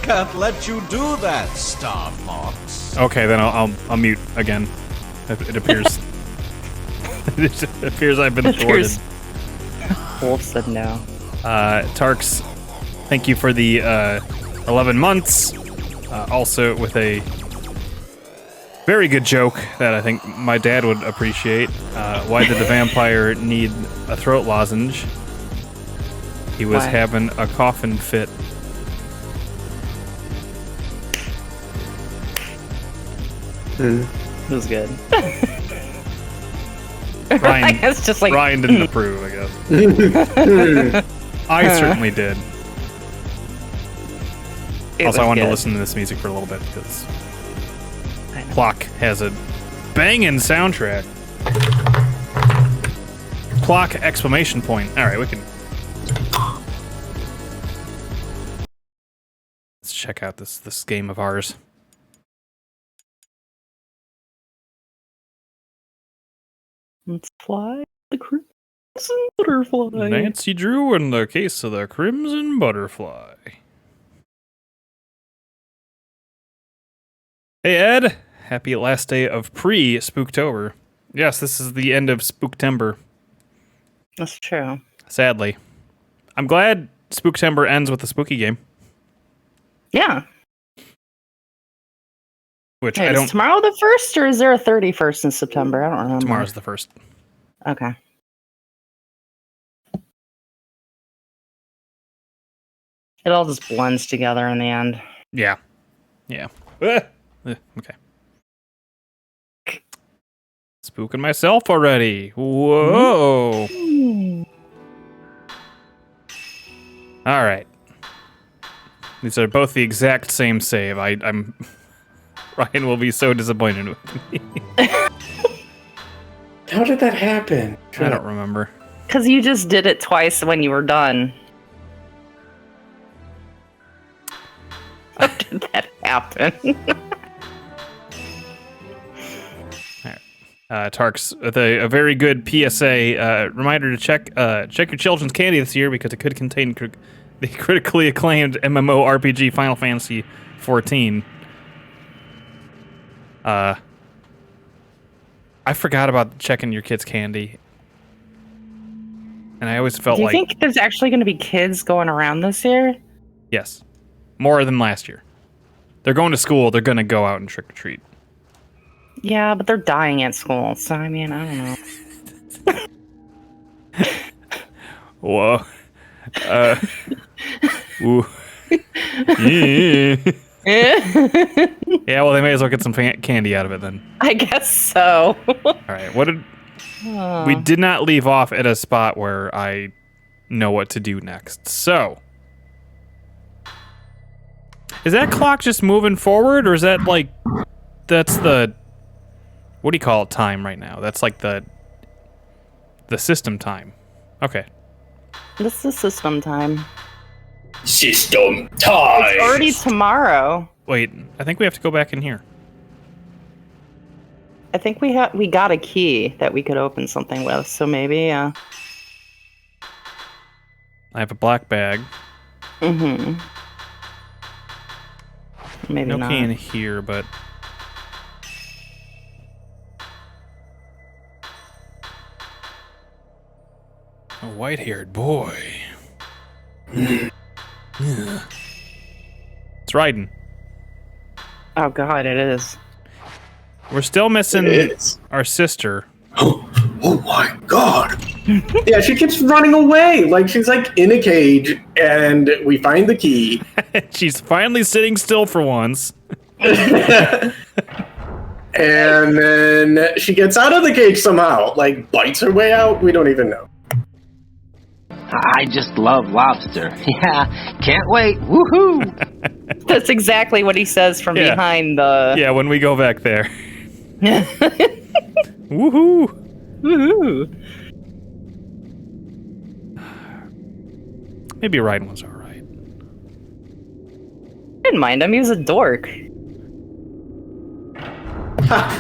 can't let you do that, Star Fox. Okay, then I'll mute again. It appears. It appears I've been thwarted. Wolf said no. Tarks, thank you for the 11 months. Also with a very good joke that I think my dad would appreciate. Why did the vampire need a throat lozenge? He was having a coffin fit. It was good. Ryan, it's just like Ryan didn't approve, I guess. I certainly did. Also, I wanted to listen to this music for a little bit because Clock has a banging soundtrack. Clock exclamation point. All right, we can. Let's check out this game of ours. Let's fly the crimson butterfly. Nancy Drew in the case of the crimson butterfly. Hey Ed, happy last day of pre-Spooktober. Yes, this is the end of Spooktember. That's true. Sadly. I'm glad Spooktember ends with a spooky game. Yeah. Which Hey, I don't... Is tomorrow the 1st, or is there a 31st in September? I don't remember. Tomorrow's the 1st. Okay. It all just blends together in the end. Yeah. Yeah. Okay. Spooking myself already. Whoa. All right. These are both the exact same save. I'm Ryan will be so disappointed with me. How did that happen? I don't remember. Because you just did it twice when you were done. How did that happen? Tarks, with a very good PSA reminder to check your children's candy this year because it could contain the critically acclaimed MMORPG Final Fantasy XIV. I forgot about checking your kids' candy, and I always felt like. Do you think there's actually going to be kids going around this year? Yes, more than last year. They're going to school. They're going to go out and trick or treat. Yeah, but they're dying at school, so I mean, I don't know. Whoa. Ooh. Yeah. Yeah, well, they may as well get some candy out of it then. I guess so. All right, what did... We did not leave off at a spot where I know what to do next. So, is that clock just moving forward, or is that like... That's the... What do you call it time right now? That's like the system time. Okay. This is system time. System time. It's already tomorrow. Wait, I think we have to go back in here. I think we got a key that we could open something with, so maybe, I have a black bag. Mm-hmm. Maybe No not. key in here, but... A white-haired boy. Yeah. It's Raiden. Oh god, it is. We're still missing It is. our sister. Oh my god. Yeah, she keeps running away. Like she's like in a cage, and we find the key. She's finally sitting still for once. And then she gets out of the cage somehow. Like bites her way out. We don't even know. I just love lobster. Yeah, can't wait. Woohoo! That's exactly what he says from Yeah. behind the... Yeah, when we go back there. Woohoo! Woohoo! Maybe Raiden was alright. I didn't mind him, he was a dork.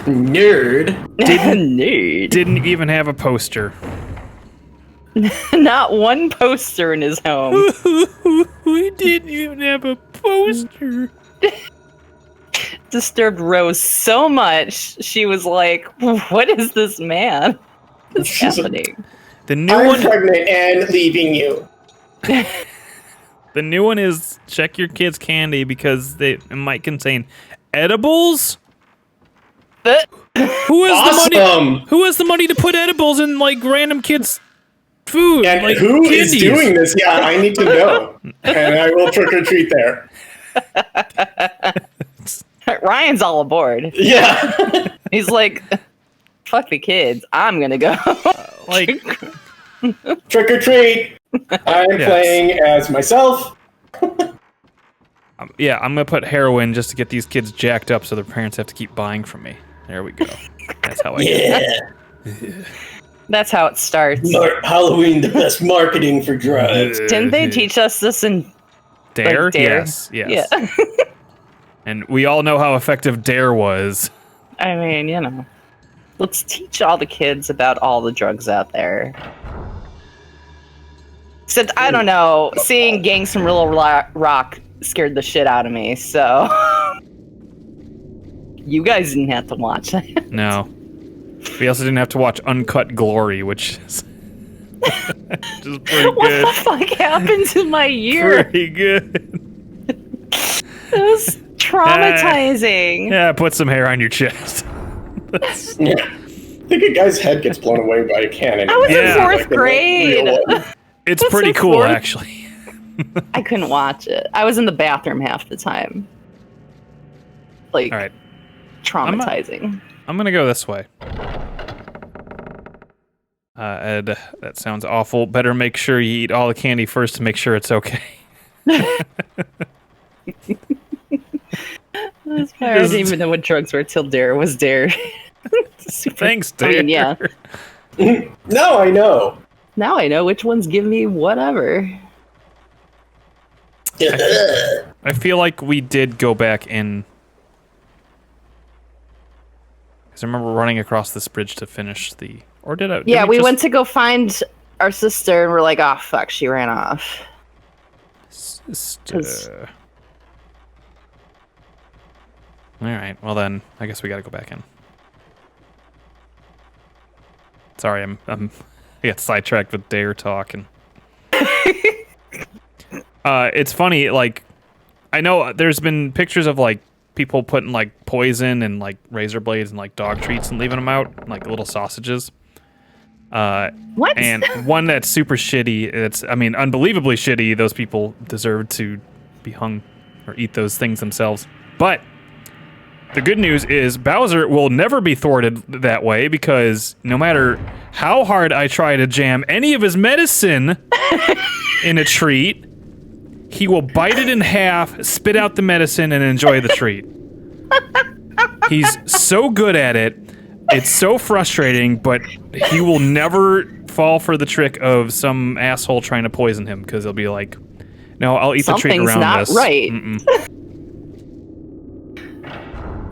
Nerd. Nerd. Didn't even have a poster. Not one poster in his home. We didn't even have a poster. Disturbed Rose so much, she was like, "What is this man? What's She's happening?" The new I'm one. pregnant and leaving you. The new one is check your kids' candy because it might contain edibles. Who has the money? Awesome. Who has the money to put edibles in like random kids' food? And like who is candies? doing this? Yeah, I need to know. And I will trick or treat there. Ryan's all aboard. Yeah. He's like, "Fuck the kids. I'm gonna go." Like, Trick or treat. I'm Yes. playing as myself. yeah, I'm gonna put heroin just to get these kids jacked up, so their parents have to keep buying from me. There we go. That's how I. Yeah. That's how it starts. Halloween, the best marketing for drugs. Didn't they teach us this in Dare? like, Dare? Yes. Yeah. And we all know how effective Dare was. I mean, you know, let's teach all the kids about all the drugs out there. Except, I don't know, seeing Gangs from Little Rock scared the shit out of me, so... You guys didn't have to watch that. No. We also didn't have to watch Uncut Glory, which is just pretty What good. the fuck happened to my year? Pretty good. It was traumatizing. Yeah, put some hair on your chest. Yeah. I think a guy's head gets blown away by a cannon. I was Yeah. in fourth Like the grade. real one. It's What's pretty it cool, for? actually. I couldn't watch it. I was in the bathroom half the time. Like, All right, traumatizing. I'm gonna go this way. Ed, that sounds awful. Better make sure you eat all the candy first to make sure it's okay. That's fair. I didn't even know what drugs were till Dare was Dare. Thanks, I Dare. mean, yeah. No, I know. Now I know which ones give me whatever. I feel like we did go back in. Because I remember running across this bridge to finish the. Or did I? Yeah, we just- went to go find our sister and we're like, oh fuck, she ran off. Sister. All right. Well then, I guess we gotta go back in. Sorry, I got sidetracked with Dare talk and. It's funny. Like, I know there's been pictures of like people putting like poison and like razor blades and like dog treats and leaving them out, like little sausages. What? And one that's super shitty. It's, I mean, unbelievably shitty. Those people deserve to be hung or eat those things themselves. But the good news is Bowser will never be thwarted that way because no matter how hard I try to jam any of his medicine in a treat, he will bite it in half, spit out the medicine, and enjoy the treat. He's so good at it. It's so frustrating, but he will never fall for the trick of some asshole trying to poison him because he'll be like, "No, I'll eat the treat Something's around not this." right.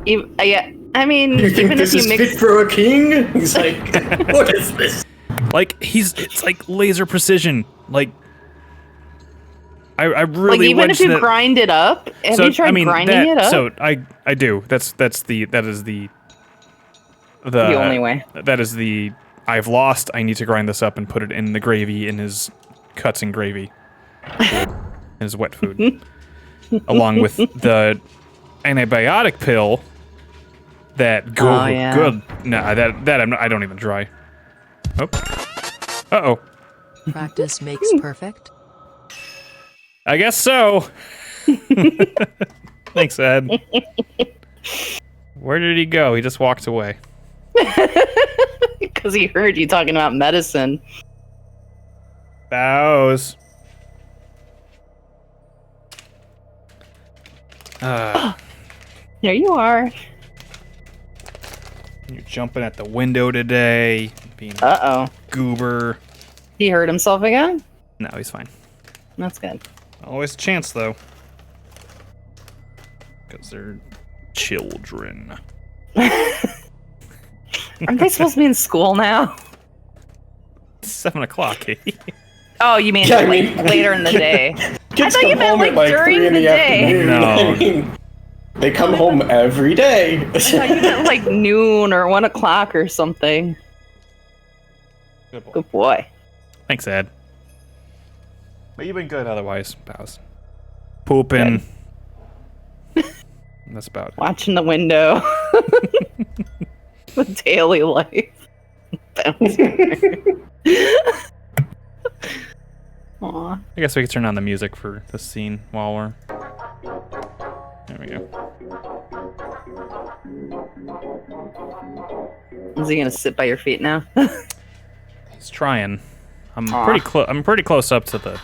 Yeah, I mean, You think even this if is you fit mix, for a king? He's like, what is this? Like it's like laser precision. Like I really like even if wish you that, grind it up, have you tried grinding it up? So I do. That is the only way. That is the I've lost. I need to grind this up and put it in the gravy in his cuts and gravy, food, his wet food, along with the antibiotic pill. That good. Oh, yeah. Good. No, I don't even try. Oh. Uh-oh. Practice makes perfect. I guess so. Thanks, Ed. Where did he go? He just walked away. Because he heard you talking about medicine. Bows. Here you are. You're jumping at the window today. Being a Uh-oh. goober. He hurt himself again? No, he's fine. That's good. Always a chance, though. Because they're children. Aren't they supposed to be in school now? It's 7 o'clock, eh? Oh, you mean Yeah, I like mean- later in the day? Kids I thought come you meant home like at like during 3 in the the day. afternoon. No. I mean, they come home every day. I thought you meant like noon or 1 o'clock or something. Good boy. Thanks, Ed. But you've been good otherwise, pals. Pooping. That's about it. Watching the window. The daily life. Aw. I guess we could turn on the music for this scene while we're... There we go. Is he gonna sit by your feet now? He's trying. I'm Aw. pretty close. I'm pretty close up to the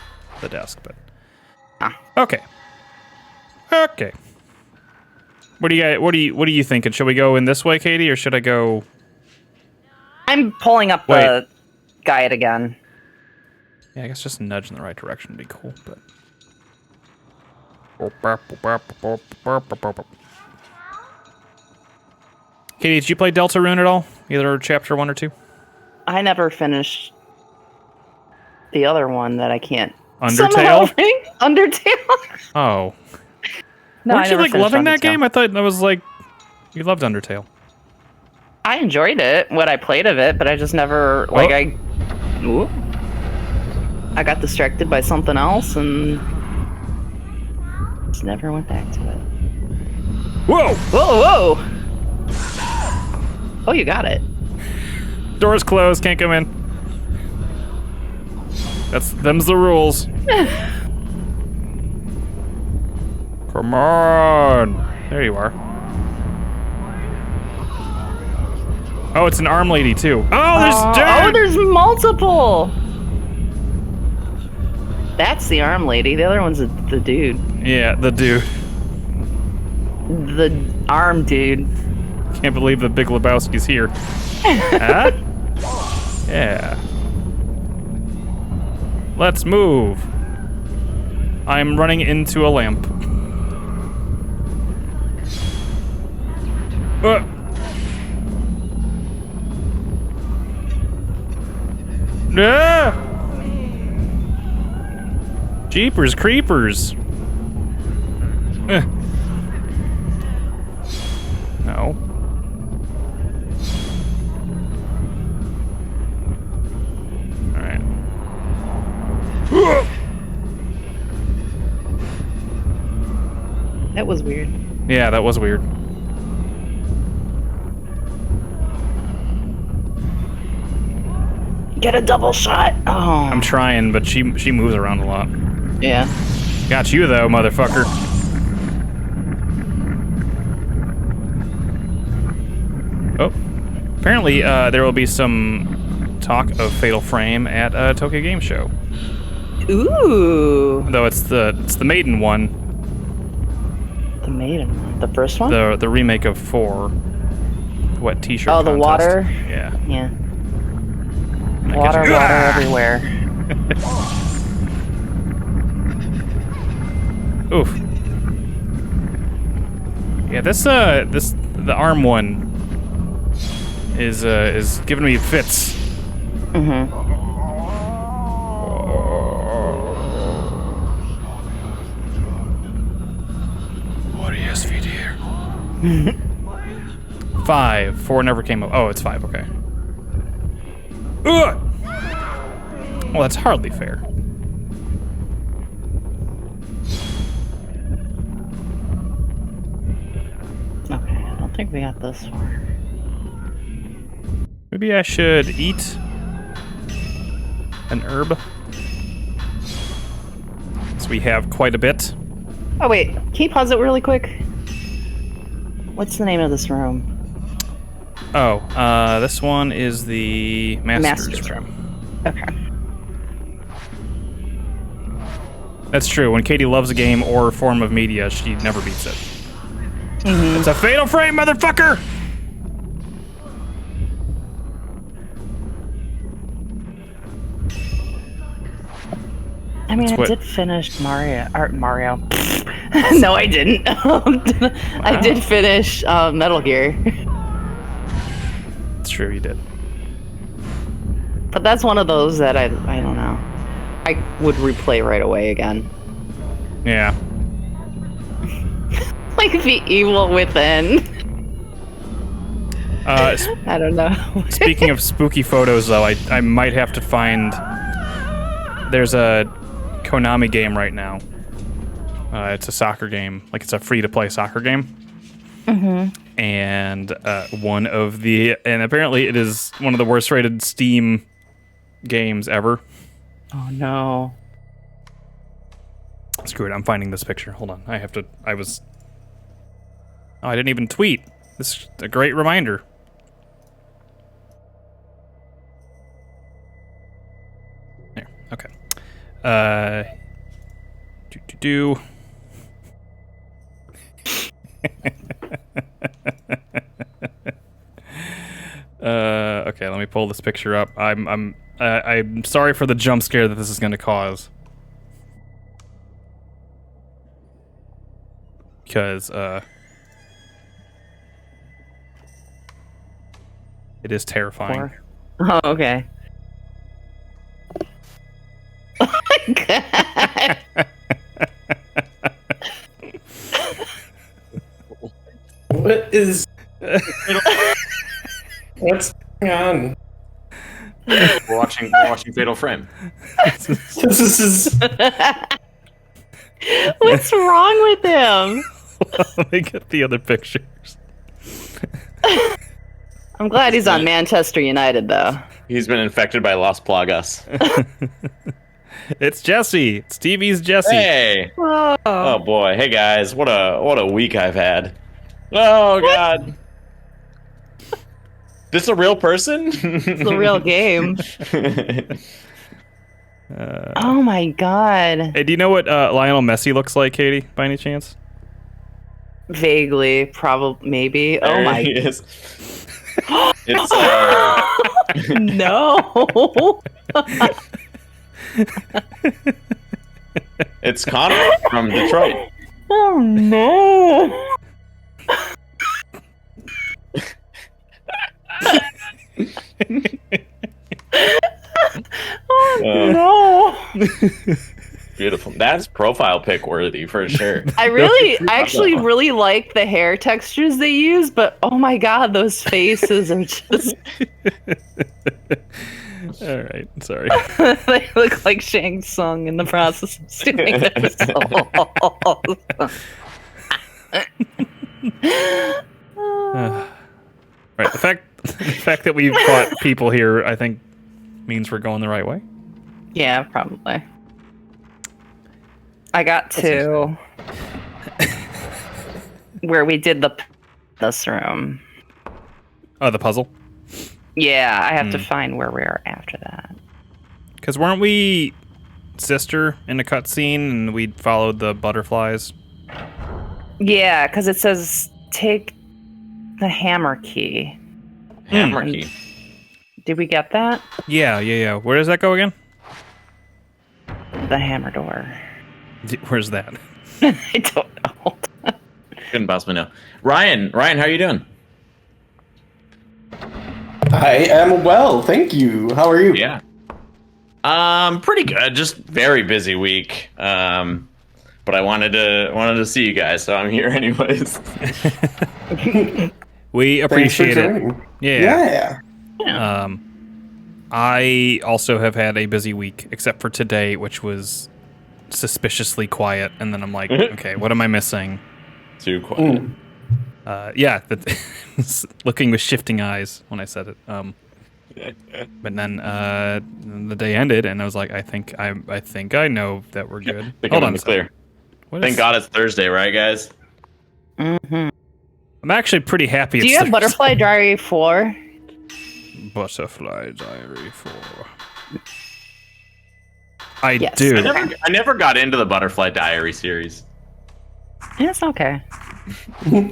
desk, but okay. Okay. What do you thinking? Should we go in this way, Katie, or should I go? I'm pulling up the guide again. Yeah, I guess just a nudge in the right direction would be cool, but. Katie, did you play Deltarune at all? Either chapter 1 or 2? I never finished the other one that I can't. Undertale? somehow ring- Undertale? Oh. No, Weren't I you never like finished loving that Undertale. game? I thought that was like you loved Undertale. I enjoyed it, what I played of it, but I just never Ooh. I got distracted by something else and just never went back to it. Whoa! Whoa, whoa! Oh, you got it. Doors closed, can't come in. Them's the rules. Come on. There you are. Oh, it's an arm lady too. Oh, There's multiple. That's the arm lady. The other one's the dude. Yeah, the dude. The arm dude. Can't believe the Big Lebowski's here. Huh? Yeah. Let's move. I'm running into a lamp. Ah! Jeepers creepers. No. Alright. That was weird. Yeah, that was weird. Get a double shot. Oh. I'm trying, but she moves around a lot. Yeah. Got you though, motherfucker. Oh. Apparently, there will be some talk of Fatal Frame at Tokyo Game Show. Ooh. Though it's the maiden one. The maiden. The first one? The remake of 4. Wet T-shirt. Oh, the contest. water? Yeah. Yeah. I Water, get you. water Ah! everywhere. Oof. Yeah, the arm one is giving me fits. Mm-hmm. What is feed here? 5. 4 never came up. Oh, it's 5. Okay. Ugh! Well, that's hardly fair. Okay, I don't think we got this far. Maybe I should eat an herb. So we have quite a bit. Oh, wait. Can you pause it really quick? What's the name of this room? Oh, this one is the Master's room. Okay. That's true. When Katie loves a game or form of media, she never beats it. It's a Fatal Frame, motherfucker! I mean, what- I did finish Mario. No, I didn't. I did finish Metal Gear. It's true, you did. But that's one of those that I don't know. I would replay right away again. Yeah. Like the evil within. I don't know. Speaking of spooky photos, though, I might have to find... There's a Konami game right now. It's a soccer game. Like, it's a free-to-play soccer game. Mm-hmm. And and apparently it is one of the worst-rated Steam games ever. Oh, no. Screw it, I'm finding this picture. Hold on, I didn't even tweet. This is a great reminder. There, okay. Okay, let me pull this picture up. I'm sorry for the jump scare that this is going to cause. Because, it is terrifying. Oh, okay. Oh my god. What's going on? We're watching Fatal Frame. This is What's wrong with him? Let me get the other pictures. I'm glad he's on Manchester United, though. He's been infected by Las Plagas. It's Jesse. Stevie's Jesse. Hey! Oh. Oh boy. Hey guys, what a week I've had. Oh god. This a real person? It's a real game. Oh my god. Hey, do you know what Lionel Messi looks like, Katie, by any chance? Vaguely, probably, maybe. There Oh my. he is. It's No. it's Connor from Detroit. Oh no. Oh no. Beautiful. That's profile pic worthy for sure. I actually really like the hair textures they use, but oh my god, those faces are just All right, sorry. they look like Shang Tsung in the process of stealing their souls. Right, the fact that we've caught people here, I think, means we're going the right way. Yeah, probably. I got to where we did this room. Oh, the puzzle? Yeah, I have to find where we are after that. Because weren't we sister in a cutscene and we followed the butterflies? Yeah, because it says take the hammer key. Hammer key. Did we get that? Yeah. Where does that go again? The hammer door. Where's that? I don't know. Couldn't possibly know. Ryan, how are you doing? I am well, thank you. How are you? Yeah. Pretty good. Just very busy week. But I wanted to see you guys, so I'm here anyways. We appreciate it. joining. Yeah. Yeah. I also have had a busy week, except for today, which was suspiciously quiet. And then I'm like, okay, what am I missing? Too quiet. Yeah, looking with shifting eyes when I said it. But then the day ended, and I was like, I think I know that we're good. Hold on, clear. What Thank is- God it's Thursday, right, guys? Mm-hmm. I'm actually pretty happy. Do it's you have Thursday. Butterfly Diary 4? Butterfly Diary 4. I Yes. do. I never got into the Butterfly Diary series. It's okay. A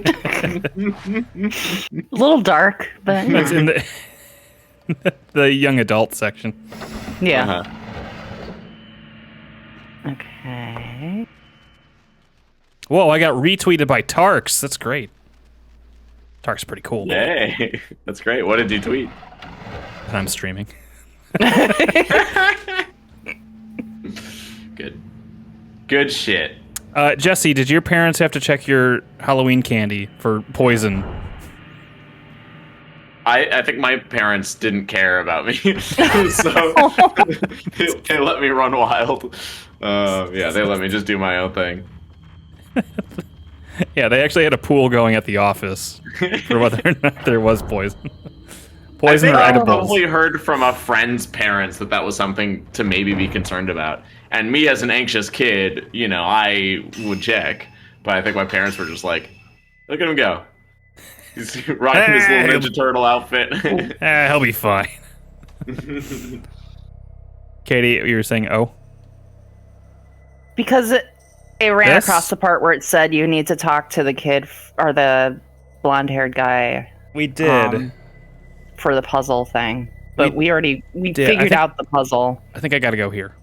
little dark, but you know. It's in the young adult section. Yeah. Uh-huh. Okay. Whoa, I got retweeted by Tarks. That's great. Tark's pretty cool. Hey, that's great. What did you tweet? And I'm streaming. Good shit. Jesse, did your parents have to check your Halloween candy for poison? I think my parents didn't care about me, so they let me run wild. Yeah, they let me just do my own thing. Yeah, they actually had a pool going at the office for whether or not there was poison. Poison or I edibles. probably heard from a friend's parents that was something to maybe be concerned about. And me as an anxious kid, I would check. But I think my parents were just like, look at him go. He's rocking his little Ninja Turtle outfit. He'll be fine. Katie, you were saying, oh? Because it ran across the part where it said you need to talk to the kid or the blonde-haired guy. We did. For the puzzle thing. But we figured out the puzzle. I think I gotta go here.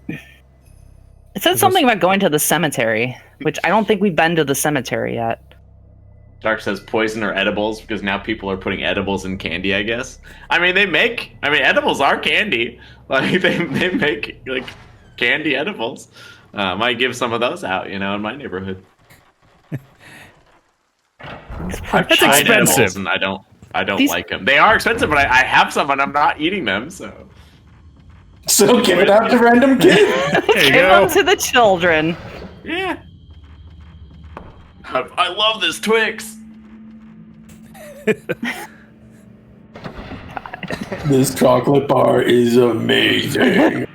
It said something about going to the cemetery, which I don't think we've been to the cemetery yet. Dark says poison or edibles because now people are putting edibles in candy, I guess. Edibles are candy. Like they make like candy edibles. Might give some of those out, in my neighborhood. That's expensive. And I don't like them. They are expensive, but I have some and I'm not eating them, so. So give it out to random kids. There you Give go. them to the children. Yeah. I love this Twix. This chocolate bar is amazing.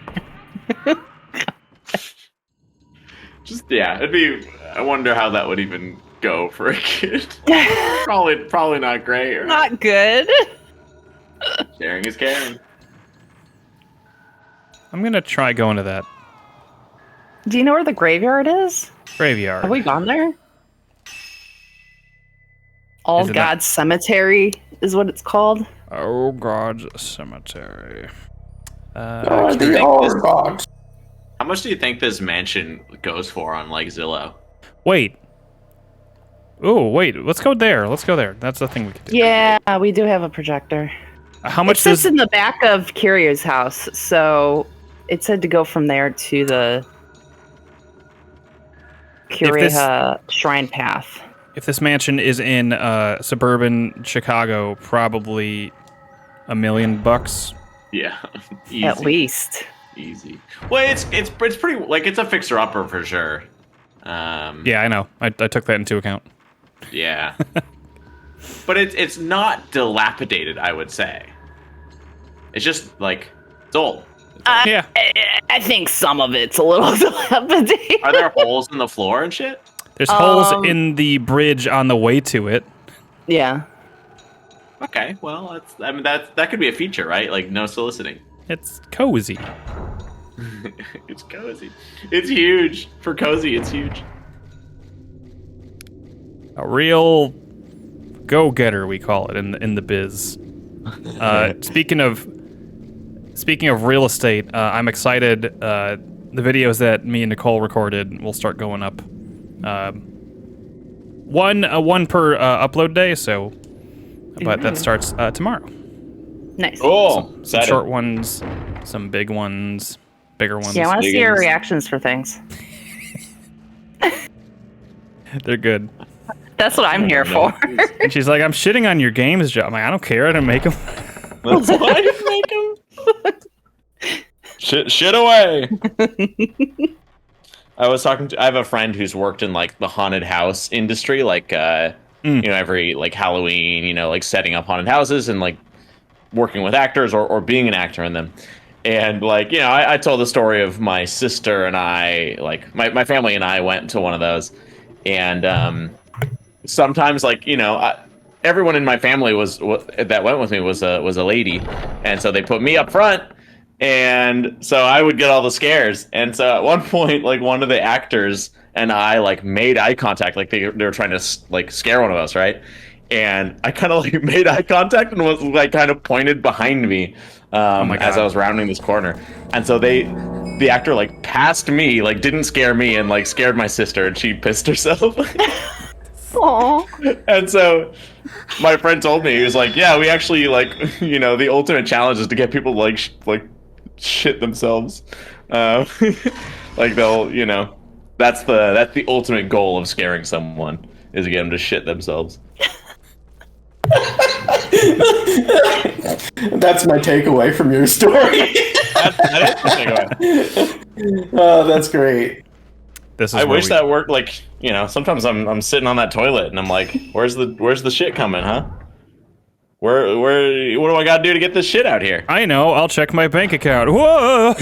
I wonder how that would even go for a kid. Probably not great. Right? Not good. Sharing is caring. I'm gonna try going to that Do you know where the graveyard is? graveyard. Have we gone there? All Is it God's Cemetery is what it's called. Oh, God's Cemetery. How much do you think this mansion goes for on like Zillow? Wait. Oh, wait. Let's go there. That's the thing we can do. Yeah, we do have a projector. How It much sits does... in the back of Kyrie's house, so it said to go from there to the Kyrie Shrine Path. If this mansion is in suburban Chicago, probably $1 million. Yeah, easy. At least. Easy. Well, it's pretty like it's a fixer upper for sure. Yeah, I know. I took that into account. Yeah, but it's not dilapidated. I would say it's just like it's old. Yeah. I think some of it's a little dilapidated. Are there holes in the floor and shit? There's holes in the bridge on the way to it. Yeah. Okay, well, that could be a feature, right? Like no soliciting. It's cozy. It's cozy. It's huge for cozy. It's huge. A real go-getter, we call it in the biz. Speaking of real estate, I'm excited. The videos that me and Nicole recorded will start going up. One per upload day. So, but that starts tomorrow. Nice. Cool. Some short ones, some big ones, bigger ones. Yeah, I want to see your reactions for things. They're good. That's what I'm here for. And she's like, I'm shitting on your games job. I'm like, I don't care. I didn't make them. Why did you make him? Shit away. I have a friend who's worked in like the haunted house industry, like every like Halloween, like setting up haunted houses and like working with actors or being an actor in them. And like, I told the story of my sister and I, like my family and I went to one of those, and sometimes like everyone in my family that went with me was a lady, and so they put me up front, and so I would get all the scares. And so at one point, like one of the actors and I like made eye contact, like they were trying to like scare one of us, right? And I kind of like made eye contact and was like kind of pointed behind me as I was rounding this corner, and so the actor like passed me, like didn't scare me, and like scared my sister, and she pissed herself. Aww. And so my friend told me, he was like, yeah, we actually like, the ultimate challenge is to get people like shit themselves. Like they'll, that's the ultimate goal of scaring someone is to get them to shit themselves. That's my takeaway from your story. That is the takeaway. Oh, that's great. I wish that worked. Like, sometimes I'm sitting on that toilet and I'm like, where's the shit coming, huh? Where what do I gotta do to get this shit out here? I know, I'll check my bank account. Whoa!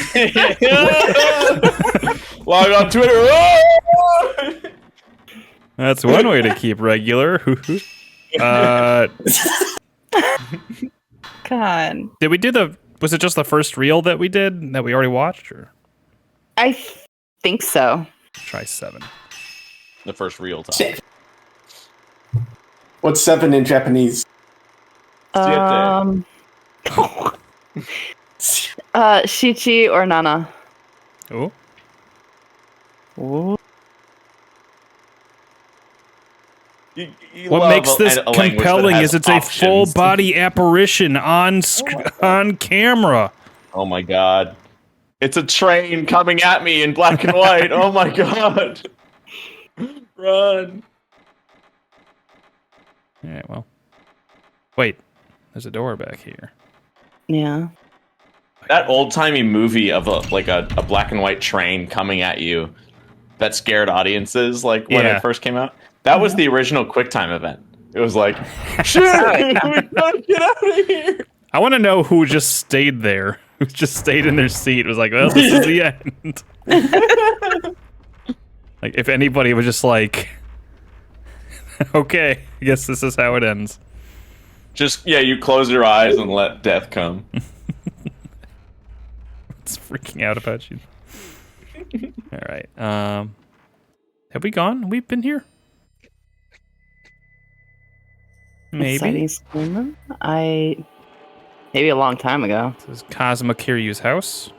Log on Twitter. Whoa! That's one way to keep regular. God. Did we do was it just the first reel that we did that we already watched, or? I think so. Try 7. The first real time. What's 7 in Japanese? Shichi or Nana. Oh. Ooh. What makes this compelling is it's a full body apparition on camera. Oh my god. It's a train coming at me in black and white. Oh my god. Run. Alright, well. Wait. There's a door back here. Yeah. That old-timey movie of a black and white train coming at you that scared audiences when it first came out. That was the original QuickTime event. It was like, shit, we gotta get out of here. I want to know who just stayed there. Who just stayed in their seat. It was like, well, this is the end. Like, if anybody was just like, okay, I guess this is how it ends. Just, you close your eyes and let death come. It's freaking out about you. All right. Have we gone? We've been here? Maybe. Maybe a long time ago. This is Kazuma Kiryu's house.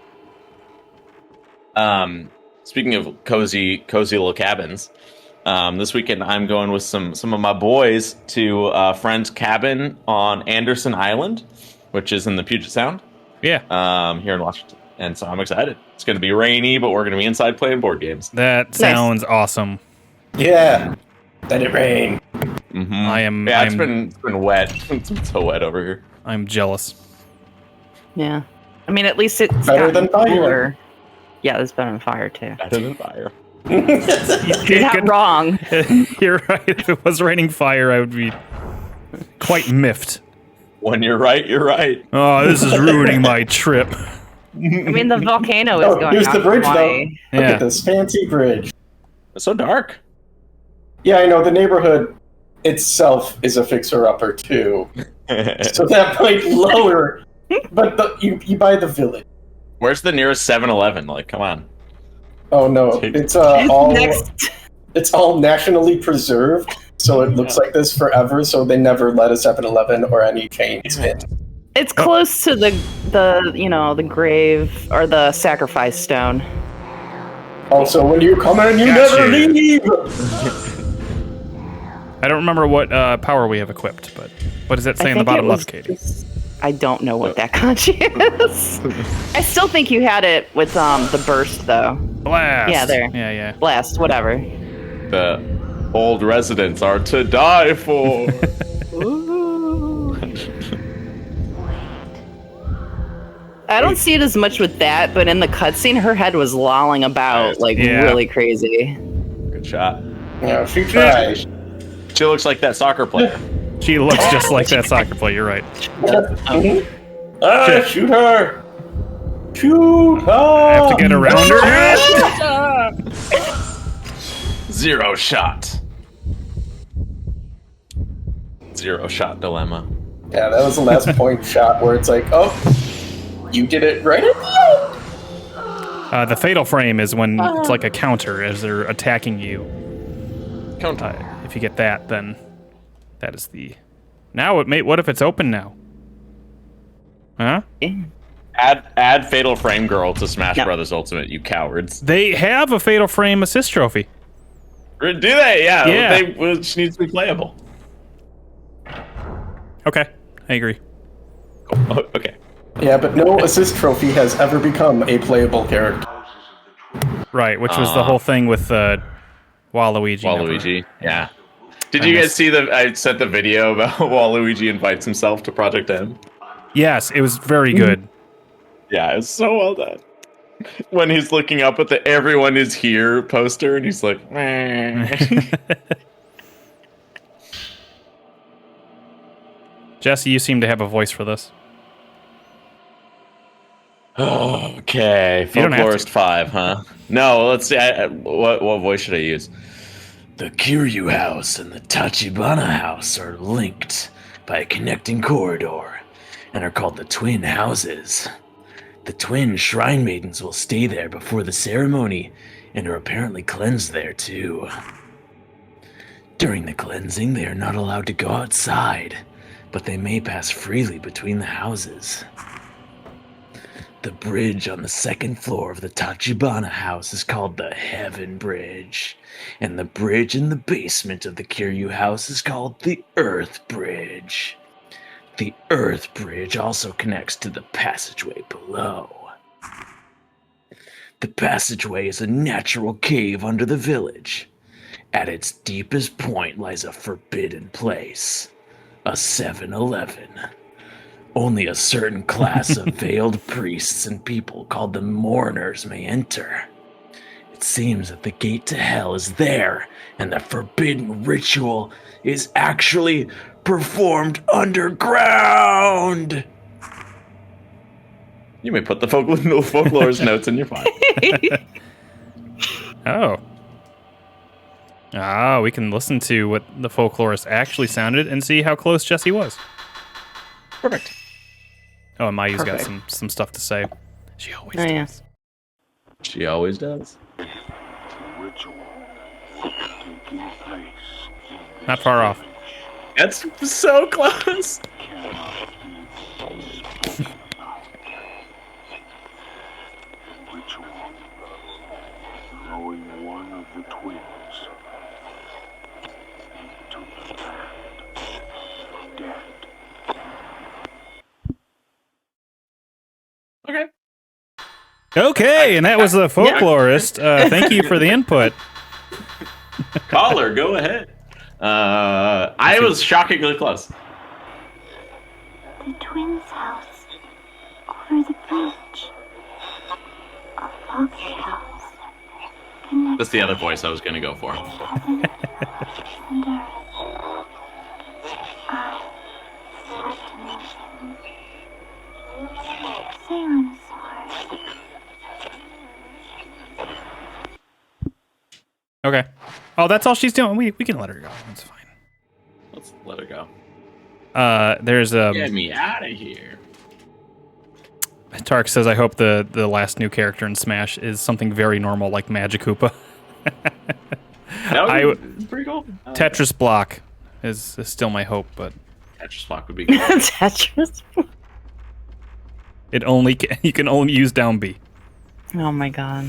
Speaking of cozy little cabins, this weekend I'm going with some of my boys to a friend's cabin on Anderson Island, which is in the Puget Sound. Yeah. Here in Washington. And so I'm excited. It's going to be rainy, but we're going to be inside playing board games. That sounds awesome. Yeah. Let it rain. Mm-hmm. It's been wet. It's been so wet over here. I'm jealous. Yeah. I mean, at least it's better than fire. Cooler. Yeah, it's better than fire, too. Better than fire. You're not wrong. You're right. If it was raining fire, I would be quite miffed. When you're right, you're right. Oh, this is ruining my trip. I mean, the volcano is going here's on the bridge, Hawaii. though. Look at this fancy bridge. It's so dark. Yeah, I know. The neighborhood itself is a fixer-upper, too. So that might lower... But you buy the village. Where's the nearest 7-Eleven? Like, come on. Oh, no. It's all nationally preserved, so it looks like this forever, so they never let a 7-Eleven or any chains in. It's close to the grave or the sacrifice stone. Also, when you come in, you never leave! I don't remember what power we have equipped, but what does that say in the bottom left, Katie? I don't know what that kanji is. I still think you had it with the burst, though. Blast! Yeah, there. Yeah. Blast, whatever. The old residents are to die for. Ooh. I don't see it as much with that, but in the cutscene, her head was lolling about really crazy. Good shot. Yeah, she tried. She looks like that soccer player. She looks just like that soccer player, you're right. Shoot her! Shoot her! I have to get around her. Zero shot. Zero shot dilemma. Yeah, that was the last point shot where it's like, oh, you did it right at the end. The fatal frame is when it's like a counter as they're attacking you. Counter. If you get that, then that is the... Now, what if it's open now? Huh? Add Fatal Frame Girl to Smash Brothers Ultimate, you cowards. They have a Fatal Frame assist trophy. Do they? Yeah. Yeah. She needs to be playable. Okay, I agree. Oh, okay. Yeah, but no assist trophy has ever become a playable character. Right, which was the whole thing with Waluigi. Waluigi, yeah. Did you guys see I sent the video about Waluigi invites himself to Project M? Yes, it was very good. Yeah, it's so well done. When he's looking up at the "Everyone is here" poster, and he's like, meh. Jesse, you seem to have a voice for this. Okay, Folklorist 5, huh? No, let's see. What voice should I use? The Kiryu House and the Tachibana House are linked by a connecting corridor and are called the Twin Houses. The twin shrine maidens will stay there before the ceremony and are apparently cleansed there too. During the cleansing, they are not allowed to go outside, but they may pass freely between the houses. The bridge on the second floor of the Tachibana house is called the Heaven Bridge, and the bridge in the basement of the Kiryu house is called the Earth Bridge. The Earth Bridge also connects to the passageway below. The passageway is a natural cave under the village. At its deepest point lies a forbidden place, a 7-Eleven. Only a certain class of veiled priests and people called the mourners may enter. It seems that the gate to hell is there, and the forbidden ritual is actually performed underground. You may put the folklorist notes in your file. We can listen to what the folklorist actually sounded and see how close Jesse was. Perfect. Oh, and Mayu's got some stuff to say. She always does. Yeah. She always does. Not far off. That's so close. One of the twins into the land dead. Okay, and that was the folklorist. Thank you for the input. Caller, go ahead. I was shockingly close. The twins' house over the bridge. A father's house. That's the other voice I was going to go for. Heaven and earth. I Salem's heart. Okay. Oh, that's all she's doing. We can let her go. It's fine. Let's let her go. There's Get me out of here. Tark says, I hope the last new character in Smash is something very normal like Magikoopa. That would be pretty cool. Tetris Block is still my hope, but Tetris Block would be good. Tetris. You can only use down B. Oh my god.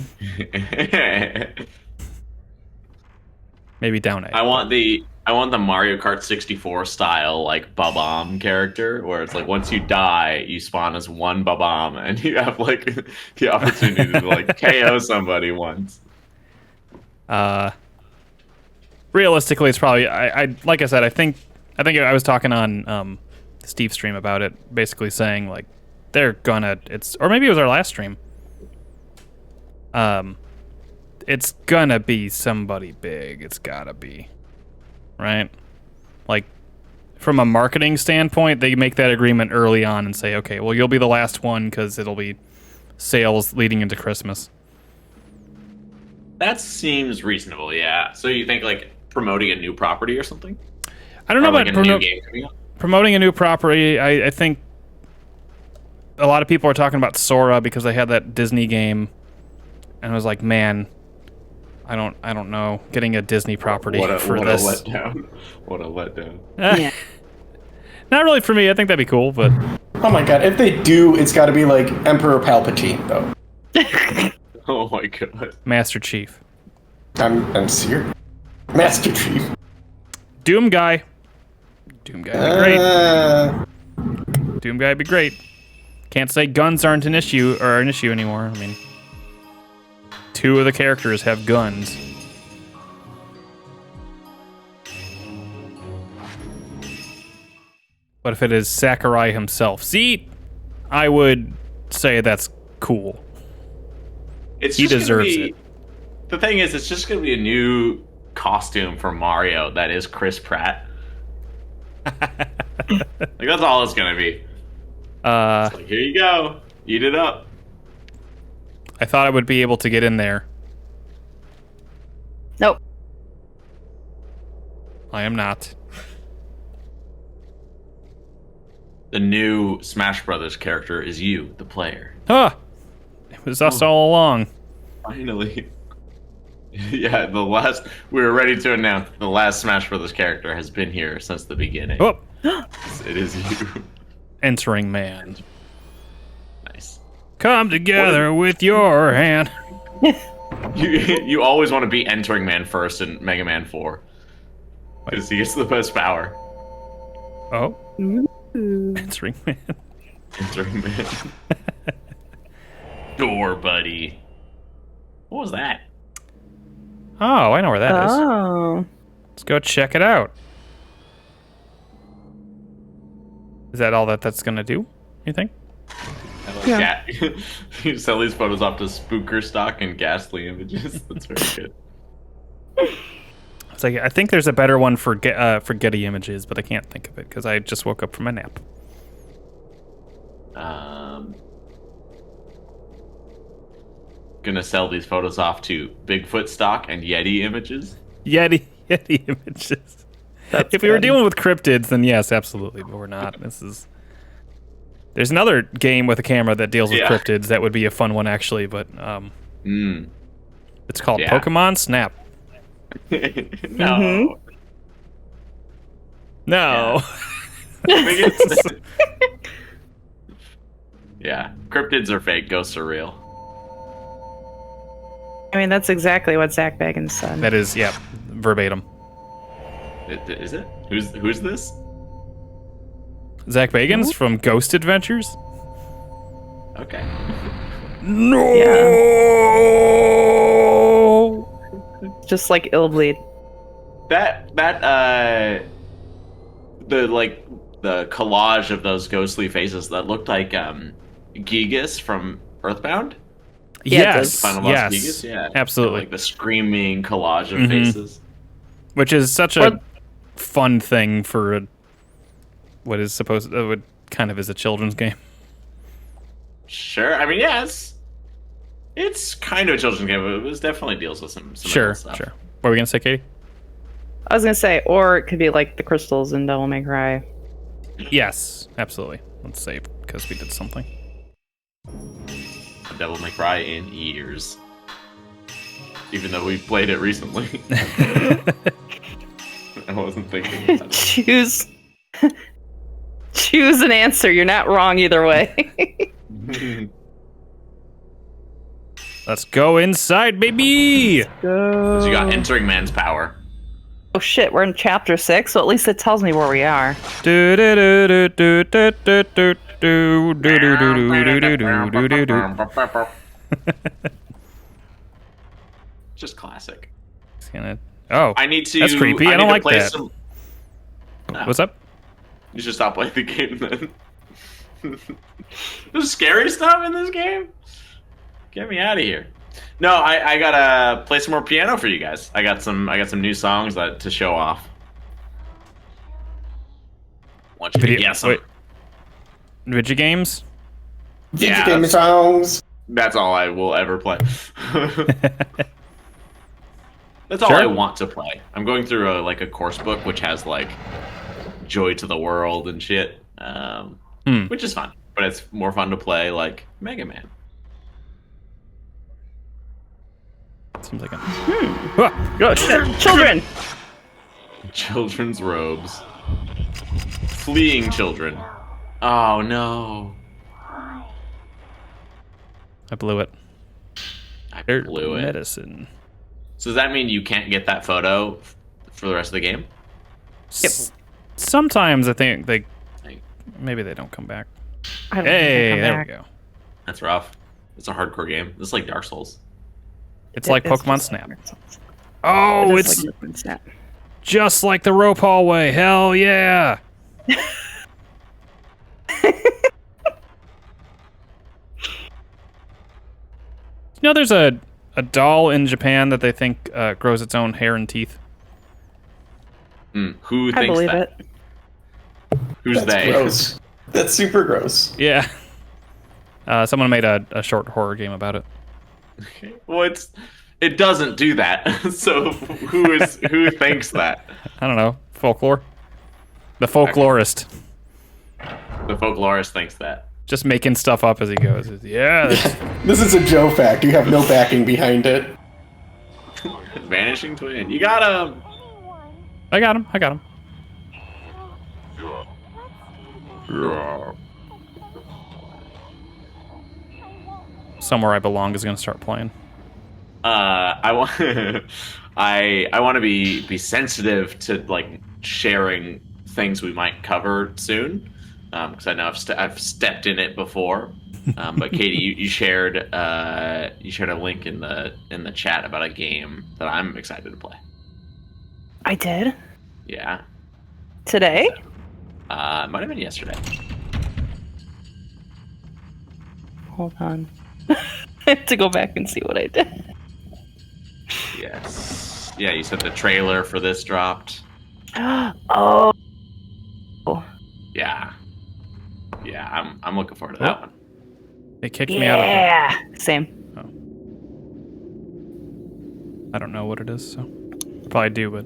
Maybe down A. I want the Mario Kart 64 style like Babam character where it's like once you die you spawn as one Babam and you have like the opportunity to like KO somebody once. Realistically, it's probably I like I said, I think I was talking on Steve's stream about it, basically saying like they're gonna or maybe it was our last stream. It's gonna be somebody big. It's gotta be. Right? Like, from a marketing standpoint, they make that agreement early on and say, okay, well, you'll be the last one because it'll be sales leading into Christmas. That seems reasonable, yeah. So you think, like, promoting a new property or something? I don't know like about new game coming up? Promoting a new property. I think a lot of people are talking about Sora because they had that Disney game. And I was like, man, I don't know. Getting a Disney property for this. What a letdown. What a letdown. Yeah. Not really for me. I think that'd be cool, but... Oh my god, if they do, it's gotta be like Emperor Palpatine, though. Oh my god. Master Chief. I'm serious. Master Chief. Doom Guy. Doom Guy would be great. Doom Guy would be great. Can't say guns aren't an issue anymore. I mean... 2 of the characters have guns. What if it is Sakurai himself? See, I would say that's cool. He deserves it. The thing is, it's just going to be a new costume for Mario that is Chris Pratt. Like, that's all it's going to be. It's like, here you go. Eat it up. I thought I would be able to get in there. Nope. I am not. The new Smash Brothers character is you, the player. Huh. It was us all along. Finally. Yeah, we were ready to announce the last Smash Brothers character has been here since the beginning. Oh. It is you. Entering man. Nice. Come together with your hand. You always want to be Entering Man first in Mega Man 4. Because he gets the most power. Oh. Entering man. Entering Man. Door, buddy. What was that? Oh, I know where that is. Oh. Let's go check it out. Is that all that's gonna do, you think? Yeah. You sell these photos off to Spooker stock and ghastly images. That's very good. It's like, I think there's a better one for Getty Images, but I can't think of it because I just woke up from a nap. Gonna sell these photos off to Bigfoot stock and Yeti images. Yeti Images. If we were dealing with cryptids, then yes, absolutely, but we're not. There's another game with a camera that deals with cryptids that would be a fun one, actually, but it's called Pokemon Snap. No. No. Yeah, cryptids are fake, ghosts are real. I mean, that's exactly what Zach Bagans said. That is, yeah, verbatim. Is it? Who's this? Zach Bagans from Ghost Adventures? Okay. No! Yeah. Just like Illbleed. The collage of those ghostly faces that looked like Gigas from Earthbound. Yes, Final Boss yes, Gigas, yeah, absolutely. Like the screaming collage of faces, which is such a fun thing for what kind of is a children's game. Sure, I mean, yes, it's kind of a children's game, but it definitely deals with some sure. stuff. What were we gonna say, Katie? I was gonna say, or it could be like the crystals in Devil May Cry. Yes, absolutely. Let's say because we did something. Devil May Cry in years, even though we played it recently. I wasn't thinking about it. Choose an answer. You're not wrong either way. Let's go inside, baby. So you got Entering Man's power. Oh shit, we're in chapter 6, so at least it tells me where we are. Just classic. Oh, I need to. That's creepy. I don't like that. What's up? You should stop playing the game then. There's scary stuff in this game. Get me out of here. No, I gotta play some more piano for you guys. I got some new songs to show off. Want you to guess them. Video games? Video game songs. That's all I will ever play. That's all I want to play. I'm going through a course book which has like Joy to the World and shit, which is fun. But it's more fun to play like Mega Man. Seems like a... Oh, shit. Children! Children's robes. Fleeing children. Oh, no. I blew it. I blew it. Medicine. So does that mean you can't get that photo for the rest of the game? Yep. Sometimes I think maybe they don't come back. Hey, there we go. That's rough. It's a hardcore game. This is like Dark Souls. It's like Pokemon Snap. Oh, it's like Pokemon Snap. just like the rope hallway. Hell yeah! You know, there's a doll in Japan that they think grows its own hair and teeth. Who thinks I believe that? it. Who's That's they? gross. That's super gross. Yeah. Someone made a short horror game about it. Well, it doesn't do that. So who thinks that? I don't know. Folklore? The folklorist. The folklorist thinks that. Just making stuff up as he goes. Yeah. This is a Joe fact. You have no backing behind it. Vanishing twin. You got him. I got him. Somewhere I Belong is going to start playing. I want I want to be sensitive to like sharing things we might cover soon, because I know I've stepped in it before. But Katie, you shared a link in the chat about a game that I'm excited to play. I did? Yeah. Today? Might have been yesterday. Hold on. I have to go back and see what I did. Yes. Yeah, you said the trailer for this dropped. Oh. Yeah. Yeah, I'm looking forward to that one. They kicked me out of it. Yeah. Same. I don't know what it is, so probably do, but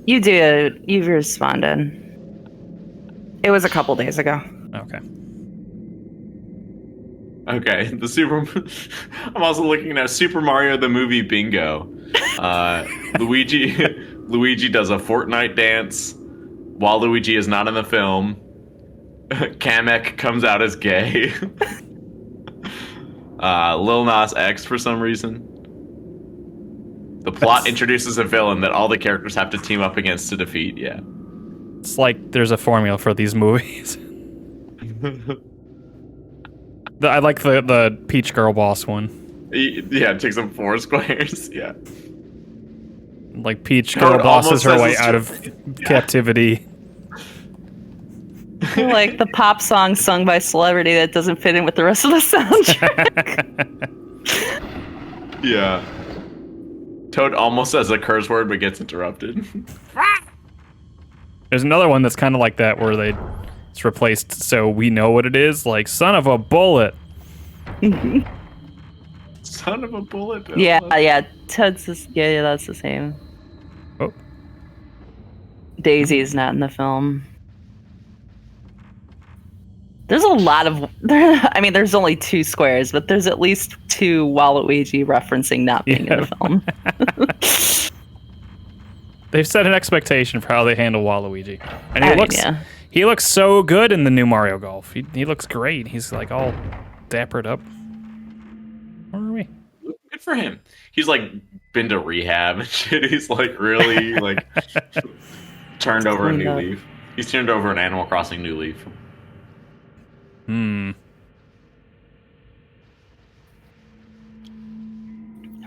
You did. You've responded. It was a couple days ago. okay. Okay, I'm also looking at Super Mario the movie Bingo. Luigi does a Fortnite dance. Waluigi is not in the film. Kamek comes out as gay. Lil Nas X for some reason. The plot introduces a villain that all the characters have to team up against to defeat. Yeah. It's like there's a formula for these movies. I like the Peach Girl Boss one. Yeah, it takes them 4 squares. Yeah. Like Peach Girl bosses her way out of captivity. Like the pop song sung by celebrity that doesn't fit in with the rest of the soundtrack. Yeah. Toad almost says a curse word but gets interrupted. There's another one that's kind of like that where it's replaced so we know what it is, like son of a bullet. Son of a bullet. Yeah. Toad's yeah, that's the same. Oh. Daisy's not in the film. There's a lot of there's only 2 squares, but there's at least 2 Waluigi referencing not being in the film. They've set an expectation for how they handle Waluigi. And he looks so good in the new Mario Golf. He looks great. He's like all dappered up. Where are we? Good for him. He's like been to rehab and shit. He's like really like turned over a new leaf. He's turned over an Animal Crossing new leaf.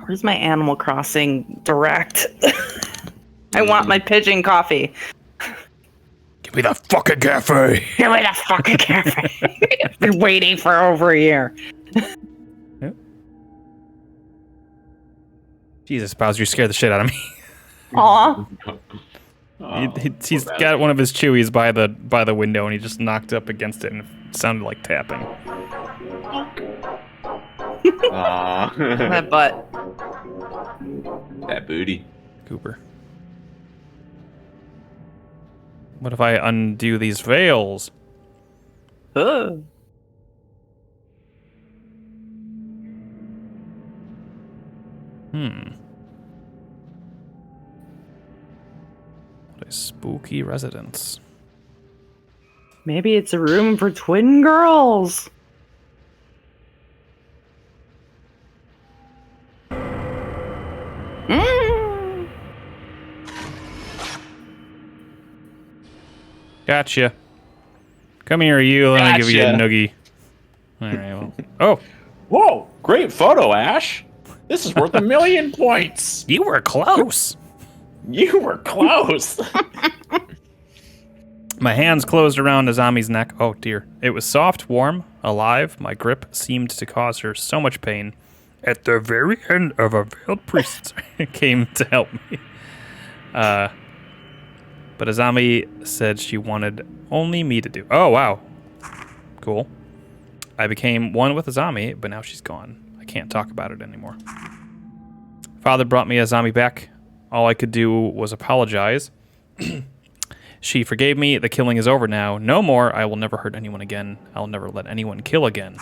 Where's my Animal Crossing Direct? I want my pigeon coffee. Give me the fucking cafe. Give me the fucking cafe. I've been waiting for over a year. Yep. Jesus, Bowser, you scared the shit out of me. Aw. He's got one of his chewies by the window, and he just knocked up against it, and it sounded like tapping. My butt. That booty. Cooper. What if I undo these veils? Ugh. What a spooky residence. Maybe it's a room for twin girls. Gotcha. Come here, you. Let me give you a noogie. All right. Well. Oh. Whoa! Great photo, Ash. This is worth 1,000,000 points. You were close. You were close. My hands closed around Azami's neck. Oh, dear. It was soft, warm, alive. My grip seemed to cause her so much pain. At the very end of a veiled priest came to help me. But Azami said she wanted only me to do. Oh, wow. Cool. I became one with Azami, but now she's gone. I can't talk about it anymore. Father brought me Azami back. All I could do was apologize. She forgave me. The killing is over now. No more. I will never hurt anyone again. I'll never let anyone kill again.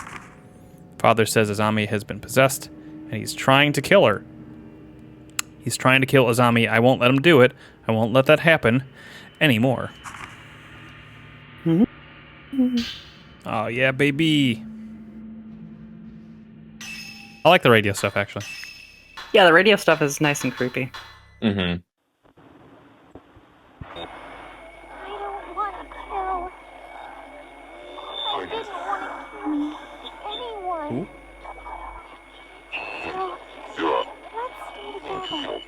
Father says Azami has been possessed, and he's trying to kill her. He's trying to kill Azami. I won't let him do it. I won't let that happen anymore. Oh, yeah, baby. I like the radio stuff, actually. Yeah, the radio stuff is nice and creepy. Mm-hmm. I don't want to kill. I didn't want to kill anyone. So, let's stay together.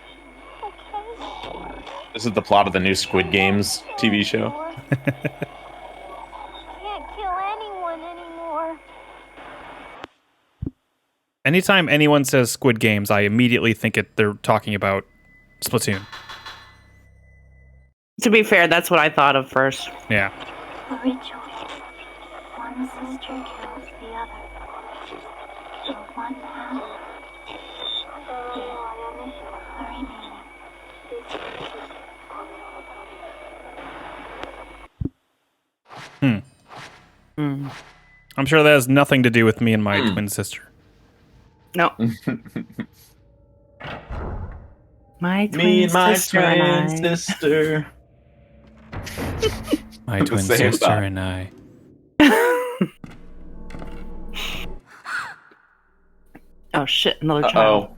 Okay? This is the plot of the new Squid Games TV show. Can't kill anyone anymore. Anytime anyone says Squid Games, I immediately think they're talking about Splatoon. To be fair, that's what I thought of first. Yeah. A ritual. One sister kills the other. So one half gives the remaining. I'm sure that has nothing to do with me and my twin sister. No. My twin Me and my sister and I. twin sister. My twin Same sister thought. and I. Oh shit, another child. Uh-oh.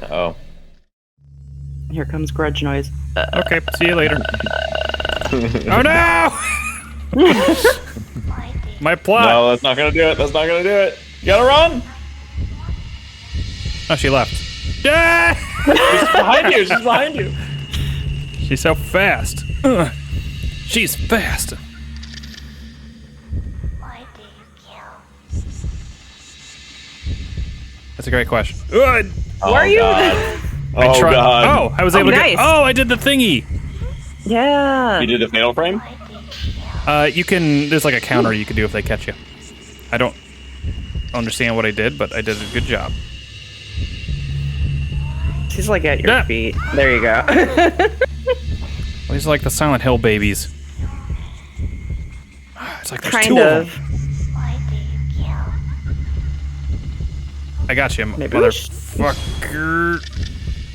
Uh-oh. Here comes grudge noise. Okay, see you later. Oh no! My plot. No, that's not gonna do it. That's not gonna do it. You gotta run! Oh, she left. Yeah! She's behind you. She's behind you. She's so fast. Ugh. She's fast. Why do you kill? That's a great question. Ugh. Where are you? God. I Oh, tried. God. Oh, I was able to nice. get. Oh, I did the thingy. Yeah. You did a fatal frame? You can. There's like a counter you can do if they catch you. I don't understand what I did, but I did a good job. She's like at your Yeah. feet. There you go. These are like the Silent Hill babies. It's like there's Kind two of. of them. Why do you kill? I got you, Maybe we should- motherfucker.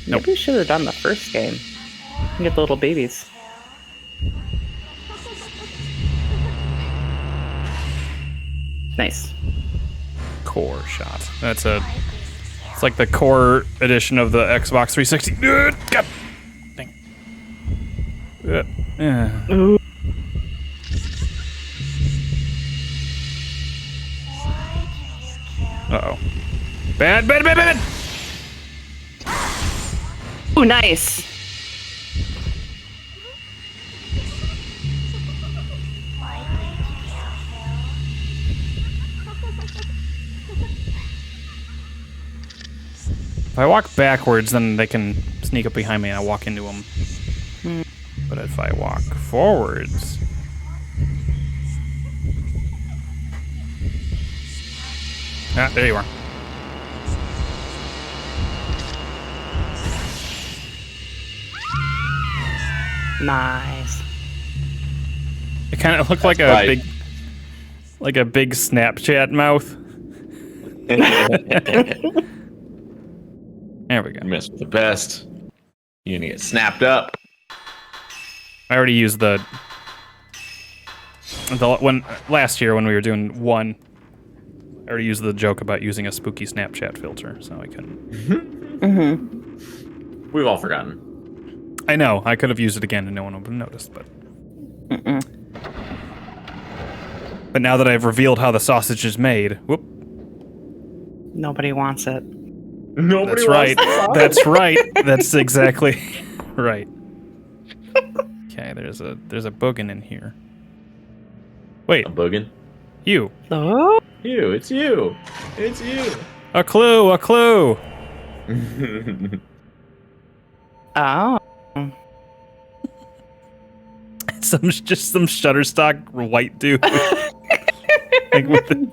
Maybe we should have done the first game. You get the little babies. Nice. Core shot. That's a. It's like the core edition of the Xbox 360. God. Dang. Ooh. Uh-oh. Bad, bad, bad, bad! Ooh, nice. If I walk backwards, then they can sneak up behind me and I walk into them. But if I walk forwards... Ah, there you are. Nice. It kind of looked like That's a right. big Snapchat mouth. There we go. You missed with the best. You're gonna get snapped up. I already used the when last year when we were doing one. I already used the joke about using a spooky Snapchat filter, so I couldn't. We've all forgotten. I know. I could have used it again and no one would have noticed, but... But now that I've revealed how the sausage is made, whoop. Nobody wants it. Nobody That's right. That's right. That's exactly right. Okay, there's a boogin in here. Wait, A boogin? you. Oh. You, it's you. It's you. A clue, a clue. Oh. Just some Shutterstock white dude. Like with the...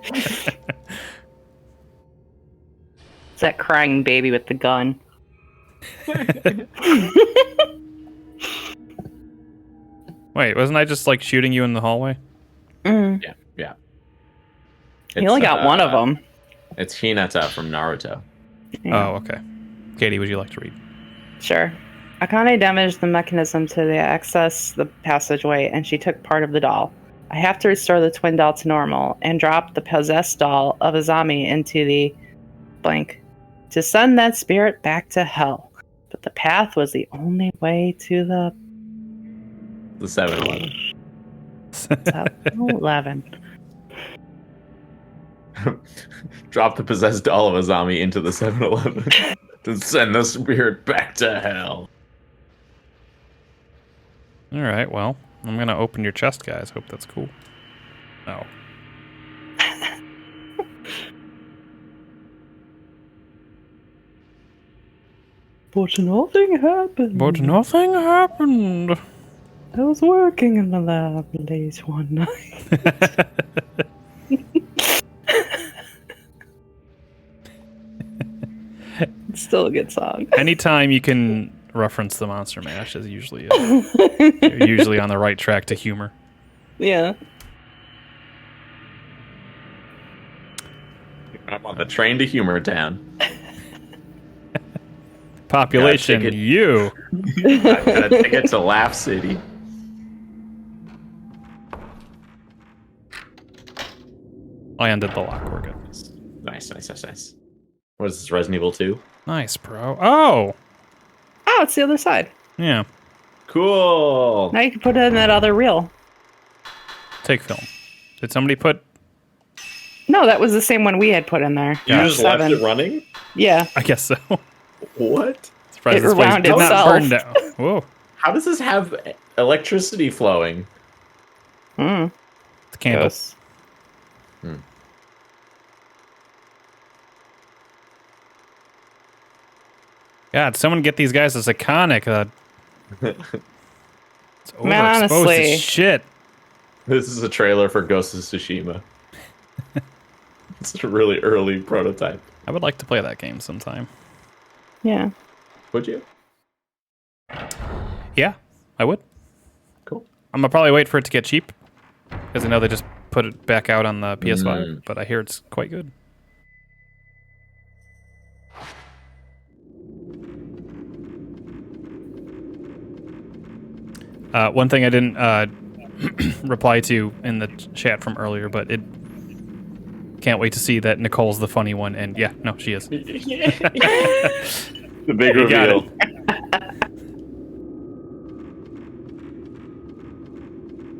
It's that crying baby with the gun. Wait, wasn't I just like shooting you in the hallway? Yeah. You only got one of them. It's Hinata from Naruto. Oh, okay. Katie, would you like to read? Sure. Akane damaged the mechanism to access the passageway, and she took part of the doll. I have to restore the twin doll to normal and drop the possessed doll of Azami into the blank to send that spirit back to hell. But the path was the only way to the 7-Eleven. 7-Eleven. Drop the possessed doll of Azami into the 7-Eleven to send the spirit back to hell. All right, well, I'm going to open your chest, guys. Hope that's cool. No. But nothing happened. But nothing happened. I was working in the lab late one night. It's still a good song. Anytime you can reference the Monster Mash is usually you're usually on the right track to humor. Yeah. I'm on the train to Humor Town. Population, Got a you. I got a ticket to Laugh City. I undid the lock. We're good. Nice. What is this, Resident Evil 2? Nice, bro. Oh! Oh, it's the other side. Yeah. Cool. Now you can put it in that other reel. Take film. Did somebody put... No, that was the same one we had put in there. You just left it running? Yeah. I guess so. What? Surprised this place rewound did not itself. burn down. Whoa. How does this have electricity flowing? Hmm. It's a candle. Gross. God, someone get these guys as iconic. It's Man, overexposed honestly. as shit. This is a trailer for Ghost of Tsushima. It's a really early prototype. I would like to play that game sometime. Yeah. Would you? Yeah, I would. Cool. I'm gonna probably wait for it to get cheap, because I know they just put it back out on the PS5, but I hear it's quite good. One thing I didn't reply to in the chat from earlier, but it can't wait to see that Nicole's the funny one, and yeah, no, she is. The big You got reveal.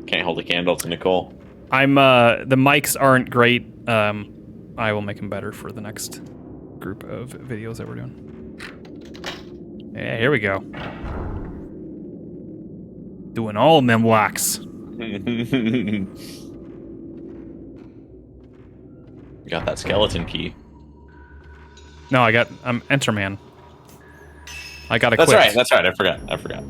Can't hold a candle to Nicole. I'm the mics aren't great. I will make them better for the next group of videos that we're doing. Yeah, here we go. Doing all them walks. You got that skeleton key. No, I'm Enterman. I got That's equipped. right. That's right. I forgot.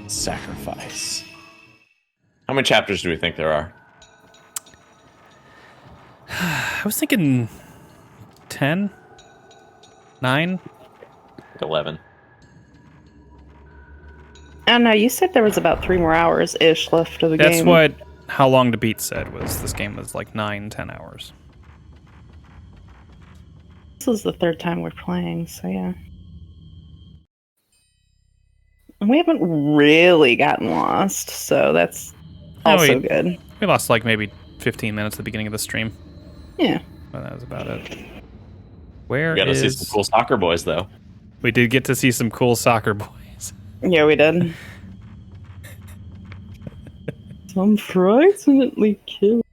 Sacrifice. How many chapters do we think there are? I was thinking 10? 9? 11. I don't know. You said there was about 3 more hours-ish left of the game. That's what How Long to Beat said, was this game was like 9-10 hours. This is the 3rd time we're playing, so yeah. And we haven't really gotten lost, so that's also good. We lost like maybe 15 minutes at the beginning of the stream. Yeah. Well, that was about it. Where We got to see is... some cool soccer boys, though. We did get to see some cool soccer boys. Yeah, we did. Some frighteningly cute.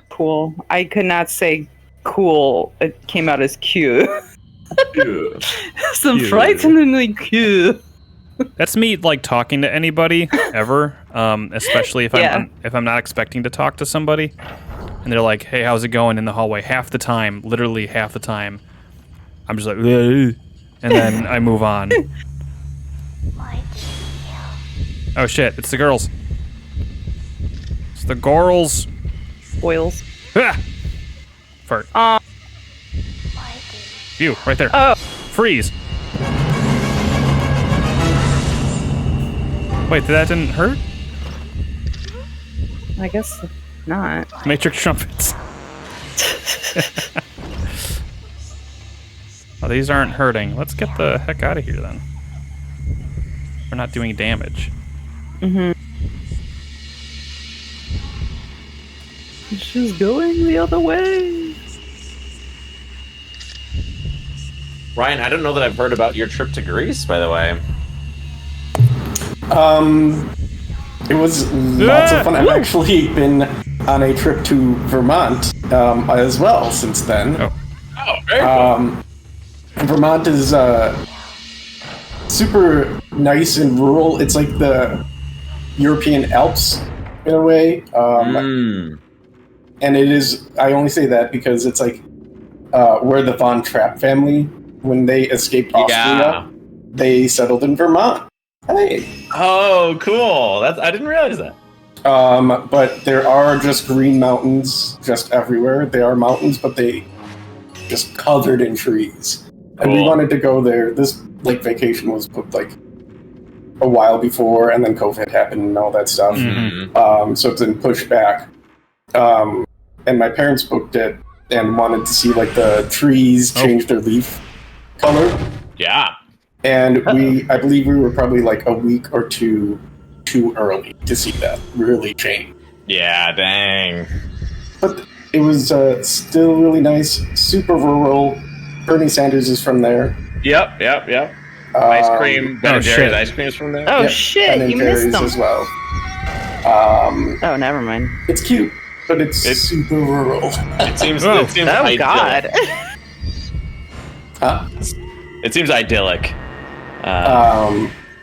Cool. I could not say cool. It came out as cute. Some Cute. frighteningly cute. That's me like talking to anybody ever, especially if I'm not expecting to talk to somebody, and they're like, "Hey, how's it going?" in the hallway. Half the time, literally half the time, I'm just like, "Ugh," and then I move on. Oh shit! It's the girls. It's the girls. Oils. Ah! Fart. You right there. Oh. Freeze. Wait, that didn't hurt? I guess not. Matrix trumpets. Oh, these aren't hurting. Let's get the heck out of here then. We're not doing damage. Mm-hmm. She's going the other way. Ryan, I don't know that I've heard about your trip to Greece, by the way. It was lots of fun. I've actually been on a trip to Vermont as well since then. Oh, very cool. Vermont is super nice and rural. It's like the European Alps in a way. And it is, I only say that because it's like where the Von Trapp family, when they escaped Austria, they settled in Vermont. Hey. Oh, cool. I didn't realize that. But there are just green mountains just everywhere. They are mountains, but they just covered in trees. And we wanted to go there. This like vacation was booked like a while before, and then COVID happened and all that stuff. So it's been pushed back. And my parents booked it and wanted to see like the trees change their leaf color. Yeah. And I believe we were probably like a week or two too early to see that really change. Yeah, dang. But it was still really nice, super rural. Bernie Sanders is from there. Yep. Ice cream, Ben & Jerry's ice cream is from there. Oh shit, Ben & you Jerry's missed them. as well. Oh, never mind. It's cute, but it's super rural. It seems Oh idyllic. god. Huh? It seems idyllic.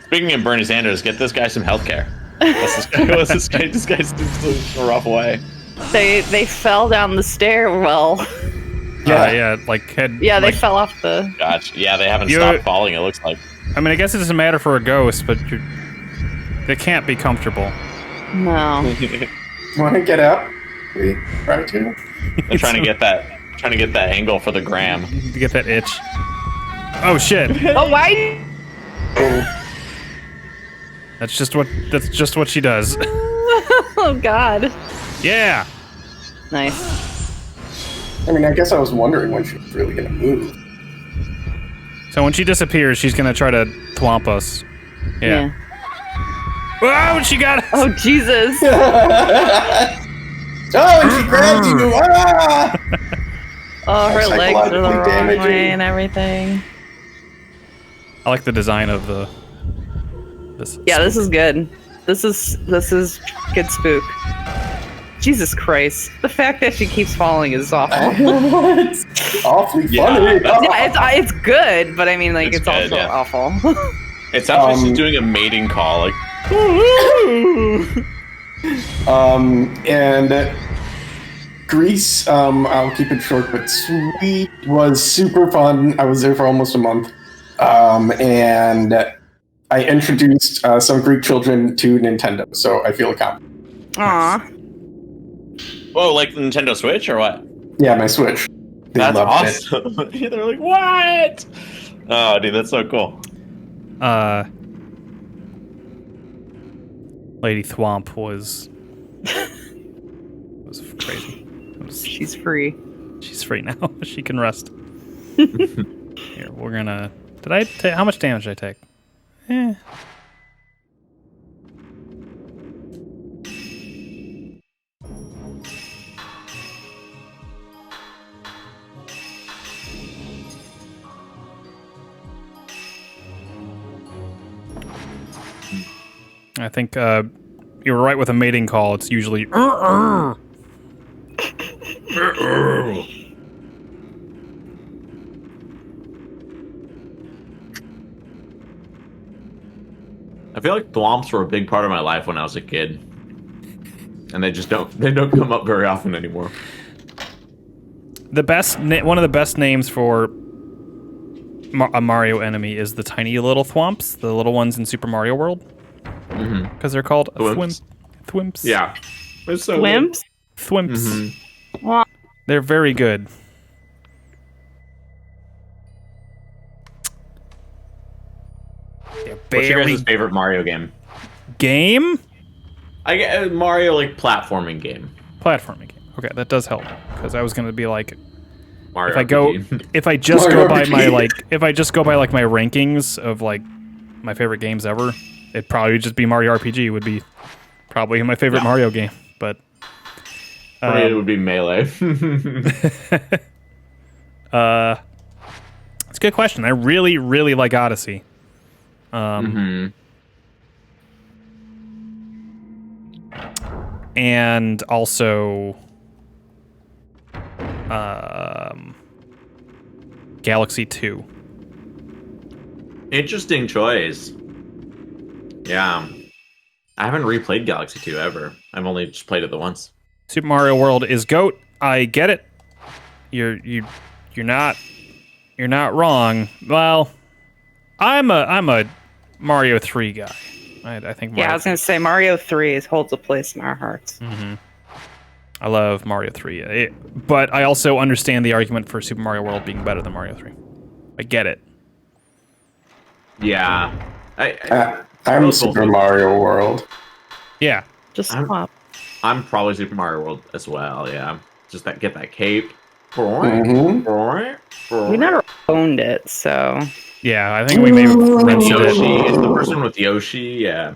Speaking of Bernie Sanders, get this guy some healthcare. This guy seems to rough away. They fell down the stairwell. They fell off the... Gotcha. Yeah, they haven't stopped falling, it looks like. I mean, I guess it doesn't matter for a ghost, but they can't be comfortable. No. Want to get out? We try to. They're trying to get that angle for the gram. To get that itch. Oh shit. Oh, why? That's just what she does. Oh god. Yeah. Nice. I mean, I guess I was wondering when she was really gonna move. So when she disappears, she's gonna try to thwomp us. Yeah. Oh, she got us! Oh, Jesus! Oh, and she grabbed you! Ah! Oh, her legs are the wrong way and everything. I like the design of this. Yeah, this is good. This is good spook. Jesus Christ. The fact that she keeps falling is awful. It's awfully funny. Yeah, it's good, but I mean, like, it's good, also awful. It sounds like she's doing a mating call, like. And Greece, I'll keep it short but sweet, was super fun. I was there for almost a month. And I introduced some Greek children to Nintendo, so I feel accomplished. Aww. Whoa, like the Nintendo Switch or what? Yeah, my Switch. They That's loved awesome. They're like, what? Oh, dude, that's so cool. Lady Thwomp was crazy. She's free. She's free now. She can rest. Here, we're gonna... how much damage did I take? I think you were right with a mating call. It's usually. I feel like thwomps were a big part of my life when I was a kid, and they don't come up very often anymore. One of the best names for a Mario enemy is the tiny little thwomps, the little ones in Super Mario World, because they're called thwimps. Yeah, it's so Wimps? Thwimps. Well, They're very good. What's your guys' favorite Mario game? Game? I get Mario like platforming game. Platforming game. Okay, that does help because I was gonna be like, Mario if I just Mario go by RPG. my my rankings of like my favorite games ever, it'd probably just be Mario RPG would be probably my favorite Mario game. But For me, it would be Melee. it's a good question. I really, really like Odyssey. And also Galaxy 2. Interesting choice. Yeah. I haven't replayed Galaxy 2 ever. I've only just played it the once. Super Mario World is GOAT. I get it. You're not wrong. Well, I'm a Mario 3 guy. I think Mario yeah, I was going to say Mario 3 holds a place in our hearts. I love Mario 3. But I also understand the argument for Super Mario World being better than Mario 3. I get it. Yeah. I'm Super Mario World. Yeah. Just swap. I'm probably Super Mario World as well, yeah. Just get that cape. We never owned it, so... Yeah, I think we may have rented Yoshi it. is the person with Yoshi, yeah.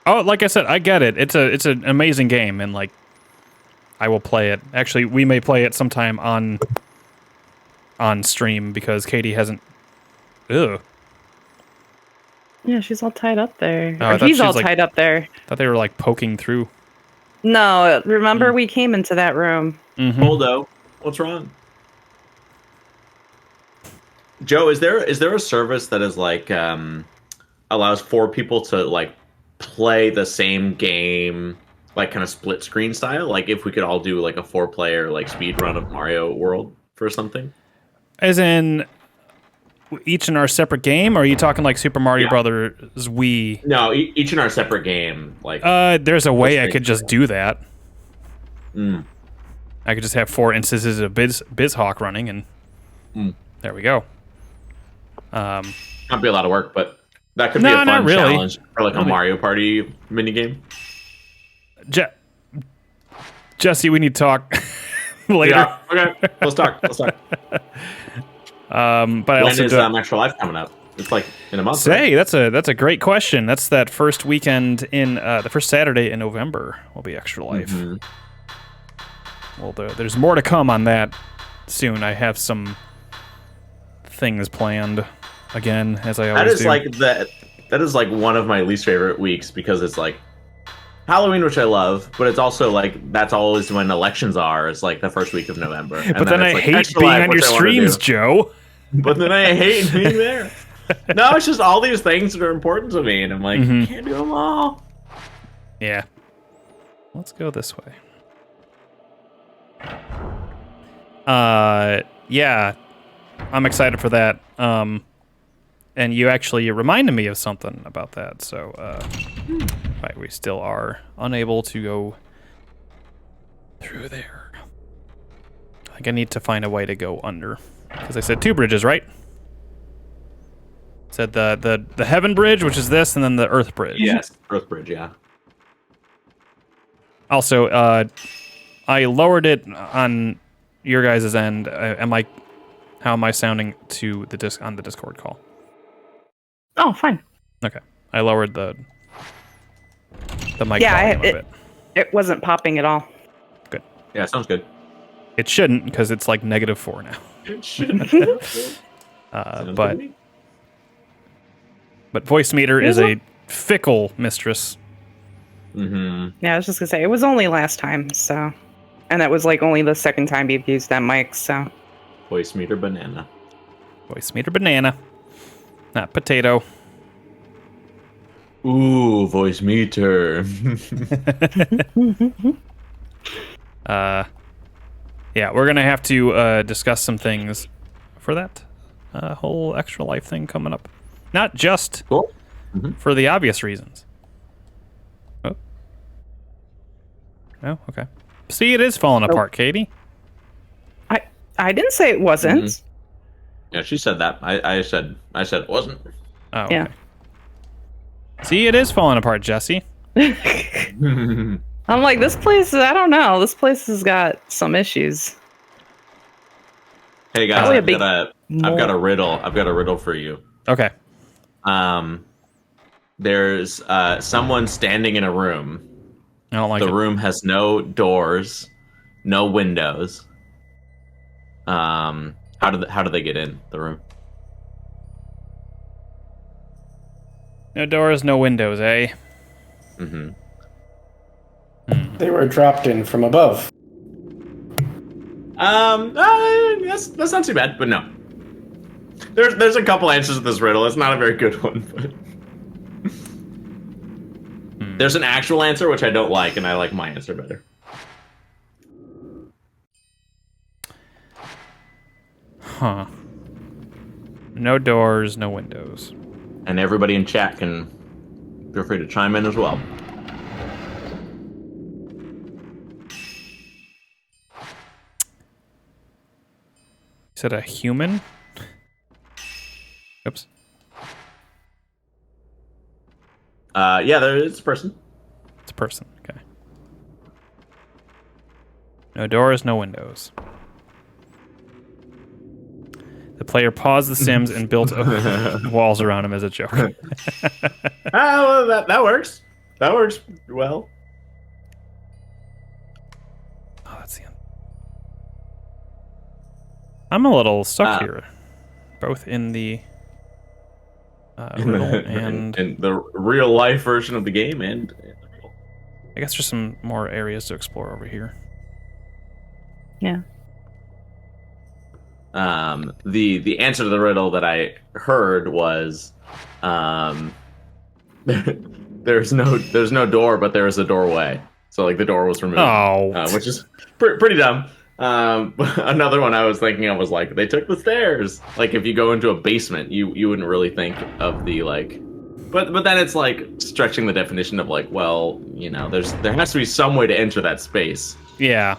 Oh, like I said, I get it. It's an amazing game, and like, I will play it. Actually, we may play it sometime on stream because Katie hasn't. Ugh. Yeah, she's all tied up there. Oh, I Or thought he's she all was, like- tied up there. I thought they were like poking through. No, remember we came into that room. Holdo, what's wrong? Joe, is there a service that is like allows 4 people to like play the same game, like kind of split screen style? Like if we could all do like a 4-player like speed run of Mario World for something? As in, each in our separate game, or are you talking like Super Mario Brothers Wii? No, each in our separate game. Like there's a way I could just do that. Mm. I could just have 4 instances of BizHawk running, and there we go. Not be a lot of work, but that could be No, a not fun really. challenge for like a Mario Party minigame. Jesse, we need to talk later. Yeah, okay. Let's talk. But I When also is Extra Life coming up? It's like in a month. Say, that's a great question. That's that first weekend in the first Saturday in November will be Extra Life. Well, there's more to come on that soon. I have some things planned again, as I always do. That is like one of my least favorite weeks because it's like Halloween, which I love, but it's also like that's always when elections are. It's like the first week of November. And but then I it's like hate Extra being Life, on which your I wanna streams, do. Joe. But then I hate being there. No, it's just all these things that are important to me, and I'm like, can't do them all. Yeah. Let's go this way. Yeah. I'm excited for that. And you actually reminded me of something about that, so right, we still are unable to go through there. I think I need to find a way to go under. Because I said 2 bridges, right? Said the Heaven Bridge, which is this, and then the Earth Bridge. Yes, Earth Bridge, yeah. Also, I lowered it on your guys' end. How am I sounding to the on the Discord call? Oh, fine. Okay, I lowered the mic Yeah, volume a bit. It wasn't popping at all. Good. Yeah, sounds good. It shouldn't because it's like -4 now. It should. But voice meter is a fickle mistress. Mm-hmm. Yeah, I was just gonna say it was only last time, so, and that was like only the second time you've used that mic, so. Voice meter banana. Voice meter banana, not potato. Ooh, voice meter. Yeah, we're gonna have to discuss some things for that whole extra life thing coming up. Not just Cool. for the obvious reasons. Oh. Oh, okay. See, it is falling apart, Katie. I didn't say it wasn't. Yeah, she said that. I said it wasn't. Oh, okay. Yeah. See, it is falling apart, Jesse. I'm like, this place, I don't know. This place has got some issues. Hey guys, Probably a I've big got a riddle. I've got a riddle for you. Okay. There's someone standing in a room. I don't like The it. room has no doors, no windows. How do they get in the room? No doors, no windows, eh? Mm-hmm. They were dropped in from above. That's not too bad, but no. There's a couple answers to this riddle. It's not a very good one, but there's an actual answer which I don't like, and I like my answer better. Huh. No doors, no windows. And everybody in chat can feel free to chime in as well. Is it a human? Oops. Yeah, it's a person. It's a person. Okay. No doors, no windows. The player paused The Sims and built walls around him as a joke. Well, that works. That works well. Oh, that's the end. I'm a little stuck here, both in the riddle and in the real life version of the game, and the riddle. I guess there's some more areas to explore over here. Yeah. The answer to the riddle that I heard was, there's no door, but there is a doorway. So like the door was removed, which is pretty dumb. Another one I was thinking of was like they took the stairs. Like if you go into a basement, you wouldn't really think of the like, but then it's like stretching the definition of like, well, you know, there has to be some way to enter that space. Yeah.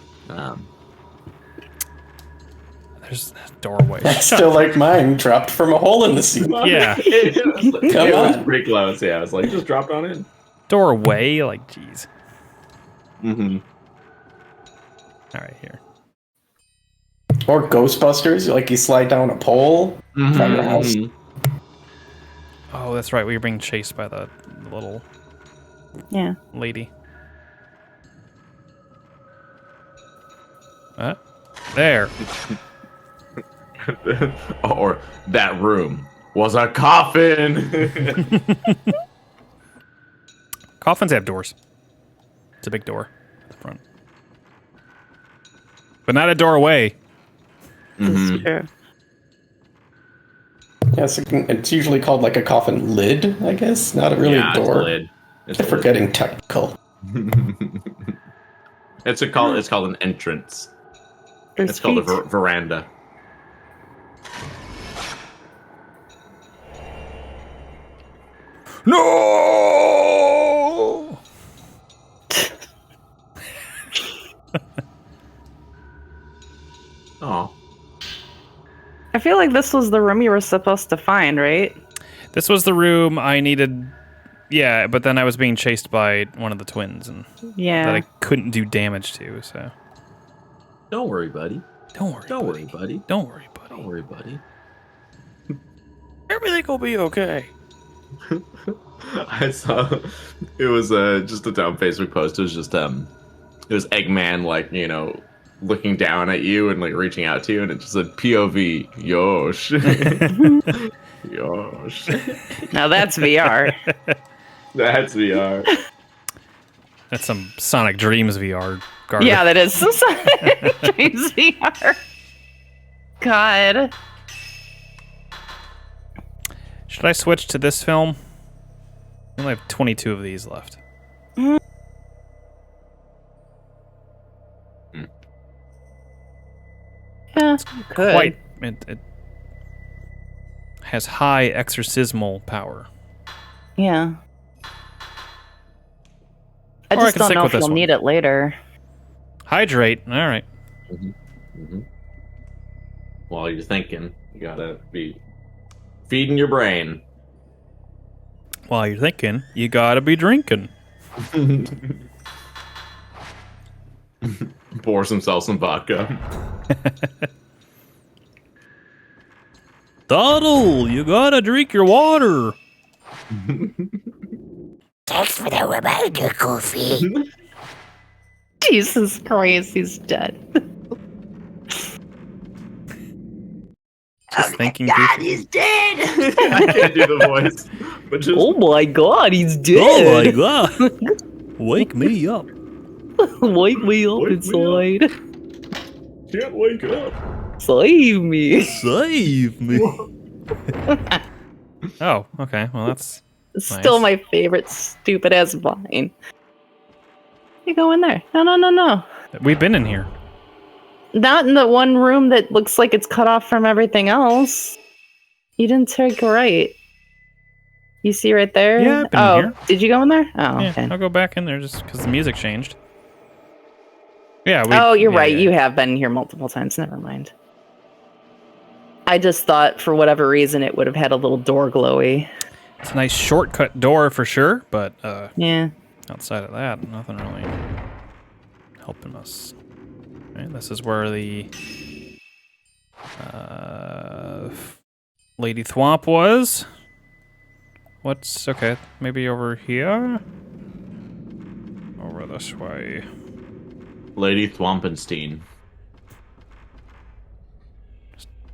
There's a doorway. That's still like mine, dropped from a hole in the ceiling. Yeah. it was pretty close. Yeah, I was like, just dropped on in. Doorway, like, jeez. Mm-hmm. All right, here. Or Ghostbusters, like you slide down a pole from your house. Oh, that's right. We were being chased by the little lady. There. Or that room was a coffin. Coffins have doors. It's a big door at the front. But not a doorway. That's true. Yes, it's usually called like a coffin lid, I guess. Not really a door. It's a lid. If we're getting technical. It's called an entrance. It's called a veranda. No! Oh. I feel like this was the room you were supposed to find, right? This was the room I needed. Yeah, but then I was being chased by one of the twins, and that I couldn't do damage to. So Don't worry, buddy. don't worry, Don't worry, buddy. Don't worry, buddy. Don't worry, buddy. Everything will be okay. I saw it was just a dumb Facebook post. It was just it was Eggman, like, you know, looking down at you and like reaching out to you, and it just said POV Yosh. Yosh. Now that's VR. That's VR. That's some Sonic Dreams VR. Garter. Yeah, that is Dreams VR. God. Should I switch to this film? We only have 22 of these left. Yeah, good. Quite. It has high exorcismal power. Yeah. I Or I just can don't stick know with if this you'll one. need it later. Hydrate. All right. While you're thinking, you gotta be feeding your brain. While you're thinking, you gotta be drinking. Pours himself some vodka. Doddle, you gotta drink your water. Thanks for the reminder, Goofy. Jesus Christ, he's dead. Just thinking. God, he's dead. I can't do the voice, but just Oh my God, he's dead. Oh my god! Wake me up. Wake me up Wake me inside. can't wake up. Save me. Save me. Oh, okay. Well, that's Still nice. my favorite stupid ass vine. You go in there. No. We've been in here. Not in the one room that looks like it's cut off from everything else. You didn't take a right. You see right there? Yeah, I've been oh, here. did you go in there? Oh, Yeah, okay. I'll go back in there just because the music changed. Yeah. Oh, you're yeah, right. yeah. You have been here multiple times. Never mind. I just thought for whatever reason it would have had a little door glowy. It's a nice shortcut door for sure, but Yeah. outside of that, nothing really helping us. Right, this is where the Lady Thwomp was. What's okay? Maybe over here. Over this way. Lady Thwompenstein.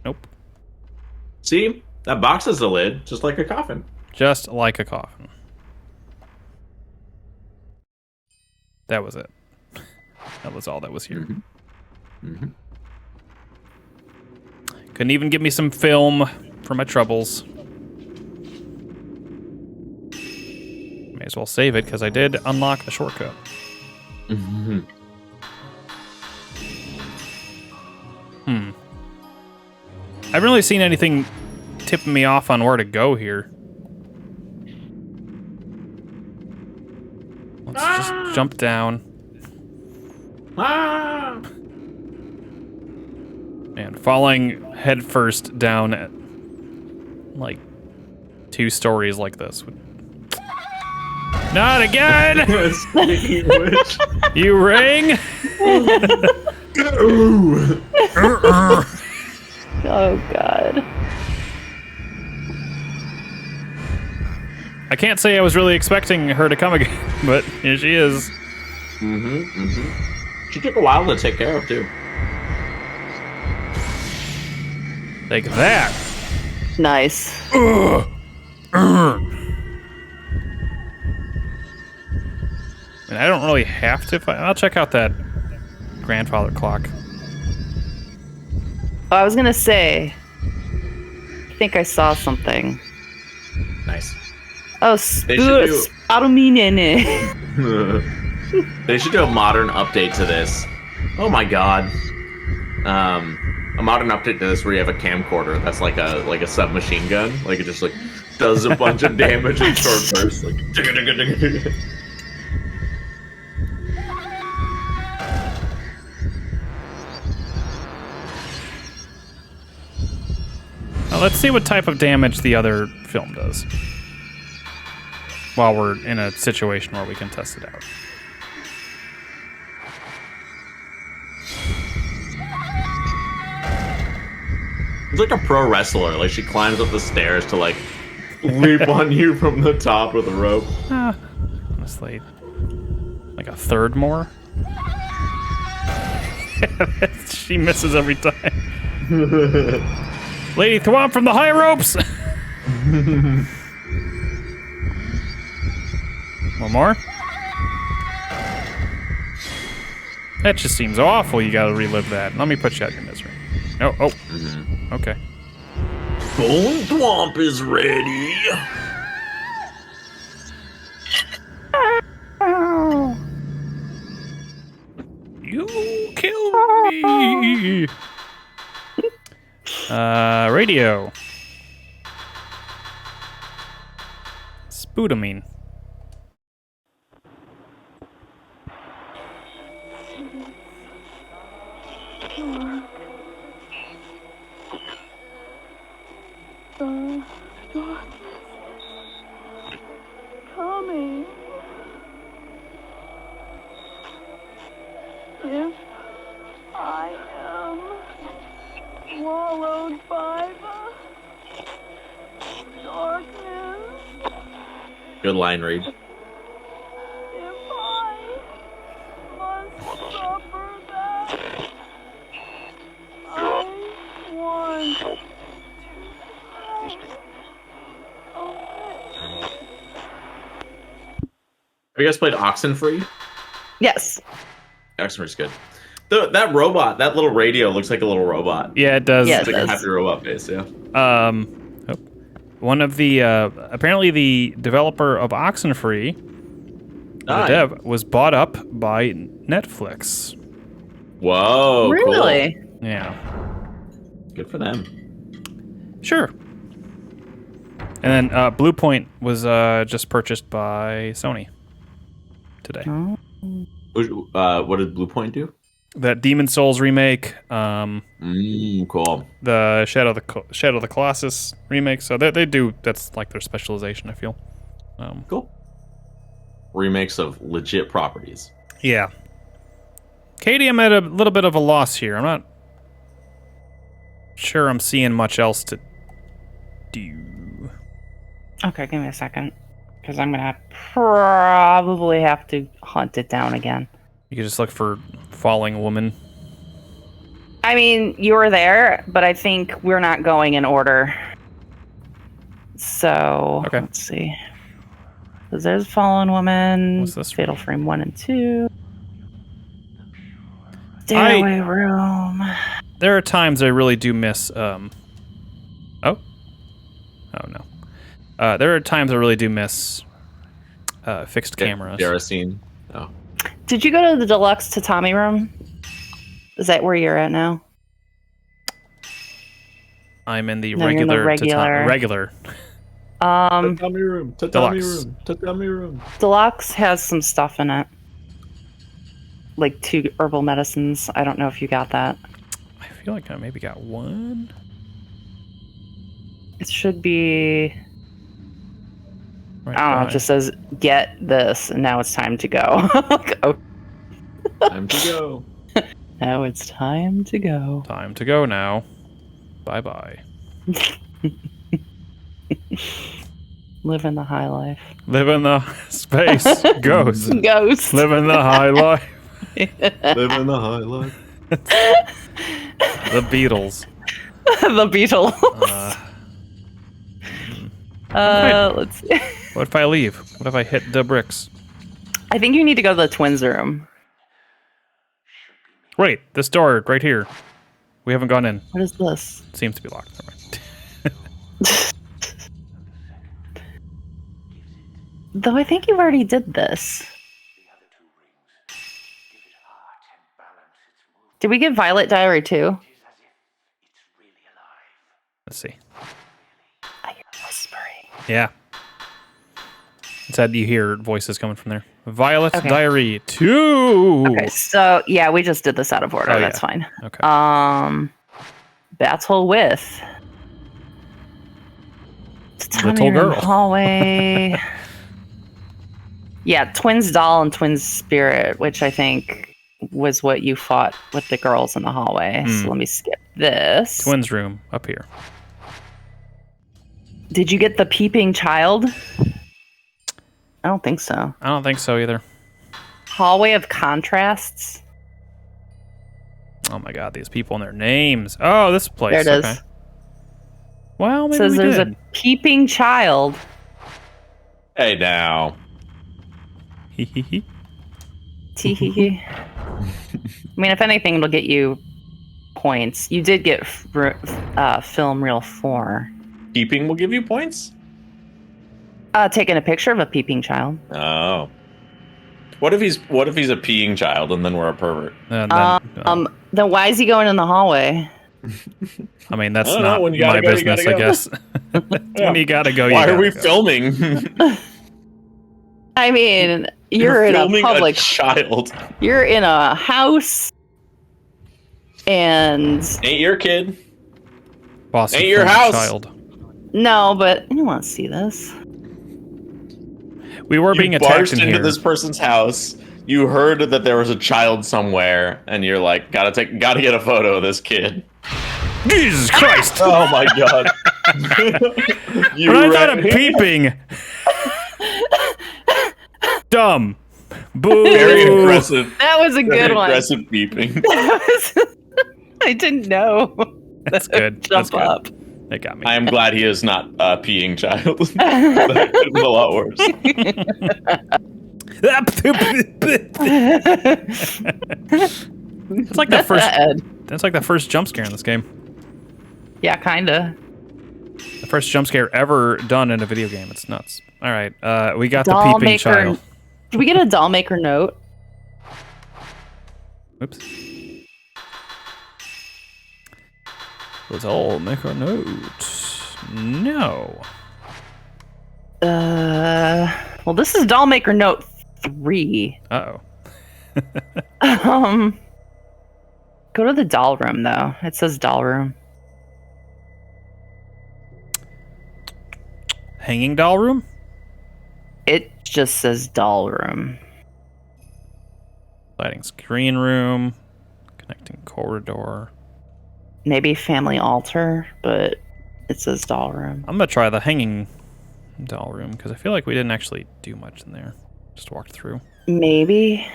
Nope. See? That box has a lid, just like a coffin. Just like a coffin. That was it. That was all that was here. Couldn't even give me some film for my troubles. May as well save it because I did unlock the shortcut. I haven't really seen anything tipping me off on where to go here. Let's just jump down. And falling headfirst down at like 2 stories like this. Not again! Speaking of which, You ring? Oh God. I can't say I was really expecting her to come again, but here she is. she took a while to take care of too. Take that. Nice. And I don't really have to fight. I'll check out that grandfather clock. Oh, I was gonna say. I think I saw something. Nice. Oh, They should do- Sparumine. They should do a modern update to this. Oh my god. A modern update to this where you have a camcorder that's like a submachine gun. Like it just like does a bunch of damage in short bursts. Like Now let's see what type of damage the other film does. While we're in a situation where we can test it out. it's like a pro wrestler. Like she climbs up the stairs to like leap on you from the top with a rope. Honestly, like a third more. She misses every time. Lady Thwomp from the high ropes. One more. That just seems awful. You gotta relive that. Let me put you out of your misery. Oh. Okay. Bone Thwomp is ready. You killed me. Radio. Sputamine. Coming. If I am swallowed by the darkness, Good line read. if I must suffer that, I want to Have you guys played Oxenfree? Yes. Oxenfree's good. That robot, that little radio looks like a little robot. Yeah, it does. Yeah, It's like a happy robot face, yeah. One of the apparently the developer of Oxenfree, the dev, was bought up by Netflix. Whoa. Really? Cool. Yeah. Good for them. Sure. And then Blue Point was just purchased by Sony today. Oh. What did Blue Point do? That Demon Souls remake, Cool. the Shadow of the Colossus remake. So they do, that's like their specialization, I feel. Cool. Remakes of legit properties. Yeah. Katie, I'm at a little bit of a loss here. I'm not sure I'm seeing much else to do. Okay, give me a second. Because I'm going to probably have to hunt it down again. You could just look for Falling Woman. I mean, you were there, but I think we're not going in order. So, Okay. Let's see. Because there's Fallen Woman, What's this? Fatal Frame 1 and 2. Stairway Room. There are times I really do miss, Oh no. There are times I really do miss fixed cameras. Deracine. Oh. Did you go to the deluxe tatami room? Is that where you're at now? I'm in the No, you're in the regular. Regular. Tatami room. Tatami Deluxe. room. Tatami room. Deluxe has some stuff in it. Like 2 herbal medicines. I don't know if you got that. I feel like I maybe got one. It should be... Right I don't know, it behind. just says, get this, and now it's time to go. Oh, Time to go. now it's time to go. Time to go now. Bye-bye. Living the high life. Living the space. Ghost. Ghost. Living the high life. Living the high life. The Beatles. The Beatles. Let's see. What if I leave? What if I hit the bricks? I think you need to go to the twins room. Wait, this door right here. We haven't gone in. What is this? It seems to be locked. Never mind. Though I think you already did this. Did we get Violet Diary too? Let's see. I hear whispering. Yeah. Instead, you hear voices coming from there. Violet Okay. Diary 2. Okay, so yeah, we just did this out of order. Oh, That's yeah. fine. Okay. Battle with Little girl. hallway. Yeah, twins doll and twins spirit, which I think was what you fought with the girls in the hallway. So let me skip this. Twins room up here. Did you get the peeping child? I don't think so. I don't think so either. Hallway of contrasts. Oh my god, these people and their names. Oh, this place. There it is. Okay. Well, maybe Says we there's did. a peeping child. Hey now. Hee hee hee. Tee-hee-hee. I mean, if anything, it'll get you points. You did get film reel 4. Peeping will give you points? Taking a picture of a peeping child. Oh. What if he's a peeing child and then we're a pervert? Then why is he going in the hallway? I mean, that's I don't not know, when you gotta my go, you business, gotta I go. guess. When you gotta go, you Why gotta are we go. filming? I mean, you're in a filming public a child. You're in a house, and Ain't your kid. Boss, Ain't you your filmed a house. child. no, but I don't want to see this. We were You being attacked barged in into here. this person's house. You heard that there was a child somewhere, and you're like, gotta get a photo of this kid. Jesus Christ! Oh my god! You When I thought of ran- peeping. Dumb. Boo. Very aggressive. That was a Very good one. aggressive beeping. I didn't know. That's good. Jump That's good. up. It got me. I am glad he is not a peeing child. That could have been a lot worse. It's like the first. That's like the first jump scare in this game. Yeah, kinda. The first jump scare ever done in a video game. It's nuts. All right, we got Doll the peeping maker. child. Did we get a doll maker note? Oops. The doll maker note. No. Well, this is doll maker note 3. Uh Um, go to the doll room though. It says doll room. Hanging doll room. It just says doll room. Lighting screen room. Connecting corridor. Maybe family altar, but it says doll room. I'm gonna try the hanging doll room because I feel like we didn't actually do much in there. Just walked through. Maybe.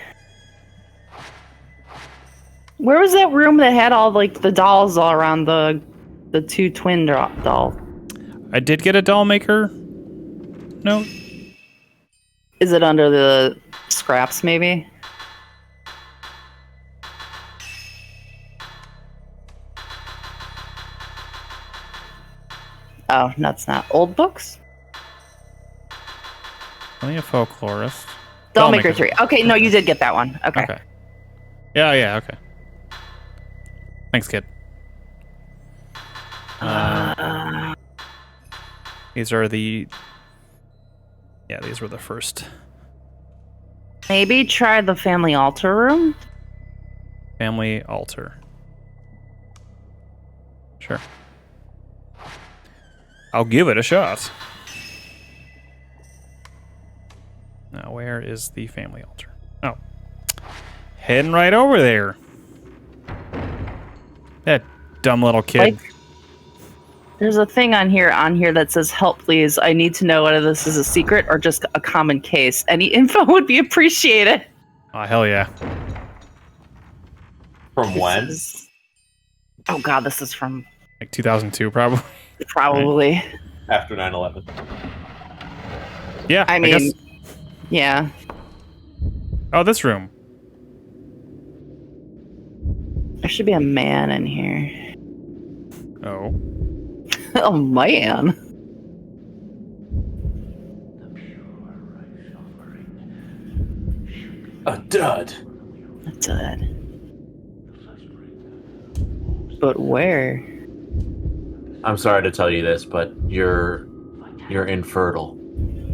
Where was that room that had all like the dolls all around the 2 twin dolls? I did get a doll maker note. Is it under the scraps maybe? Oh, that's not. Old books? Plenty of folklorist. Dollmaker 3. Okay, no, you did get that one. Okay. Okay. Yeah, okay. Thanks, kid. These are the... Yeah, these were the first. Maybe try the family altar room? Family altar. Sure. I'll give it a shot. Now, where is the family altar? Oh. Heading right over there. That dumb little kid. Like, there's a thing on here that says, help please. I need to know whether this is a secret or just a common case. Any info would be appreciated. Oh, hell yeah. From when? Oh god, this is from Like 2002, probably. probably. After 9/11. Yeah, I mean, guess. yeah. Oh, this room. There should be a man in here. Oh. Oh man. A dud. A dud. But where? I'm sorry to tell you this, but you're infertile.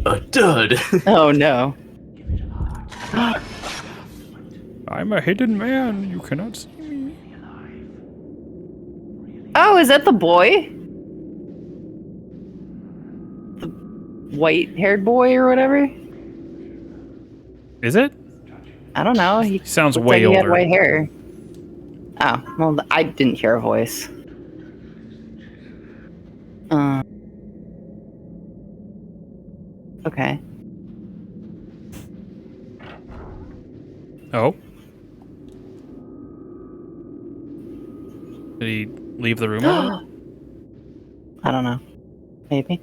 A dud. Oh no. I'm a hidden man. You cannot see me. Oh, is that the boy? The white-haired boy or whatever? Is it? I don't know. He sounds looked way like he had older. white hair. Oh, well, I didn't hear a voice. Okay. Oh. Did he leave the room over there? I don't know. Maybe.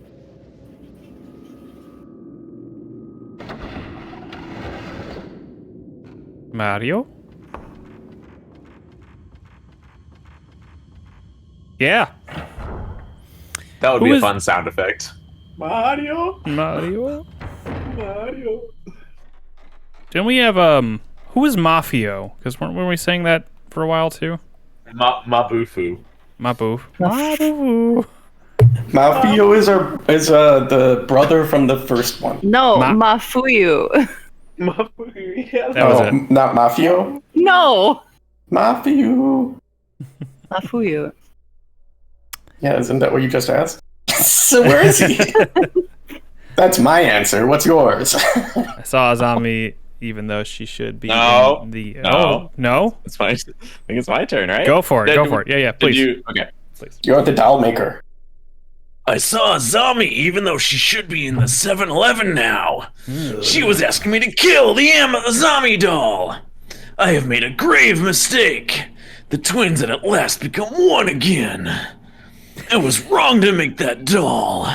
Mario? Yeah. That would Who be a is- fun sound effect. Mario. Mario? Mario. Didn't we have, who is Mafio? Because weren't we saying that for a while, too? Mabufu. Mabu. Mabu. Mafio is the brother from the first one. No, Mafuyu. Mabufu. Yeah. That was it. Not Mafio. No, Mafio. Mafuyu. Yeah, isn't that what you just asked? So where is he? That's my answer. What's yours? I saw Azami, even though she should be No. in the... No. Oh, no? It's my. I think it's my turn, right? Go for it. Go for it. Yeah, please. Okay. Please. You're the doll maker. I saw Azami even though she should be in the 7-Eleven now. She was asking me to kill the Azami doll. I have made a grave mistake. The twins had at last become one again. I was wrong to make that doll.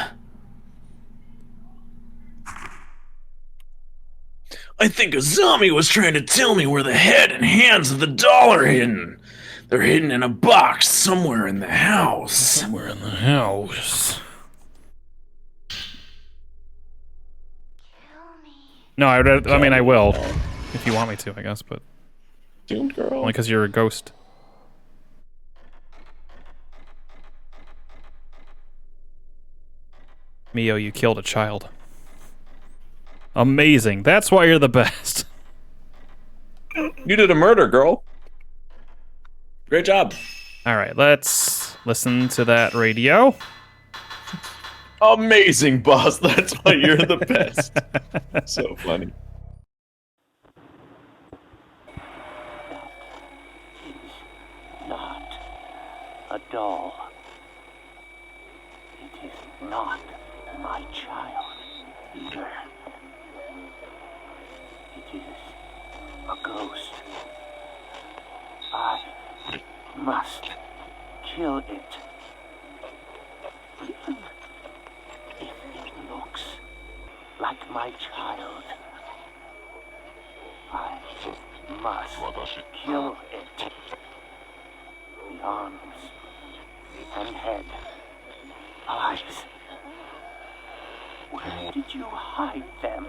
I think Azami was trying to tell me where the head and hands of the doll are hidden. They're hidden in a box somewhere in the house. Somewhere in the house. No, I mean, I will. If you want me to, I guess, but... Doomed girl. Only because you're a ghost. Mio, you killed a child. Amazing. That's why you're the best. You did a murder, girl. Great job. All right, let's listen to that radio. Amazing, boss. That's why you're the best. So funny. Not a doll. It is not my child either. It is a ghost. I must kill it. Even if it looks like my child, I must kill it. The arms and head, eyes. Where did you hide them?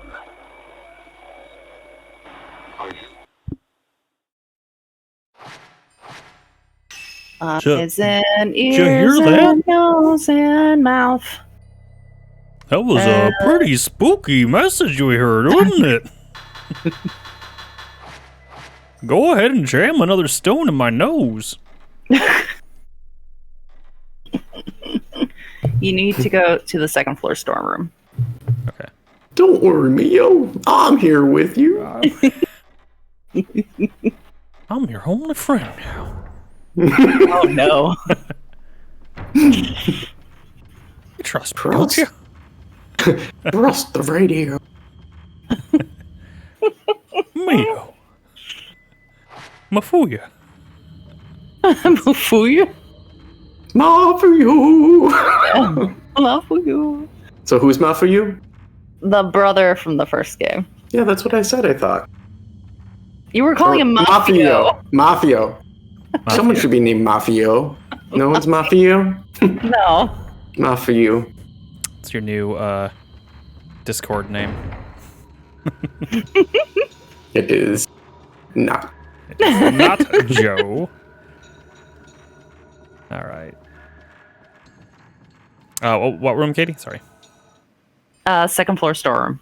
Eyes and you hear ears that? and nose and mouth. That was a pretty spooky message we heard, wasn't it? Go ahead and jam another stone in my nose. You need to go to the second floor storeroom. Okay. Don't worry, Mio. I'm here with you. I'm your only friend now. Oh no. You trust me, don't you? Trust the radio. Mio. Mafuya. Mafuyu? Mafio. Mafuyu. So who's Mafio? The brother from the first game. Yeah, that's what I said, I thought. You were calling him Mafio. Mafio. Someone should be named Mafio. No one's Mafio? No. Mafio. It's your new Discord name. It is not. It's not Joe. All right. What room, Katie? Sorry. Second floor storeroom.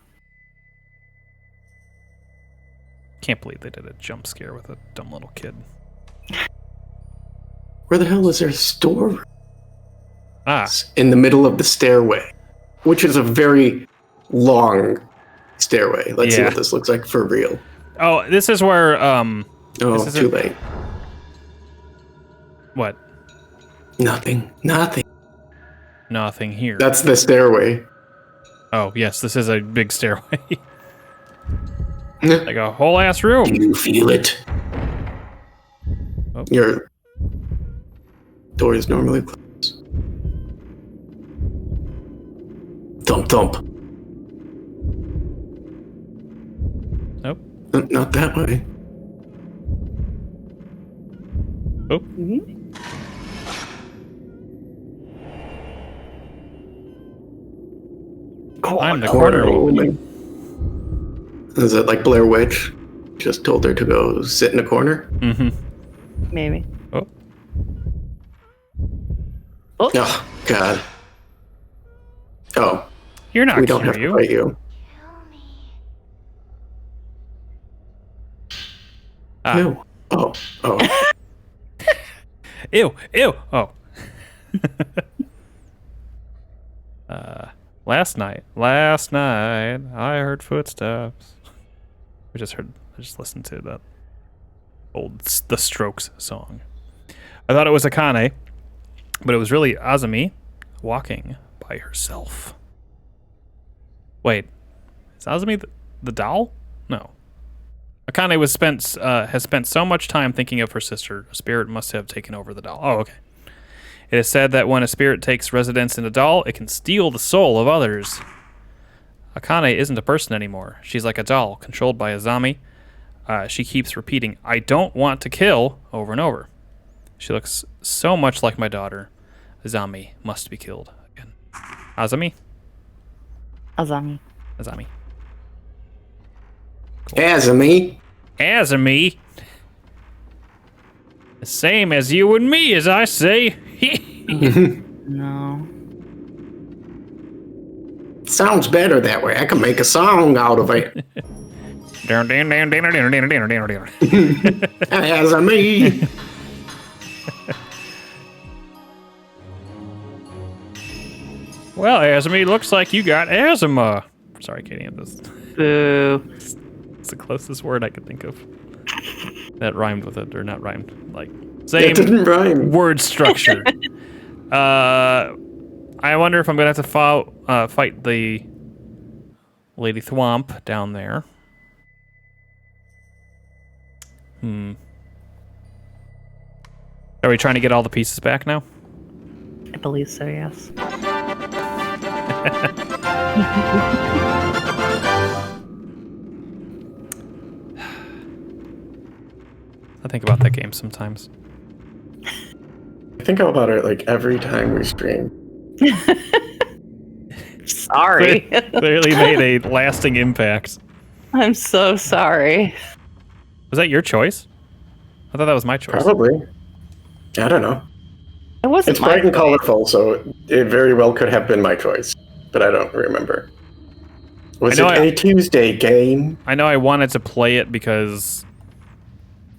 Can't believe they did a jump scare with a dumb little kid. Where the hell is their store? Ah, In the middle of the stairway, which is a very long stairway. Let's see Yeah. what this looks like for real. oh, this is where Oh, This is too late. what? Nothing. Nothing here. That's the stairway. Oh, yes, this is a big stairway. Like a whole ass room. Can you feel it? Oh. Your door is normally closed. Thump, thump. Nope. Not that way. Oh. I'm the corner woman. Is it like Blair Witch? Just told her to go sit in a corner? Mm-hmm. Maybe. Oh. Oh, God. Oh. You're not We don't have to fight you. No. Oh. Oh. Ew. Oh. Last night, I heard footsteps. I just listened to that The Strokes song. I thought it was Akane, but it was really Azumi walking by herself. Wait, is Azumi the doll? No. Akane has spent so much time thinking of her sister, a spirit must have taken over the doll. Oh, okay. It is said that when a spirit takes residence in a doll, it can steal the soul of others. Akane isn't a person anymore. She's like a doll, controlled by Azami. She keeps repeating, "I don't want to kill," over and over. She looks so much like my daughter. Azami must be killed again. Azami? Azami. Azami. Azumi? The same as you and me, as I say. No. Sounds better that way. I can make a song out of it. Azumi. Well, Azumi, looks like you got asthma. Sorry, Katie. Boo. It's the closest word I could think of. That rhymed with it, or not rhymed. Like, same It didn't rhyme. word structure. I wonder if I'm going to have to fight the Lady Thwomp down there. Are we trying to get all the pieces back now? I believe so, yes. I think about that game sometimes. I think about it like every time we stream. Sorry. Clearly made a lasting impact. I'm so sorry. Was that your choice? I thought that was my choice. Probably. I don't know. It wasn't It's bright and colorful, so it very well could have been my choice, but I don't remember. Was it a Tuesday game? I know I wanted to play it because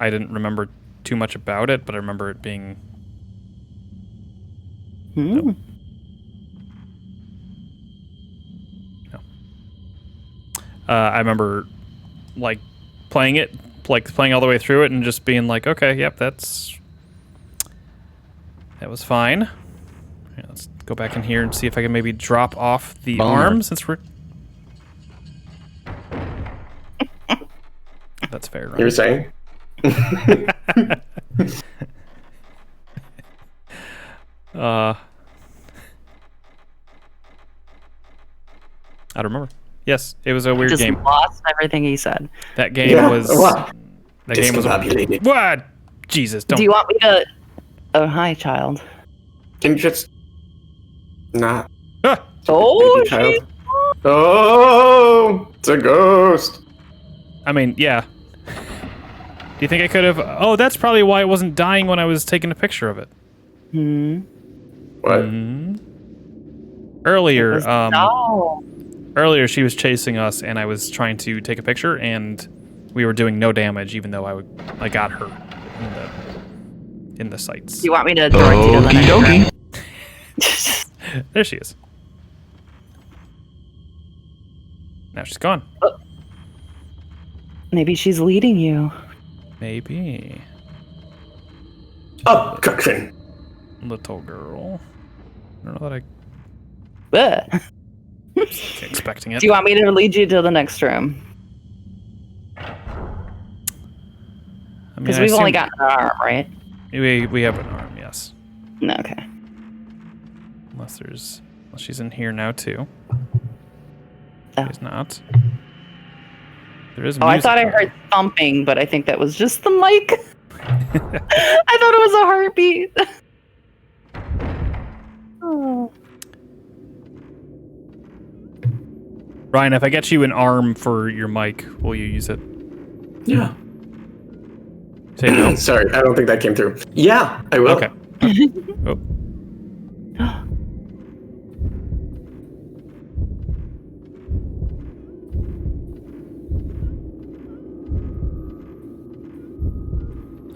I didn't remember too much about it, but I remember it being... No. I remember, like, playing it, like, playing all the way through it and just being like, okay, yep, that was fine. Yeah, let's go back in here and see if I can maybe drop off the arm, since we're... That's fair, right? You were saying? I don't remember. Yes, it was a weird Just game. lost everything he said. That game was... What? That game was... Discombobulated. What? Jesus, don't... Do you want me to... Oh, hi, child. Can you just... not... Ah! Oh, child? Oh! It's a ghost! I mean, yeah. Do you think I could have... Oh, that's probably why it wasn't dying when I was taking a picture of it. What? Earlier, No. earlier she was chasing us, and I was trying to take a picture, and we were doing no damage, even though I got her in the sights. Do you want me to direct you to the next room? There she is. Now she's gone. Maybe she's leading you. Maybe. Objection! Little girl. I don't know that I Ugh. was expecting it. Do you want me to lead you to the next room? Because we've only got an arm, right? We have an arm, yes. No, okay. Unless she's in here now too. Oh. She's not. There is Oh, I music thought I on. heard thumping, but I think that was just the mic. I thought it was a heartbeat. Oh. Ryan, if I get you an arm for your mic, will you use it? Yeah. Say no. Sorry, I don't think that came through. Yeah, I will. Okay. Oh.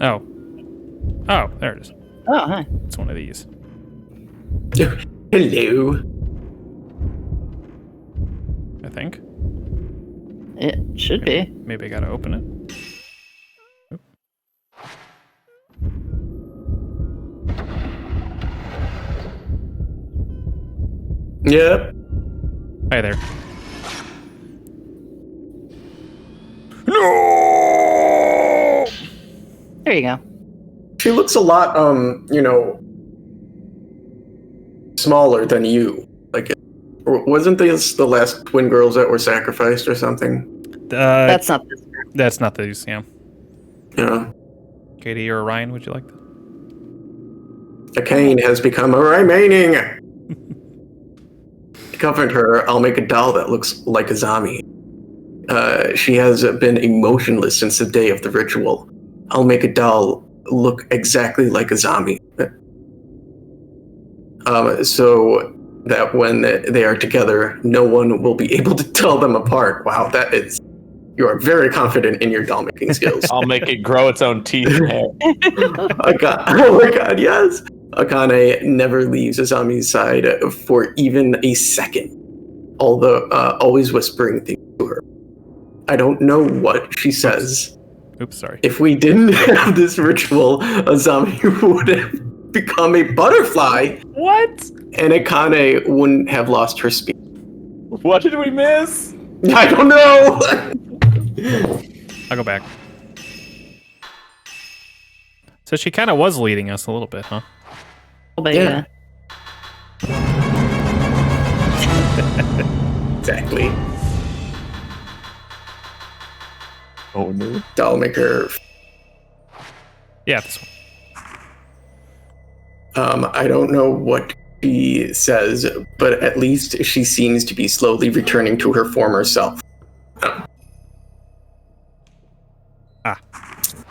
Oh. Oh, there it is. Oh, hi. It's one of these. Hello. I think. It should be. Maybe I gotta open it. Oop. Yep. Hi there. No! There you go. She looks a lot, smaller than you. Like, wasn't this the last twin girls that were sacrificed or something? That's not this. That's not these, yeah. Yeah. Katie or Ryan, would you like that? A cane has become a remaining. To comfort her, I'll make a doll that looks like a zombie. She has been emotionless since the day of the ritual. I'll make a doll look exactly like a zombie. So that when they are together, no one will be able to tell them apart. Wow, you are very confident in your doll making skills. I'll make it grow its own teeth and hair. Oh my god, yes! Akane never leaves a zombie's side for even a second, although always whispering things to her. I don't know what she says. Oops, sorry. If we didn't have this ritual, a zombie would have become a butterfly. What? And Akane wouldn't have lost her speed. What did we miss? I don't know! I'll go back. So she kind of was leading us a little bit, huh? But yeah. Exactly. Oh no. Doll maker. Yeah, this one. I don't know what she says, but at least she seems to be slowly returning to her former self.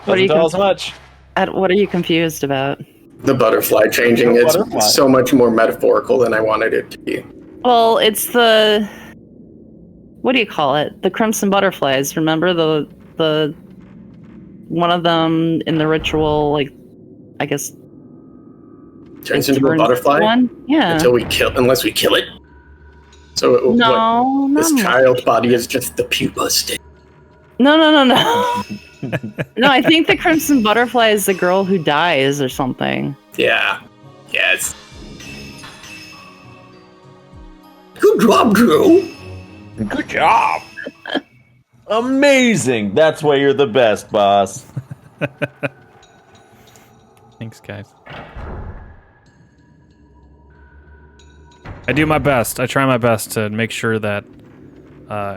What are you tell us much. What are you confused about? The butterfly changing is so much more metaphorical than I wanted it to be. Well, it's the... What do you call it? The crimson butterflies. Remember the one of them in the ritual, like, I guess... Turns into a butterfly? One? Yeah. Unless we kill it? So this child body is just the pupa state. No. No, I think the crimson butterfly is the girl who dies or something. Yeah. Yes. Good job, Drew. Good job. Amazing. That's why you're the best, boss. Thanks, guys. I do my best. I try my best to make sure that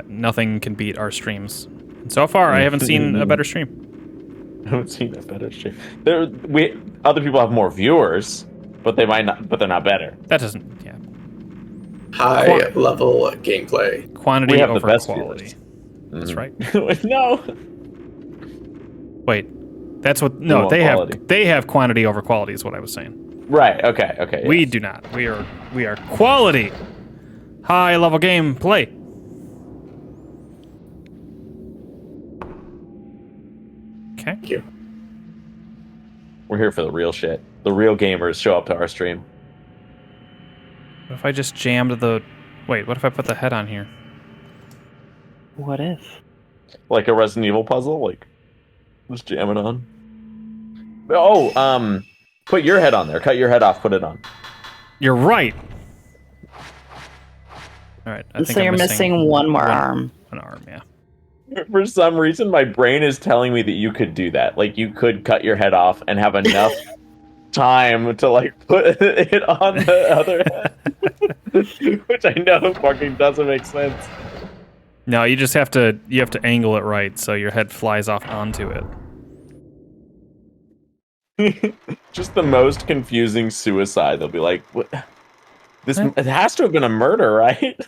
nothing can beat our streams. And so far, I haven't seen a better stream. I haven't seen a better stream. Other people have more viewers, but they might not. But they're not better. That doesn't. Yeah. High level gameplay. Quantity have over the best quality. That's right. No. Wait. That's what. No, they have quantity over quality. Is what I was saying. Right. Okay. We do not. We are quality. High level gameplay. Okay. Thank you. We're here for the real shit. The real gamers show up to our stream. What if I just jammed the... Wait, what if I put the head on here? What if? Like a Resident Evil puzzle? Like, just jam it on? Oh, put your head on there. Cut your head off, put it on. You're right. All right. I think so you're missing one more arm. An arm, yeah. For some reason, my brain is telling me that you could do that. Like, you could cut your head off and have enough time to, like, put it on the other head. Which I know fucking doesn't make sense. No, you just have to angle it right so your head flies off onto it. Just the most confusing suicide. They'll be like, "What? This it has to have been a murder, right?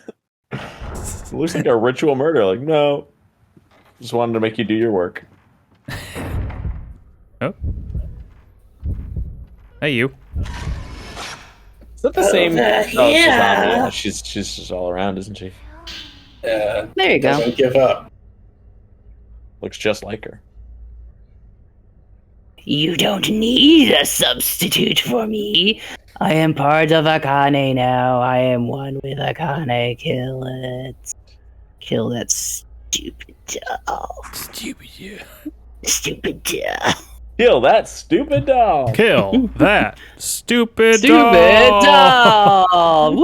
It looks like a ritual murder." Like, no, just wanted to make you do your work. Oh. Hey, you. Is that the same? Yeah, she's just all around, isn't she? Yeah. There you go. Doesn't give up. Looks just like her. You don't need a substitute for me. I am part of Akane now. I am one with Akane. Kill it. Kill that stupid doll. Stupid, yeah. Stupid doll. Kill that stupid doll. Kill that stupid Stupid doll. doll. Woo!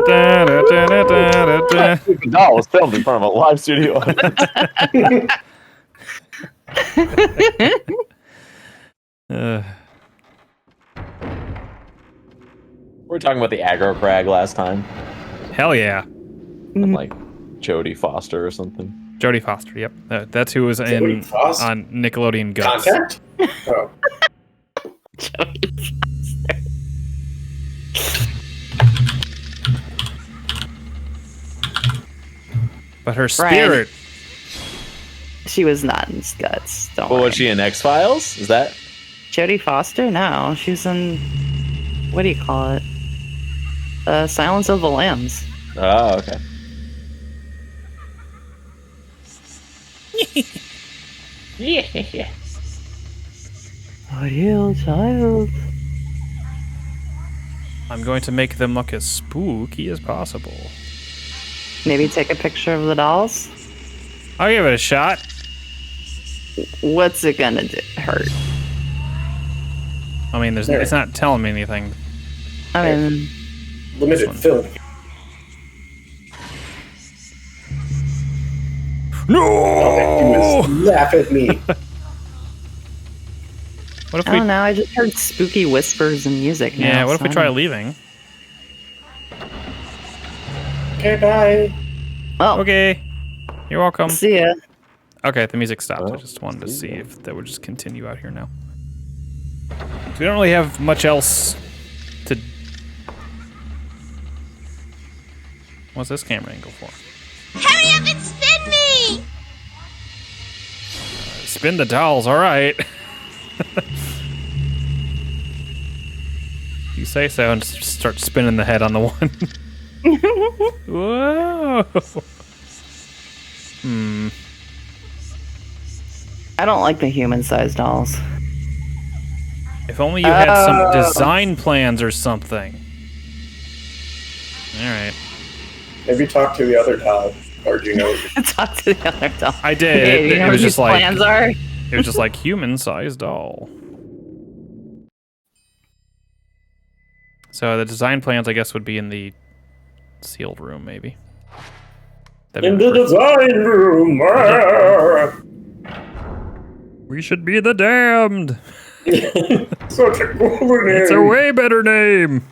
That stupid doll was filmed in front of a live studio audience. We were talking about the aggro crag last time. Hell yeah. With, like Jodie Foster or something. Jodie Foster, yep. That's who was in on Nickelodeon Guts. Contact? Oh. Jodie But her spirit. She was not in Guts. Don't Well, worry. was she in X-Files? Is that? Jodie Foster? No, she was in. What do you call it? Silence of the Lambs. Oh, okay. Yeah. A real child. I'm going to make them look as spooky as possible. Maybe take a picture of the dolls. I'll give it a shot. What's it gonna hurt? I mean, it's not telling me anything. I mean, Limited film. No! Laugh at me. What if I don't know. I just heard spooky whispers and music. Yeah, now, what if so we I try don't- leaving? Okay, bye. Well, Okay. You're welcome. see ya. Okay, the music stopped. I Well, just wanted to see if that would just continue out here now. We don't really have much else to... What's this camera angle for? Hurry up and spin me! Spin the dolls, alright. You say so and just start spinning the head on the one. Whoa! I don't like the human-sized dolls. If only you had some design plans or something. Alright. Maybe talk to the other doll, or do you know? Talk to the other doll. I did. Hey, do you know it what was his just like... plans are? It was just like human-sized doll. So the design plans, I guess, would be in the sealed room, maybe. In the design room. We should be the damned. Such a cool name. It's a way better name.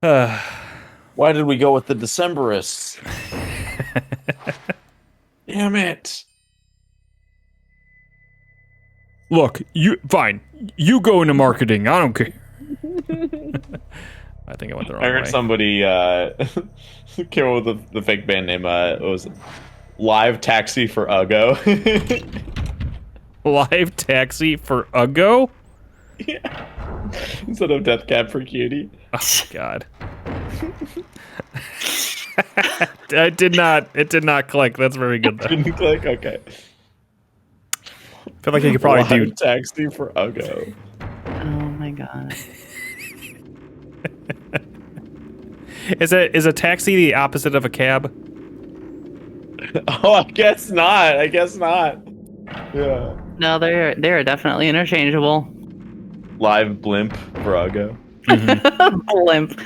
Why did we go with the Decemberists? Damn it. Look, fine. You go into marketing. I don't care. I think I went the wrong I heard way. somebody came up with the fake band name. What was it? Live Taxi for Uggo. Live Taxi for Uggo? Yeah. Instead of Death Cab for Cutie. Oh God. It did not click. That's very good though. Didn't click? Okay. I feel like you could probably do Live Taxi for Uggo. Oh my god. Is a taxi the opposite of a cab? Oh, I guess not. I guess not. Yeah. No, they're definitely interchangeable. Live Blimp for Uggo. Blimp.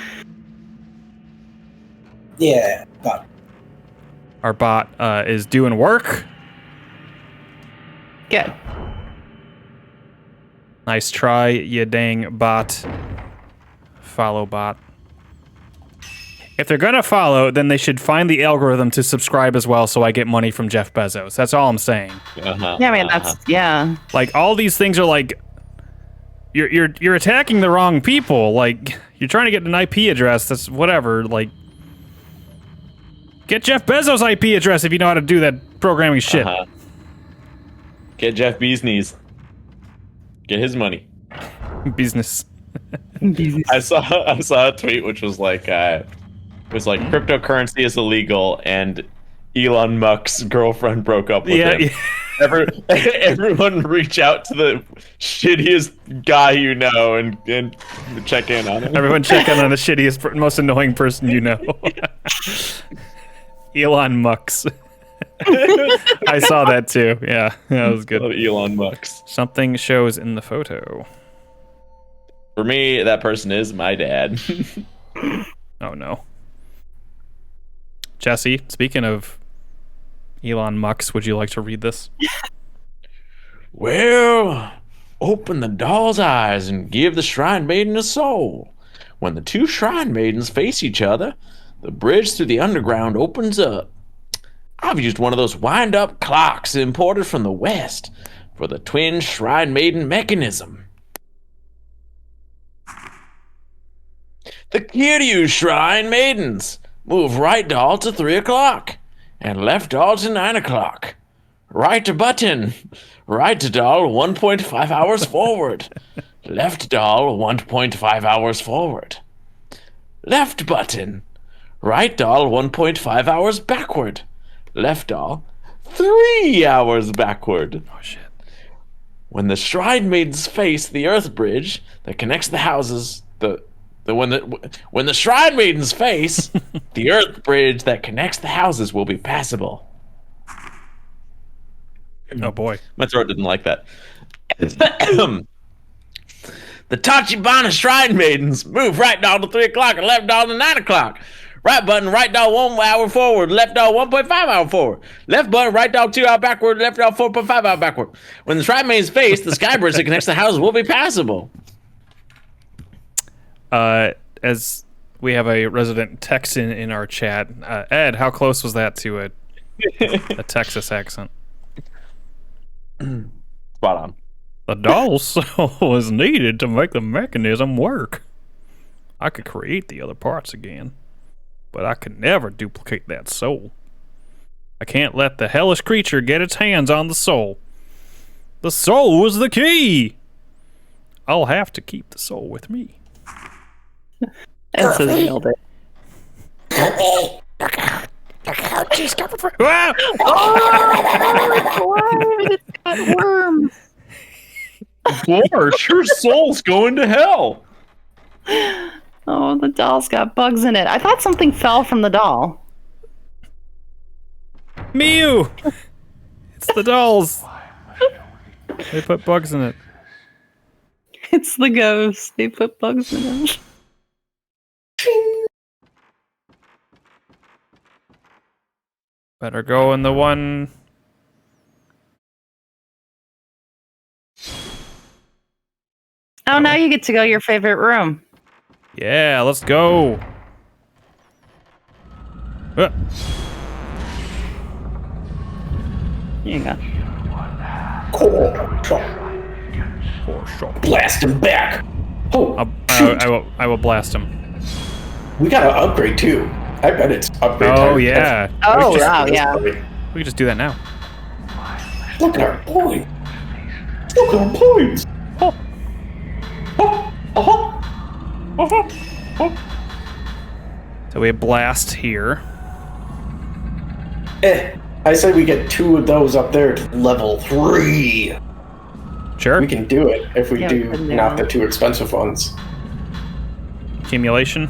Yeah. But Our bot is doing work. Good. Nice try, you dang bot. Follow bot. If they're gonna follow, then they should find the algorithm to subscribe as well, so I get money from Jeff Bezos. That's all I'm saying. Yeah, I mean that's Like all these things are like, you're attacking the wrong people. Like you're trying to get an IP address. That's whatever. Like get Jeff Bezos' IP address if you know how to do that programming shit. Get Jeff Beesneys. Get his money. Business. I saw a tweet which was like cryptocurrency is illegal and Elon Musk's girlfriend broke up with him. Yeah. Everyone reach out to the shittiest guy you know and check in on him. Everyone check in on the shittiest, most annoying person you know. Elon Musk. I saw that too. Yeah, that was good. Elon Musk. Something shows in the photo. For me, that person is my dad. Oh no. Jesse, speaking of Elon Musk, would you like to read this? Well, open the doll's eyes and give the shrine maiden a soul. When the two shrine maidens face each other, the bridge through the underground opens up. I've used one of those wind-up clocks imported from the West for the twin shrine maiden mechanism. The Kyrie shrine maidens move right doll to 3 o'clock and left doll to 9 o'clock. Right button, right doll 1.5 hours forward. Left doll 1.5 hours forward. Left button, right doll 1.5 hours backward. Left doll 3 hours backward. Oh shit. When the shrine maidens face the earth bridge that connects the houses, when the shrine maidens face the earth bridge that connects the houses will be passable. Oh boy. My throat didn't like that. The Tachibana shrine maidens move right doll to 3 o'clock and left doll to 9 o'clock. Right button, right doll 1 hour forward, left doll 1.5 hour forward. Left button, right doll 2 hour backward, left doll 4.5 hour backward. When the shrine maidens face, the sky bridge that connects the houses will be passable. As we have a resident Texan in our chat, Ed, how close was that to a Texas accent? Spot on. The doll soul was needed to make the mechanism work. I could create the other parts again, but I could never duplicate that soul. I can't let the hellish creature get its hands on the soul. The soul was the key. I'll have to keep the soul with me. It's nailed it. Look out, she's coming for Ah! It's got worms. Gosh, her soul's going to hell. Oh, the doll's got bugs in it. I thought something fell from the doll. Mew! It's the dolls. They put bugs in it. It's the ghost. They put bugs in it. Better go in the one. Oh, now you get to go your favorite room. Yeah, let's go. Here you go. Blast him back. Oh, I will blast him. we got to upgrade too. I bet it's upgrade time. Oh yeah. Oh, wow, yeah. We can just do that now. Look at our point. Look at our points. Oh. So we blast here. I say we get 2 of those up there to level 3. Sure. We can do it if we Yeah, do we can do not it. the 2 expensive ones. Accumulation.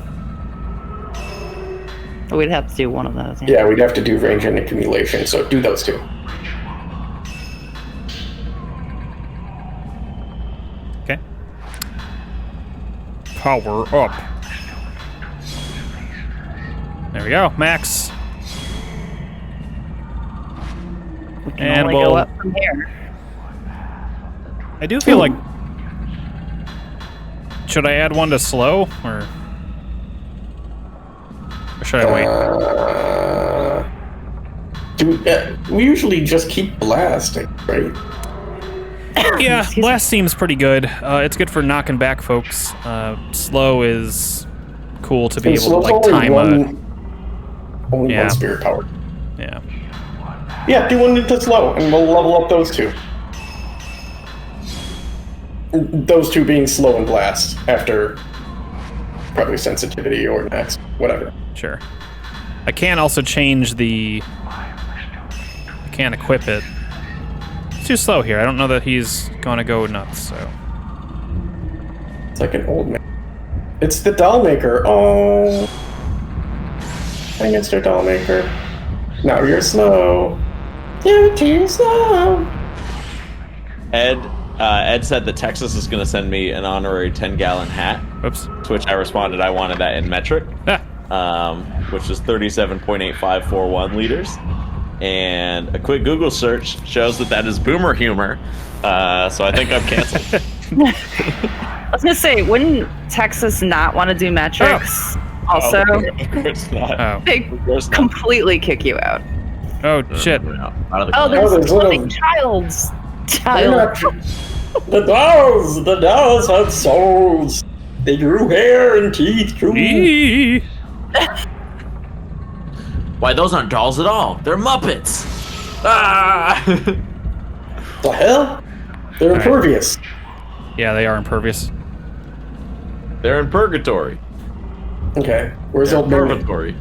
We'd have to do one of those. Yeah, we'd have to do range and accumulation, so do those 2. Okay. Power up. There we go, max. We can And only we'll- go up from here. I do feel like... Should I add one to slow? Or should I wait? We usually just keep blasting, right? Yeah, blast seems pretty good. It's good for knocking back folks. Slow is cool to be able to like time only one spirit power. Yeah. Yeah, do one into slow, and we'll level up those two. Those two being slow and blast after probably sensitivity or next, whatever. Sure. I can also change the. I can't equip it. It's too slow here. I don't know that he's gonna go nuts. So. It's like an old man. It's the doll maker. Oh. Dang it, Mr. Doll Maker. Now you're slow. You're too slow. Ed said that Texas is going to send me an honorary 10-gallon hat. Oops. To which I responded, I wanted that in metric, which is 37.8541 liters. And a quick Google search shows that is boomer humor. So I think I'm canceled. I was gonna say, wouldn't Texas not want to do metrics? Also, of course not. they completely kick you out. Oh shit! There's a child. The dolls had souls. They grew hair and teeth too. Why, those aren't dolls at all. They're Muppets. Ah! The hell? They're impervious. Yeah, they are impervious. They're in purgatory. Okay, where's old man? Purgatory.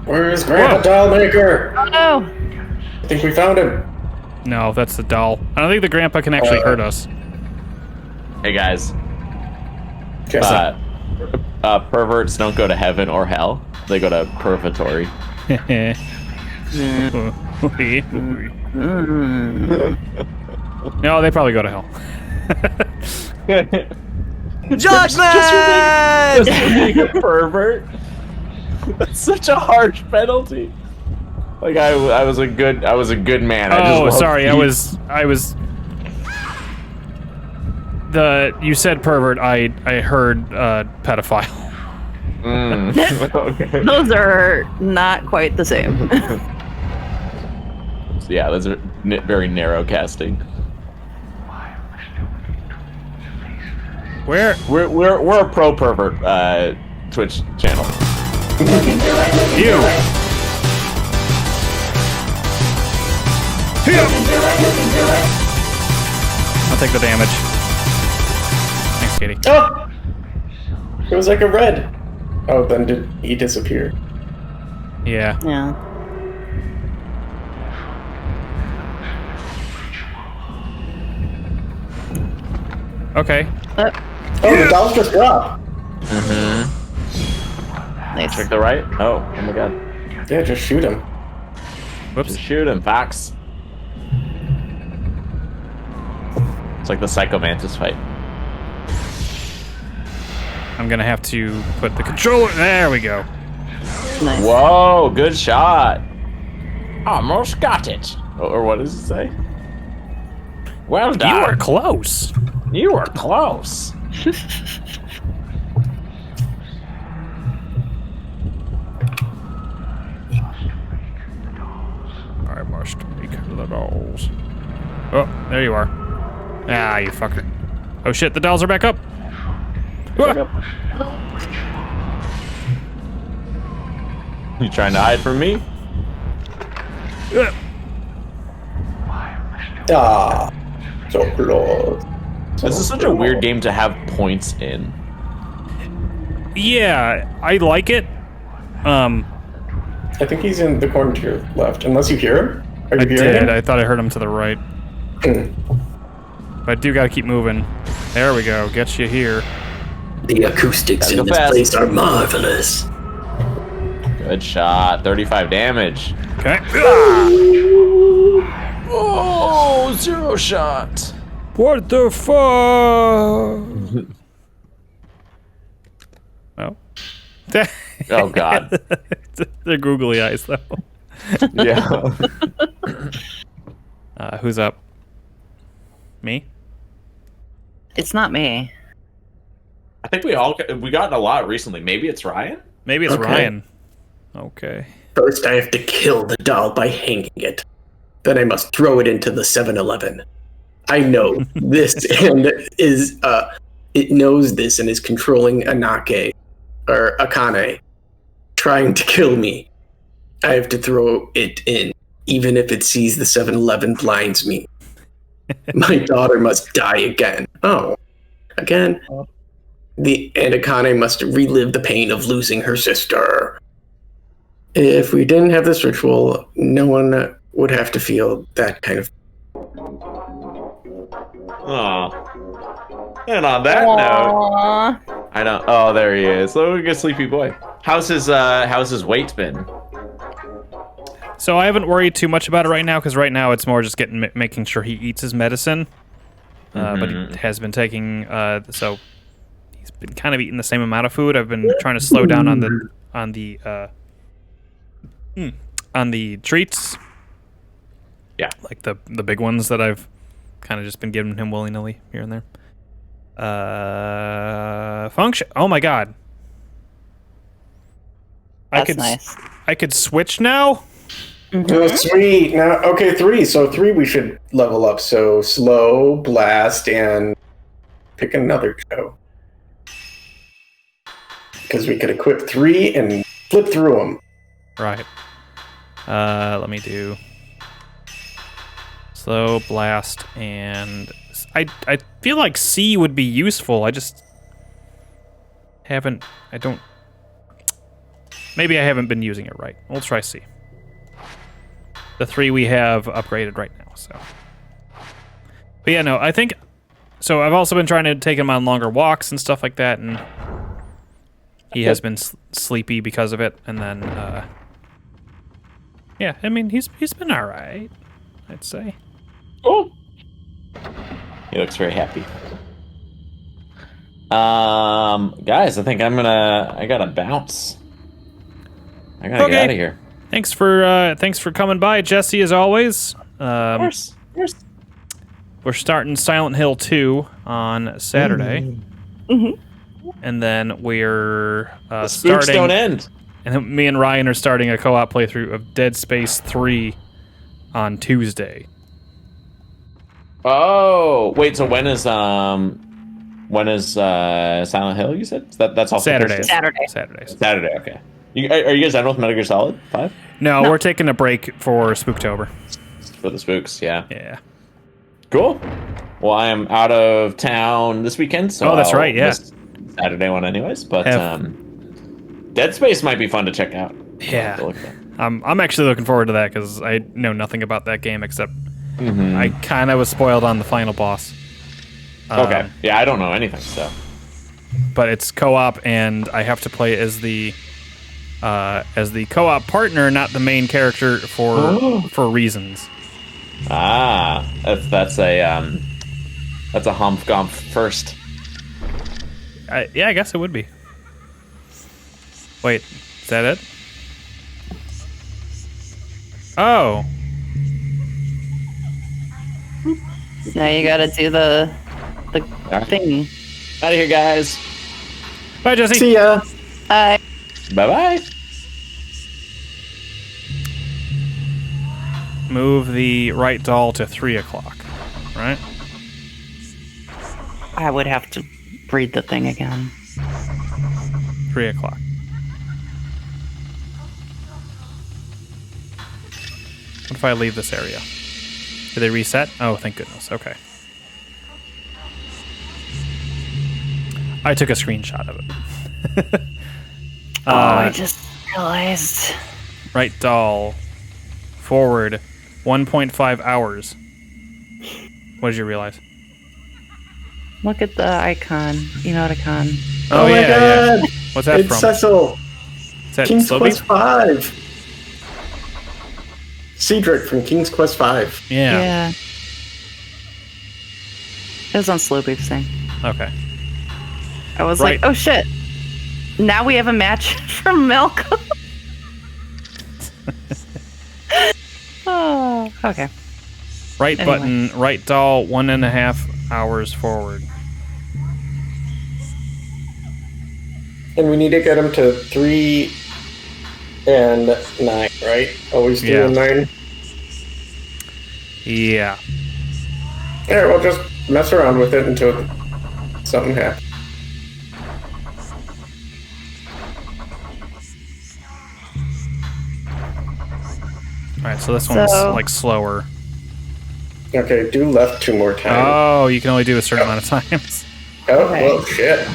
Where's Grandpa Doll Maker? Oh no! I think we found him. No, that's the doll. I don't think the grandpa can actually hurt us. Hey guys. Perverts don't go to heaven or hell. They go to purgatory. No, they probably go to hell. Judgment! Just for being a pervert. That's such a harsh penalty. Like I was a good man. Oh, sorry. I was. You said pervert. I heard pedophile. Okay. Those are not quite the same. Yeah, those are very narrow casting. Where? We're a pro pervert Twitch channel. You. I'll take the damage. Thanks, Katie. Oh! It was like a red. Oh, then did he disappear? Yeah. Yeah. Okay. Oh, the dolls just dropped. Nice. Check the right. Oh my god. Yeah, just shoot him. Whoops. Just shoot him, Fox. It's like the Psycho Mantis fight. I'm gonna have to put the controller. There we go. Nice. Whoa, good shot. Almost got it. Or what does it say? Well done. You were close. You were close. I must make the dolls. Oh, there you are. Ah, you fucker. Oh shit, the dolls are back up. You trying to hide from me? Ah, so close. This is such a weird game to have points in. Yeah, I like it. I think he's in the corner to your left, unless you hear him. Are you I hearing did. him? I thought I heard him to the right. But I do gotta keep moving. There we go. Get you here. The acoustics in this place are marvelous. Good shot. 35 damage. Okay. Oh, 0 shot. What the fuck? Oh. Oh god. They're googly eyes though. Yeah. Who's up? Me? It's not me. I think we got a lot recently. Maybe it's Ryan? Maybe it's Ryan. Okay. First, I have to kill the doll by hanging it. Then I must throw it into the 7-Eleven. I know this and it knows this and is controlling Anake, or Akane, trying to kill me. I have to throw it in, even if it sees the 7-Eleven blinds me. My daughter must die again. Oh, again? And Akane must relive the pain of losing her sister. If we didn't have this ritual, no one would have to feel that kind of... Aw. And on that note, I don't. Oh, there he is. Look at sleepy boy. How's his weight been? So I haven't worried too much about it right now, because right now it's more just making sure he eats his medicine. But he has been taking. So he's been kind of eating the same amount of food. I've been trying to slow down on the treats. Yeah, like the big ones that I've kind of just been giving him willy-nilly here and there. Function. Oh my god. That's nice. I could switch now? Oh, sweet. Now, okay, 3. So 3 we should level up. So slow, blast, and pick another show. Because we could equip 3 and flip through them. Right. Let me do slow, blast, and I feel like C would be useful. I just haven't. Maybe I haven't been using it right. We'll try C. The 3 we have upgraded right now, so. But yeah, no, I think. So I've also been trying to take him on longer walks and stuff like that, and he has been sleepy because of it. And then, yeah, I mean, he's been all right, I'd say. Oh, he looks very happy. Guys, I think I gotta bounce. I gotta get out of here. Thanks for coming by, Jesse, as always. Of course. We're starting Silent Hill 2 on Saturday. And then we're the spooks starting. Don't end. And then me and Ryan are starting a co-op playthrough of Dead Space 3 on Tuesday. Oh, wait. So when is Silent Hill? You said that's also Saturday. Saturday. Okay. Are you guys done with Metal Gear Solid 5? No, we're taking a break for Spooktober. For the spooks, yeah. Yeah. Cool. Well, I am out of town this weekend, so that's right. Yeah. Saturday one, anyways. But Dead Space might be fun to check out. Yeah. I'm actually looking forward to that because I know nothing about that game except I kind of was spoiled on the final boss. Okay. Yeah, I don't know anything, so. But it's co-op, and I have to play as the co-op partner, not the main character for reasons. That's a Humph Gump first. Yeah, I guess it would be. Wait, is that it? Oh. Now you gotta do the thing. Out of here, guys. Bye, Jesse. See ya. Bye. Bye-bye. Move the right doll to 3 o'clock, right? I would have to read the thing again. 3 o'clock. What if I leave this area? Did they reset? Oh, thank goodness. Okay. I took a screenshot of it. I just realized. Right doll. Forward 1.5 hours. What did you realize? Look at the icon. Emoticon. Oh my yeah. god! What's that it's from? Cecil. Is that King's Slowbeat? Quest 5. Cedric from King's Quest 5. Yeah. It was on Slowbeat's thing. Okay. I was like, oh shit. Now we have a match from Milk. Oh, okay. Right button, right doll, 1.5 hours forward. And we need to get him to 3 and 9, right? Always doing 9. Yeah. Yeah, we'll just mess around with it until something happens. Alright, so this one's like slower. Okay, do left 2 more times. Oh, you can only do a certain amount of times. Oh, well, shit.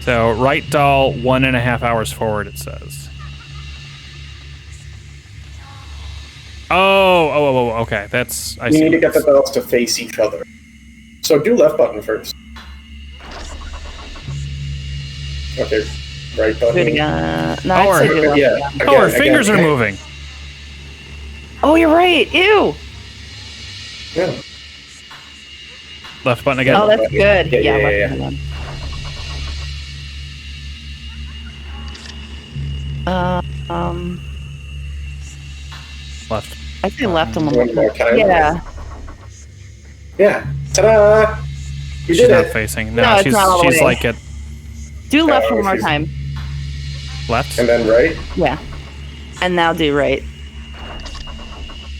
So, right doll, 1.5 hours forward, it says. Oh, okay. That's... I see. You need to get the dolls to face each other. So do left button first. Okay, right button. Do it again. No, Oh, I'd say do left yeah. again. Oh, her fingers are moving. Oh, you're right. Ew. Yeah. Left button again. Oh, that's good. Yeah, left again. Left. I say left on the One more time. Yeah. Yeah. Ta-da! You She's did not it. facing. No, No, it's not all the she's way. like at Do left Oh, one more she's- time. left. And then right. Yeah. And now do right.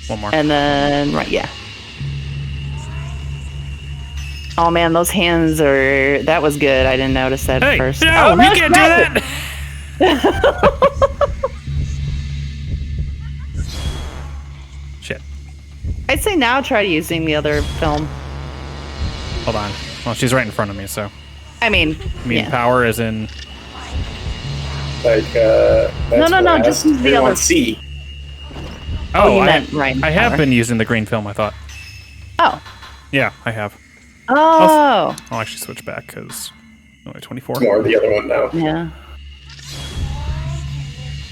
One more. And then right, yeah. Oh man, those hands are... That was good. I didn't notice that Hey, at first. no, Oh, you can't do that! Shit. I'd say now try using the other film. Hold on. Well, she's right in front of me, so. I mean, Mean yeah. power is in... Like, that's No, last. just use the You other- want C. Oh, you I, meant right I have power. been using the green film, I thought. Oh. Yeah, I have. Oh. I'll actually switch back, because... Only 24. More of the other one now. Yeah.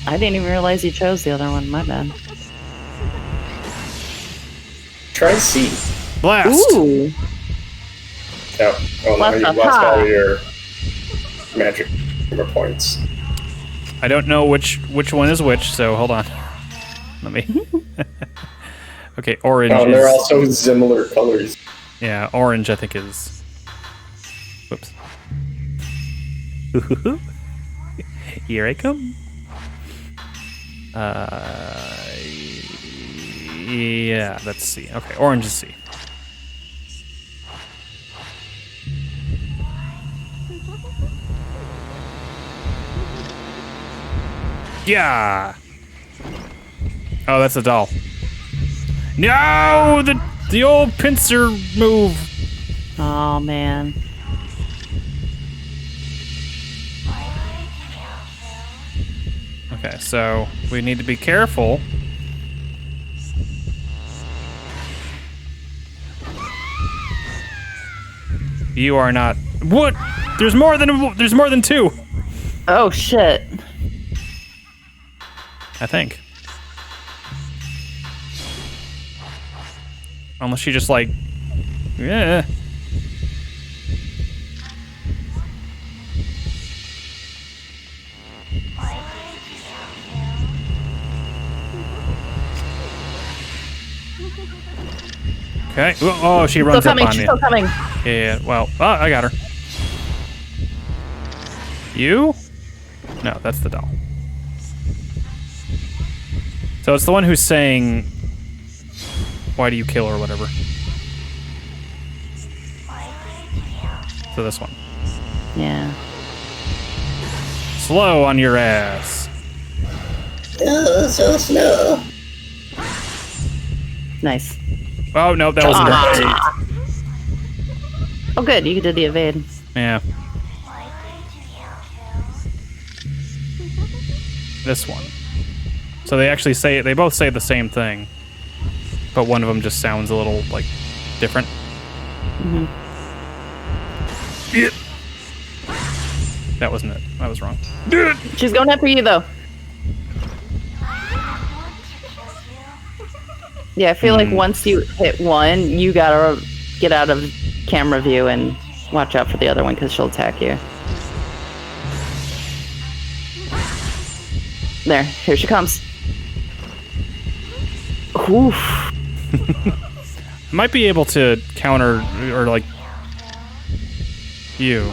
I didn't even realize you chose the other one. My bad. Try C. Blast! Ooh. No. Oh, no, you Left lost up. all your magic points. I don't know which one is which, so hold on. Let me... Okay, orange Oh, is... they're also similar colors. Yeah, orange I think is... Whoops. Here I come. Yeah, that's C. Okay, orange is C. Yeah. Oh, that's a doll. No, the old pincer move. Oh man. Okay, so we need to be careful. You are not. What? There's more than 2. Oh shit. I think. Unless she just like, yeah. Okay. Oh, she runs Still up coming. on She's me. still coming. Yeah. Well, I got her. You? No, that's the doll. So it's the one who's saying, "Why do you kill?" or whatever. So this one. Yeah. Slow on your ass. Oh, so slow. Nice. Oh no, that wasn't her. Oh good, you did the evade. Yeah. This one. So they actually say, they both say the same thing, but one of them just sounds a little like different. Mm-hmm. Yeah. That wasn't it. I was wrong. She's going after you though. Yeah, I feel like once you hit one, you gotta get out of camera view and watch out for the other one because she'll attack you. There, here she comes. Oof. Might be able to counter or like you.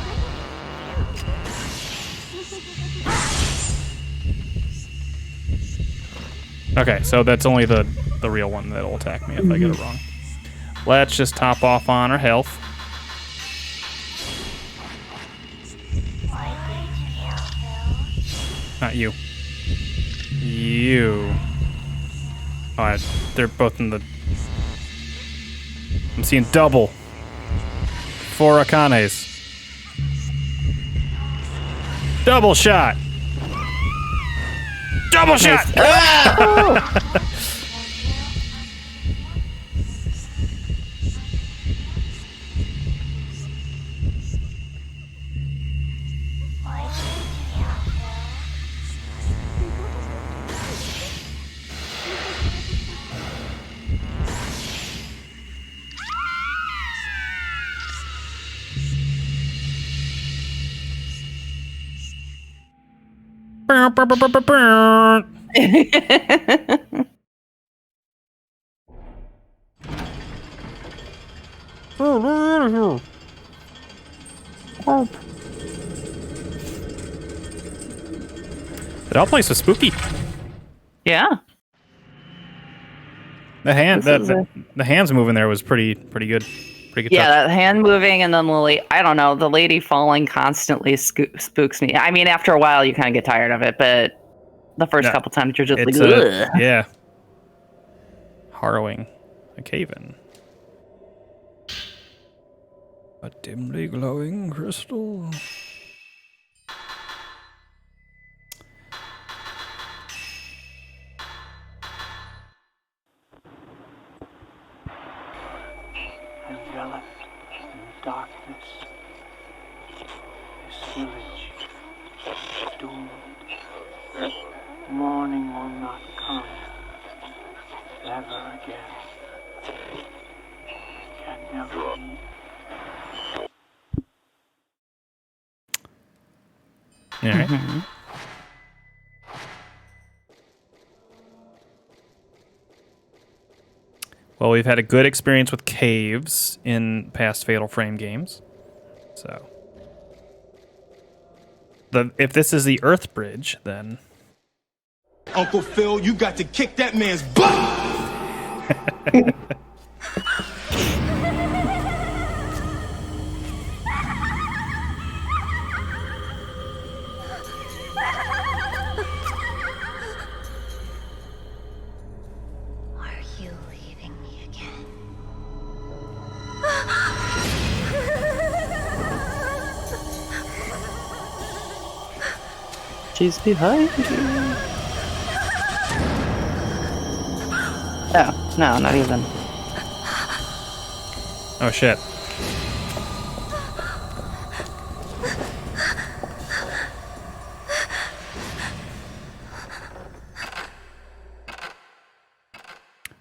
Okay, so that's only the real one that'll attack me if I get it wrong. Let's just top off on our health. Not you. You. Alright, they're both in the... I'm seeing double. 4 Akanes. Double shot! Double shot! That all place was spooky. Yeah. The hands moving there was pretty good. Pretty good. Yeah, touch. that hand moving and then I don't know, the lady falling constantly spooks me. I mean, after a while, you kind of get tired of it, but the first couple times you're just like, ugh. Yeah. Harrowing. A cave-in. A dimly glowing crystal. Enveloped in darkness, this village is doomed. Morning will not come ever again. Can never be. All right. Well, we've had a good experience with caves in past Fatal Frame games. So, if this is the Earth Bridge, then... Uncle Phil, you got to kick that man's butt! Are you leaving me again? She's behind you. Oh, no, not even. Oh, shit.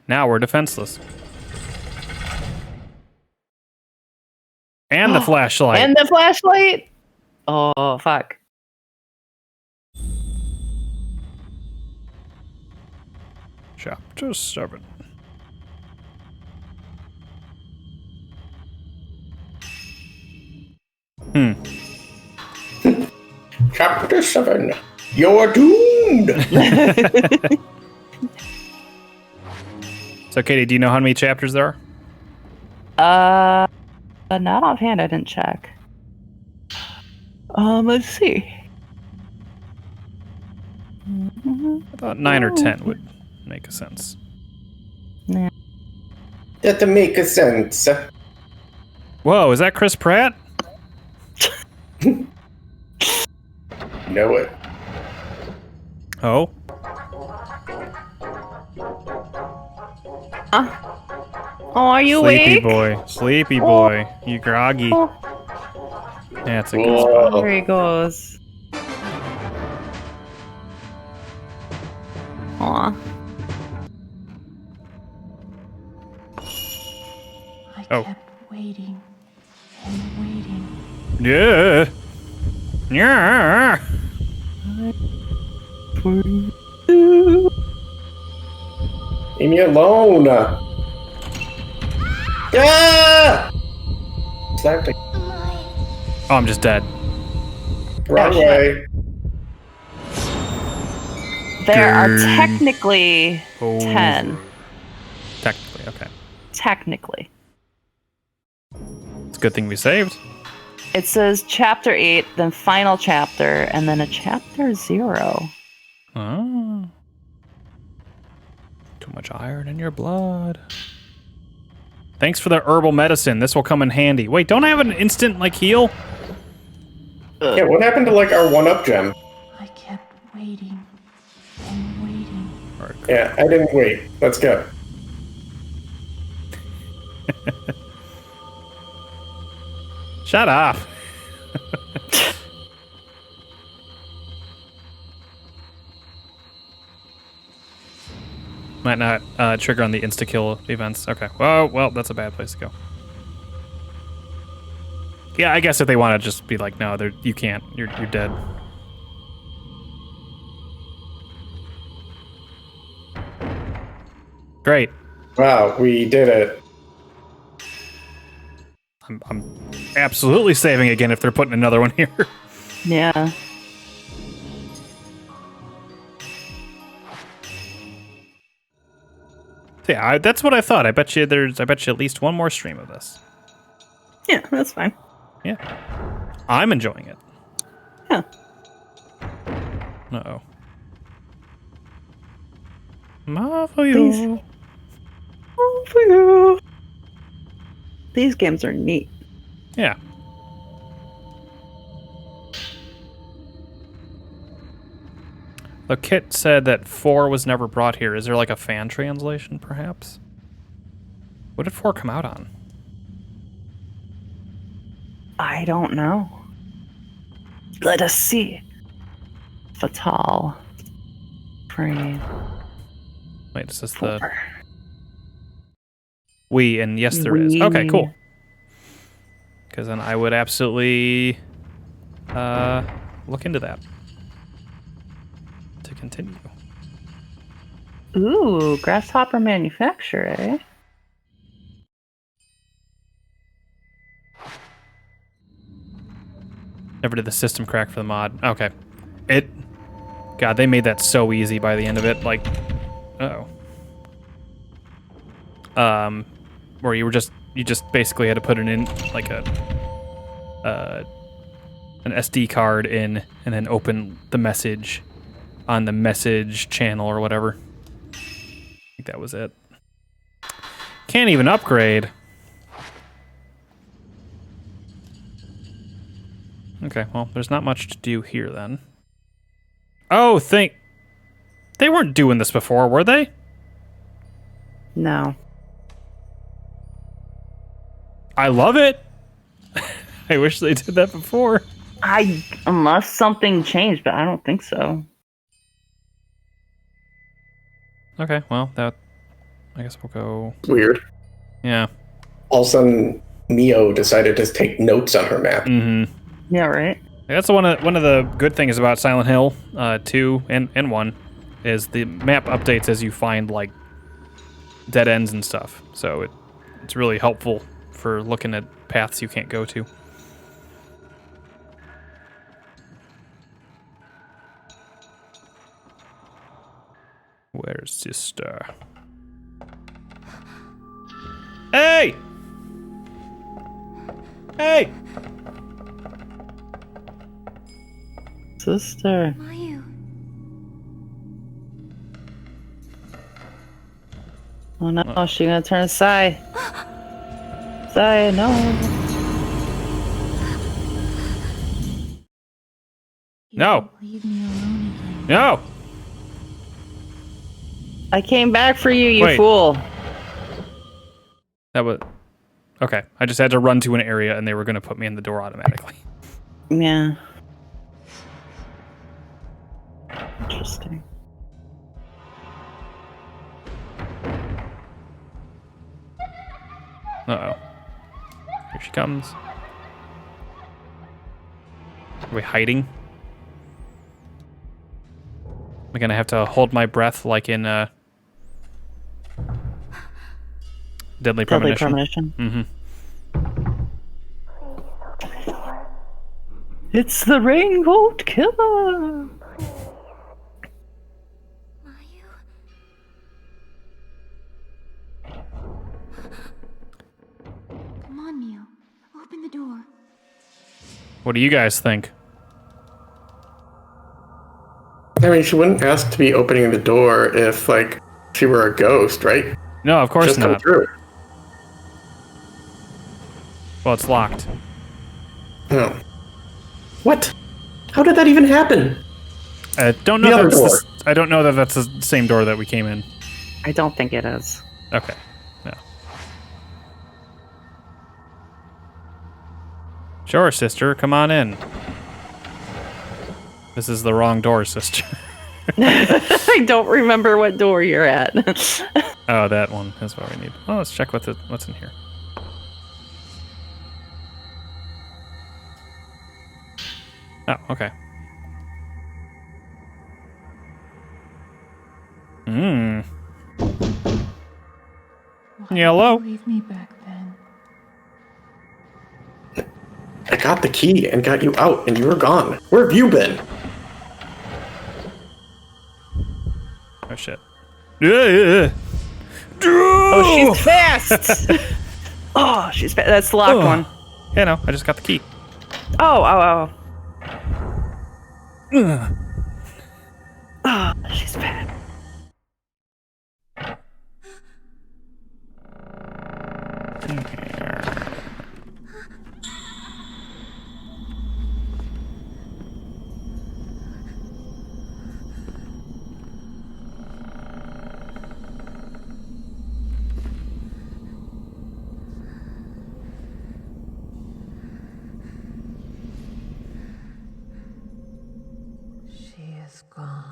Now we're defenseless. And the flashlight. And the flashlight? Oh, fuck. Chapter 7. Chapter 7. You're doomed! So, Katie, do you know how many chapters there are? Not offhand, I didn't check. Let's see. About 9 or 10 would make a sense. Yeah. That make a sense. Whoa, is that Chris Pratt? Know it. Oh? Oh, are you Sleepy awake? boy. Sleepy boy. You groggy. Oh. That's a good spot. There he goes. Aw. Oh. Kept waiting and waiting. Yeah. Yeah. Leave me alone. Ah! Slapped. Oh, I'm just dead. Wrong way. There are technically 10. Technically, okay. Technically. It's a good thing we saved. It says chapter 8, then final chapter, and then a chapter 0. Oh. Too much iron in your blood. Thanks for the herbal medicine. This will come in handy. Wait, don't I have an instant, like, heal? Yeah, what happened to, like, our 1-up gem? I kept waiting and waiting. Yeah, I didn't wait. Let's go. Shut up. Might not trigger on the insta-kill events. Okay. Well, that's a bad place to go. Yeah, I guess if they want to just be like, no, you can't. You're dead. Great. Wow, we did it. I'm absolutely saving again if they're putting another one here. Yeah. Yeah, that's what I thought. I bet you at least one more stream of this. Yeah, that's fine. Yeah. I'm enjoying it. Yeah. Uh-oh. More for you. More for you. These games are neat. Yeah. The kit said that 4 was never brought here. Is there like a fan translation, perhaps? What did 4 come out on? I don't know. Let us see. Fatal. Frame. Wait, is this 4. the... We, and yes, there is. Okay, cool. Because then I would absolutely look into that. To continue. Ooh, grasshopper manufacturer, eh? Never did the system crack for the mod. Okay. God, they made that so easy by the end of it. Like, where you just basically had to put it in like an SD card in, and then open the message on the message channel or whatever. I think that was it. Can't even upgrade. Okay, well, there's not much to do here then. Oh, they weren't doing this before, were they? No. I love it. I wish they did that before. Unless something changed, but I don't think so. Okay, well, I guess we'll go... Weird. Yeah. All of a sudden, Neo decided to take notes on her map. Mm-hmm. Yeah, right? That's one of the good things about Silent Hill 2 and 1 is the map updates as you find, like, dead ends and stuff. So it's really helpful for looking at paths you can't go to. Where's sister? Hey! Hey! Sister. Mayu. Oh no, she's gonna turn Sai. Sai, no. No. Leave me alone again. No! I came back for you, you Wait. fool. That was... Okay, I just had to run to an area and they were going to put me in the door automatically. Yeah. Interesting. Uh-oh. Here she comes. Are we hiding? Am I going to have to hold my breath like in Deadly Premonition? Mm-hmm. It's the Raincoat Killer! What do you guys think? I mean, she wouldn't ask to be opening the door if, like, she were a ghost, right? No, of course Just come not. through. Well, it's locked. Oh. What? How did that even happen? I don't know. The other That's door. I don't know that that's the same door that we came in. I don't think it is. Okay. No. Sure, sister. Come on in. This is the wrong door, sister. I don't remember what door you're at. Oh, that one is what we need. Oh, let's check what's in here. Oh, okay. Why Yellow. did you leave me back then? I got the key and got you out, and you were gone. Where have you been? Oh shit. Oh, she's fast! Oh, she's fast. That's the locked one. Yeah, no, I just got the key. Oh. Oh, she's fast. She is gone.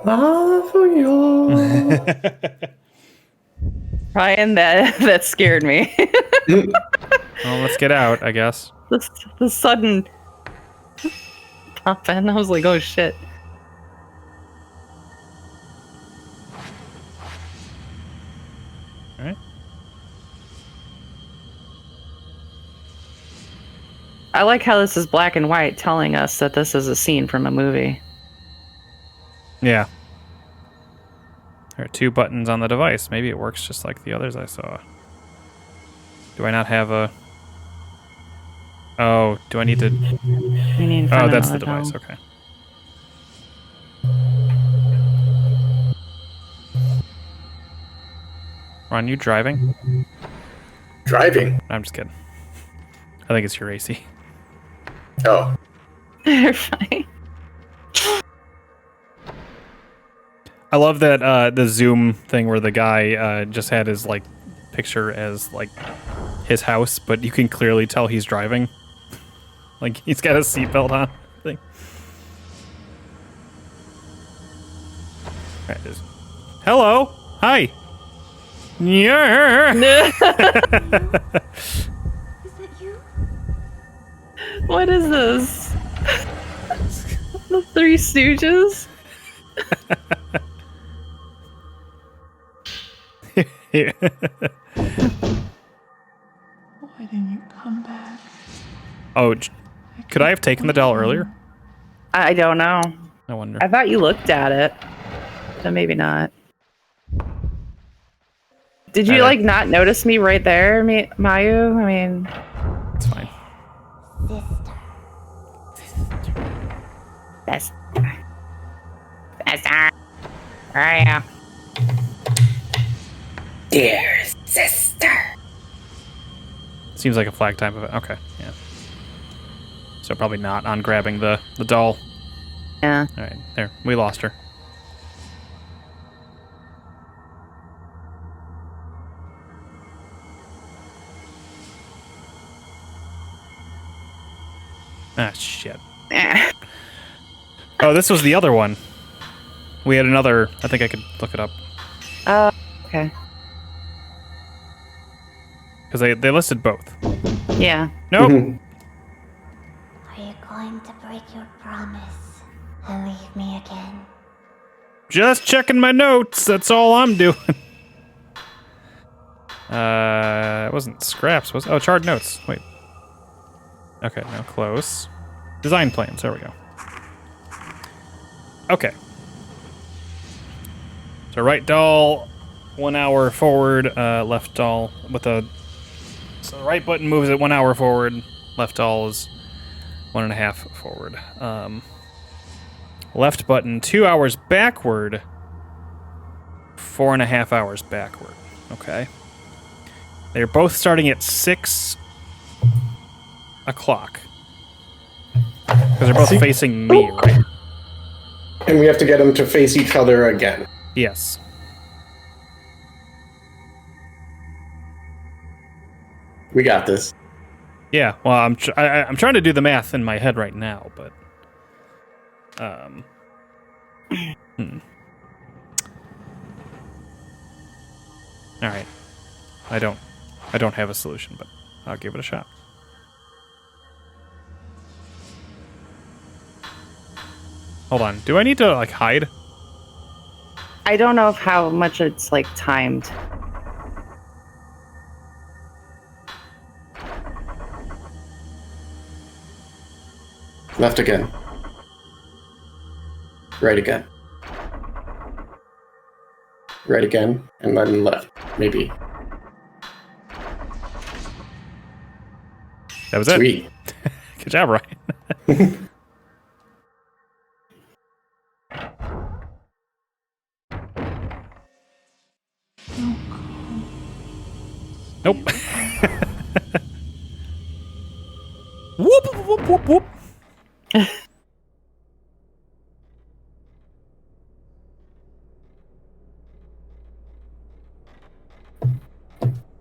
Ah, for you. Ryan, that scared me. Well, let's get out, I guess. the sudden pop in, I was like, oh shit. All right. I like how this is black and white, telling us that this is a scene from a movie. Yeah. There are 2 buttons on the device. Maybe it works just like the others I saw. Do I not have a... Oh, do I need to... We need to Oh, find that's the another device. doll. Okay. Ron, you driving? Driving. I'm just kidding. I think it's your AC. Oh. You're fine. I love that the zoom thing where the guy just had his like picture as like his house, but you can clearly tell he's driving. Like he's got a seatbelt on. Thing. Right, hello, hi. Yeah. Is it you? What is this? The Three Stooges? Yeah. Why didn't you come back? Oh, could I have taken the doll earlier? I don't know. I wonder. I thought you looked at it, but maybe not. Did you like not notice me right there, Mayu? I mean, it's fine. Sister. Where are you? Dear sister. Seems like a flag type of it. Okay, yeah. So probably not on grabbing the doll. Yeah. All right, there. We lost her. Ah, shit. Oh, this was the other one. We had another... I think I could look it up. Okay. Because they listed both. Yeah. Nope. Are you going to break your promise and leave me again? Just checking my notes. That's all I'm doing. It wasn't scraps. Oh, charred notes. Wait. Okay, now close. Design plans. There we go. Okay. So right doll, 1 hour forward. Left doll with a. So the right button moves it 1 hour forward. Left doll is 1.5 forward. Left button 2 hours backward. 4.5 hours backward. Okay. They're both starting at 6 o'clock. Because they're both facing me, right? And we have to get them to face each other again. Yes. We got this. Yeah, well, I'm trying to do the math in my head right now, but... Alright. I don't have a solution, but I'll give it a shot. Hold on. Do I need to, like, hide? I don't know how much it's, like, timed. Left again. Right again. Right again, and then left, maybe. That was Sweet. it. Good job, Ryan. Nope. Whoop, whoop, whoop, whoop.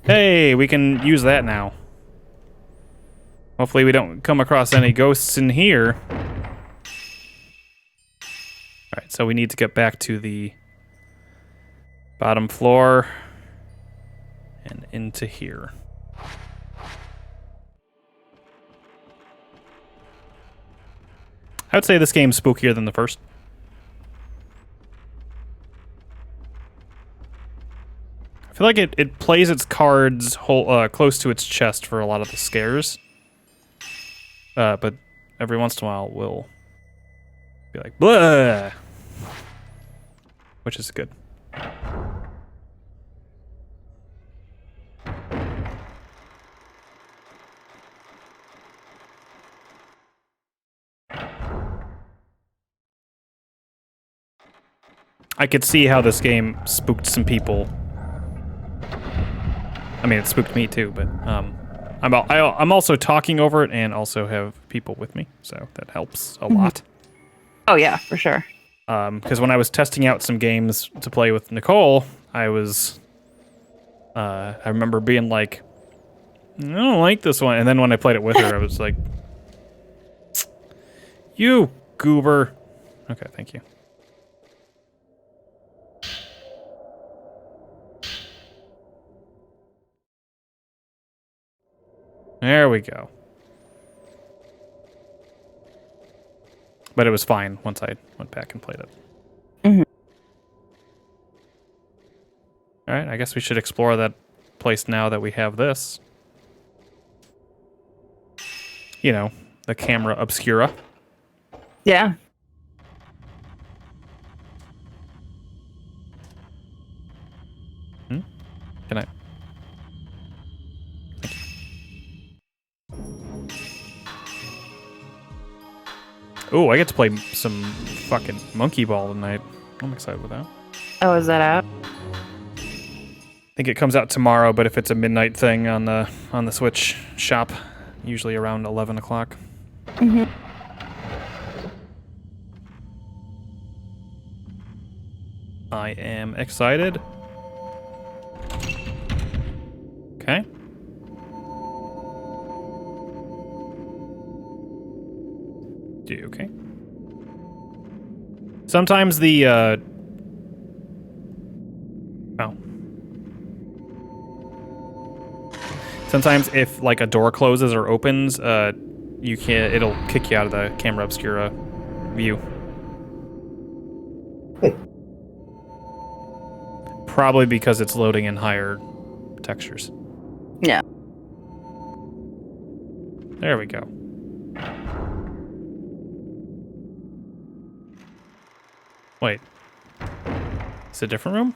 Hey, we can use that now. Hopefully we don't come across any ghosts in here. Alright, so we need to get back to the bottom floor and into here. I would say this game's spookier than the first. I feel like it plays its cards close to its chest for a lot of the scares. But every once in a while we'll be like, blah! Which is good. I could see how this game spooked some people. I mean, it spooked me too, but I'm also talking over it and also have people with me, so that helps a lot. Oh yeah, for sure. Because when I was testing out some games to play with Nicole, I remember being like, I don't like this one, and then when I played it with her, I was like, you goober. Okay, thank you. There we go. But it was fine once I went back and played it. Mm-hmm. Alright, I guess we should explore that place now that we have this. You know, the camera obscura. Yeah. Can I? Oh, I get to play some fucking monkey ball tonight. I'm excited with that. Oh, is that out? I think it comes out tomorrow, but if it's a midnight thing on the Switch shop, usually around 11 o'clock. Mm-hmm. I am excited. Okay. Okay. Sometimes the Sometimes if like a door closes or opens, it'll kick you out of the camera obscura view. Probably because it's loading in higher textures. Yeah. There we go. Wait. It's a different room?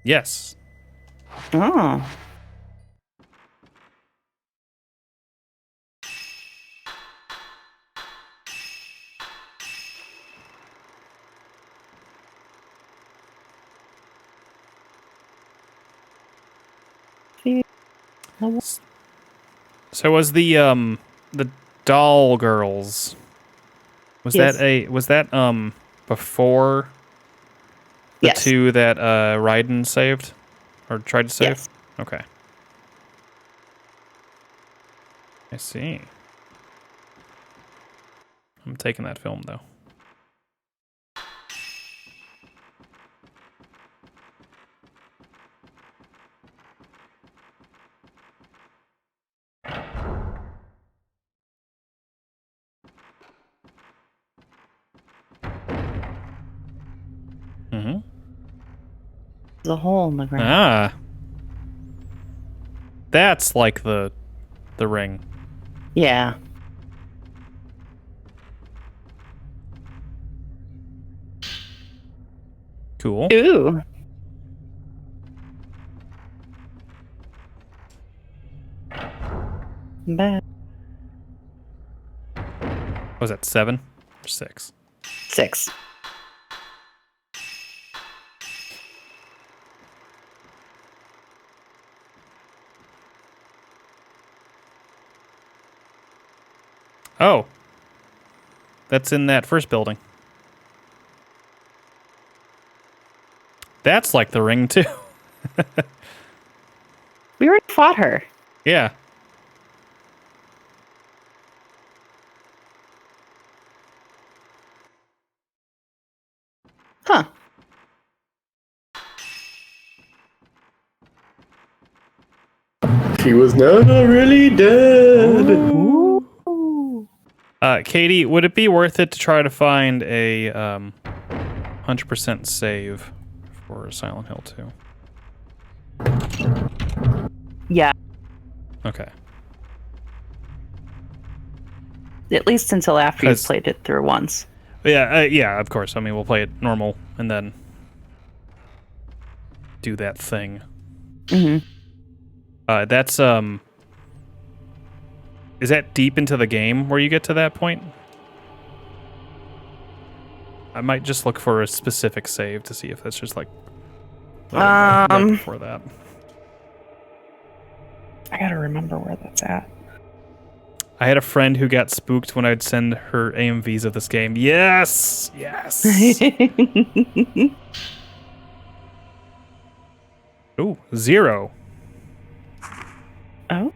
Yes. Oh. So was the doll girls, was Yes. that before the Yes. two that Raiden saved or tried to save? Yes. Okay. I see. I'm taking that film though. Mm-hmm. There's a hole in the ground. Ah. That's like the ring. Yeah. Cool. Ooh. Bad. Was that 7 or 6? 6. Oh. That's in that first building. That's like the ring too. We already fought her. Yeah. Huh. She was never really dead. Ooh. Katie, would it be worth it to try to find a 100% save for Silent Hill 2? Yeah. Okay. At least until after you've 'Cause- played it through once. Yeah, yeah, of course. I mean, we'll play it normal and then do that thing. Mm-hmm. That's is that deep into the game where you get to that point? I might just look for a specific save to see if that's just like right before that. I gotta remember where that's at. I had a friend who got spooked when I'd send her AMVs of this game. Yes! Yes! Ooh, 0. Oh?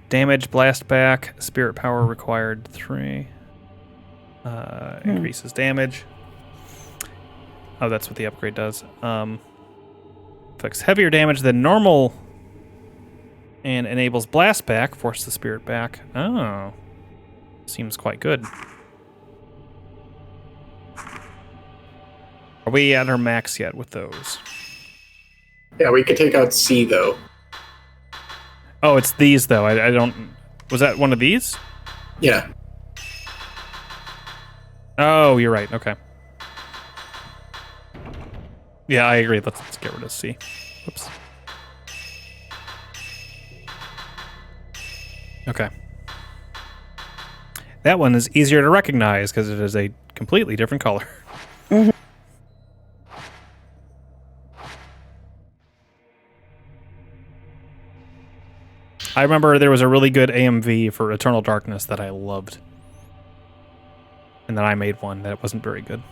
Damage, blast back, spirit power required 3. Increases damage. Oh, that's what the upgrade does. Inflicts heavier damage than normal and enables blast back, force the spirit back. Oh. Seems quite good. Are we at our max yet with those? Yeah, we could take out C though. Oh, it's these though. I don't. Was that one of these? Yeah. Oh, you're right. Okay. Yeah, I agree. Let's get rid of C. Oops. Okay. That one is easier to recognize because it is a completely different color. Mm-hmm. I remember there was a really good AMV for Eternal Darkness that I loved. And then I made one that wasn't very good.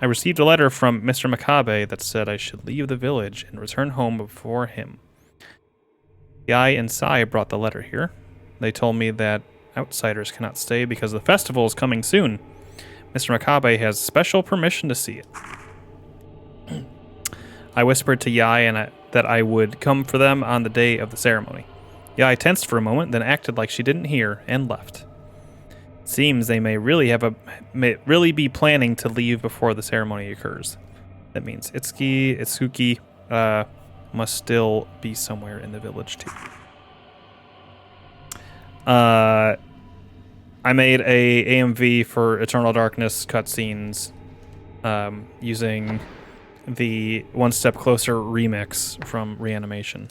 I received a letter from Mr. Makabe that said I should leave the village and return home before him. Yai and Sai brought the letter here. They told me that outsiders cannot stay because the festival is coming soon. Mr. Makabe has special permission to see it. I whispered to Yai that I would come for them on the day of the ceremony. Yai tensed for a moment, then acted like she didn't hear and left. Seems they may really be planning to leave before the ceremony occurs. That means Itsuki, must still be somewhere in the village too. I made a AMV for Eternal Darkness cutscenes using the One Step Closer remix from Reanimation.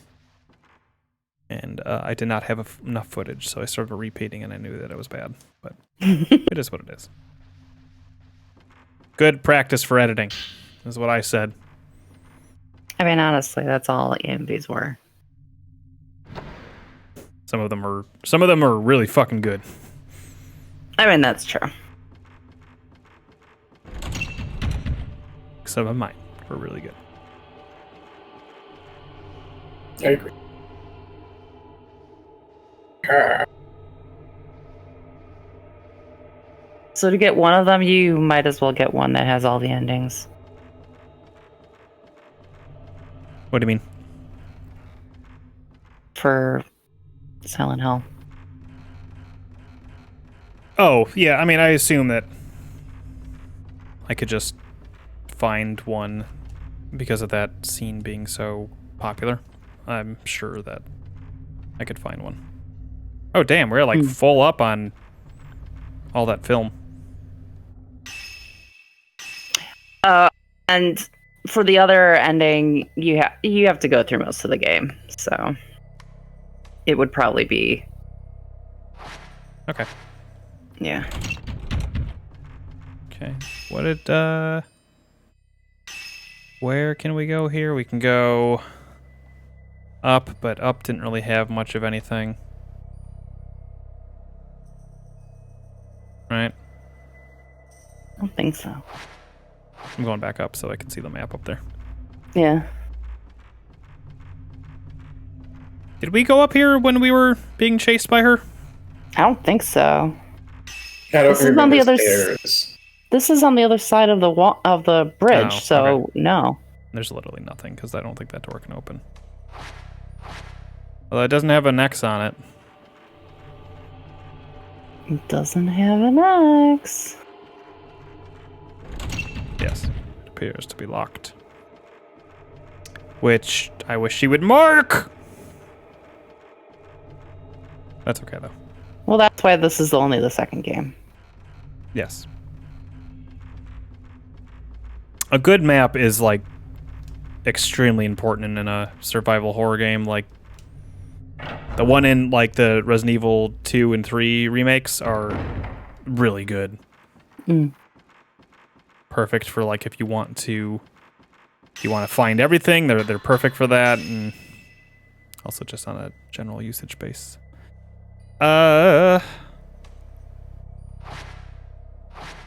And I did not have enough footage, so I started repeating, and I knew that it was bad. But it is what it is. Good practice for editing, is what I said. I mean, honestly, that's all AMVs were. Some of them are really fucking good. I mean, that's true. Some of mine were really good. I agree. So to get one of them, you might as well get one that has all the endings. What do you mean? For Silent Hill. Oh, yeah, I mean, I assume that I could just find one because of that scene being so popular. I'm sure that I could find one. Oh, damn, we're like full up on all that film. And for the other ending, you have to go through most of the game, so it would probably be Okay. Yeah. Okay. What did where can we go here? We can go up, but up didn't really have much of anything. Right? I don't think so. I'm going back up so I can see the map up there. Yeah. Did we go up here when we were being chased by her? I don't think so. I don't This is on the other stairs. This is on the other side of the of the bridge, Oh, so okay. no. There's literally nothing because I don't think that door can open. Although it doesn't have an X on it. It doesn't have an X. Yes, it appears to be locked. Which I wish she would mark! That's okay, though. Well, that's why this is only the second game. Yes. A good map is, like, extremely important in a survival horror game. Like, the one in, like, the Resident Evil 2 and 3 remakes are really good. Perfect for, like, if you want to find everything, they're perfect for that, and also just on a general usage base.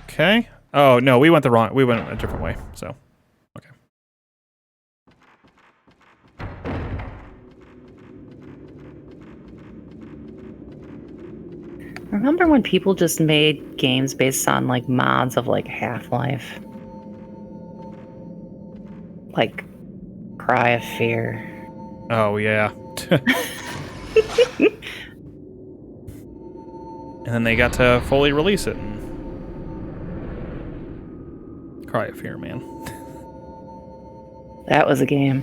Okay. Oh no, we went a different way, so okay. Remember when people just made games based on like mods of like Half-Life? Like Cry of Fear. Oh yeah. And then they got to fully release it. Cry of Fear, man. That was a game.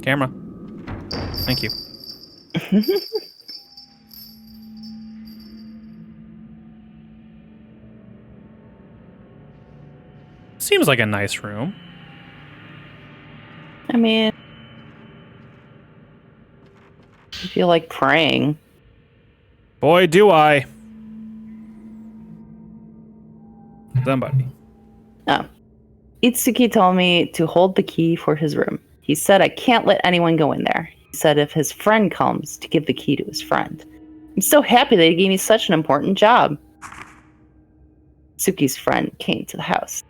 Camera. Thank you. Seems like a nice room. I mean, if you like praying. Boy, do I. Somebody. Oh. Itsuki told me to hold the key for his room. He said I can't let anyone go in there. He said if his friend comes, to give the key to his friend. I'm so happy that he gave me such an important job. Suki's friend came to the house.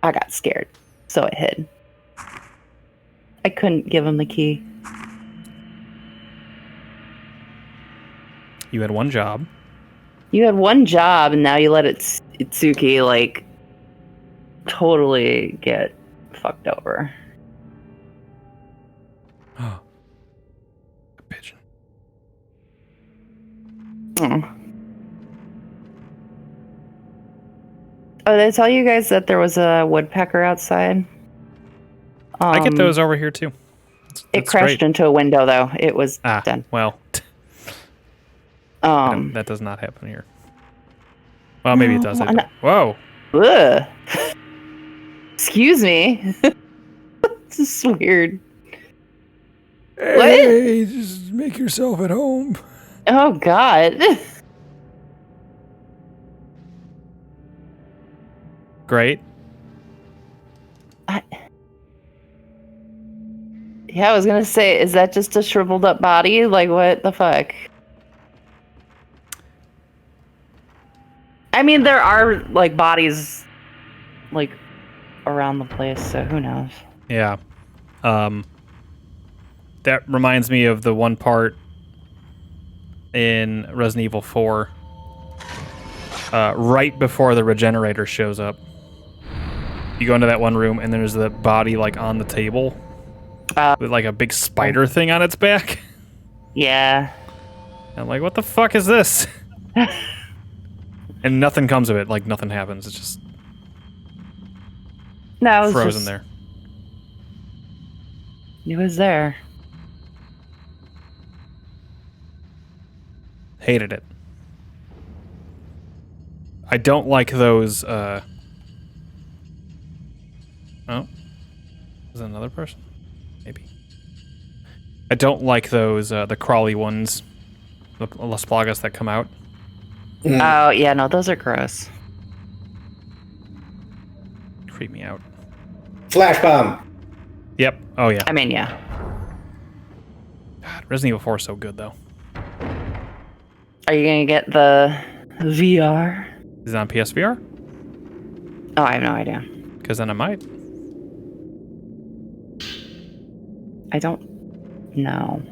I got scared, so I hid. I couldn't give him the key. You had one job. You had one job, and now you let Itsuki, like, totally get fucked over. Oh. A pigeon. Oh. Oh, did I tell you guys that there was a woodpecker outside? I get those over here too. It crashed into a window, though. It was done. Well, that does not happen here. Well, maybe it does. Whoa. Ugh. Excuse me. This is weird. Hey, just make yourself at home. Oh, God. Great. Yeah, I was gonna say, is that just a shriveled up body? Like, what the fuck? I mean, there are, like, bodies, like, around the place, so who knows? Yeah. That reminds me of the one part in Resident Evil 4, right before the regenerator shows up. You go into that one room, and there's the body, like, on the table with, like, a big spider thing on its back. Yeah. I'm like, what the fuck is this? And nothing comes of it. Like, nothing happens. It's just frozen there. He was there. Hated it. I don't like those, Oh. Is it another person? Maybe. I don't like those, the crawly ones. The Las Plagas that come out. Oh, yeah, no, those are gross. Creep me out. Flash bomb. Yep. Oh, yeah. I mean, yeah. God, Resident Evil 4 is so good, though. Are you gonna get the VR? Is it on PSVR? Oh, I have no idea. Because then I might. I don't know.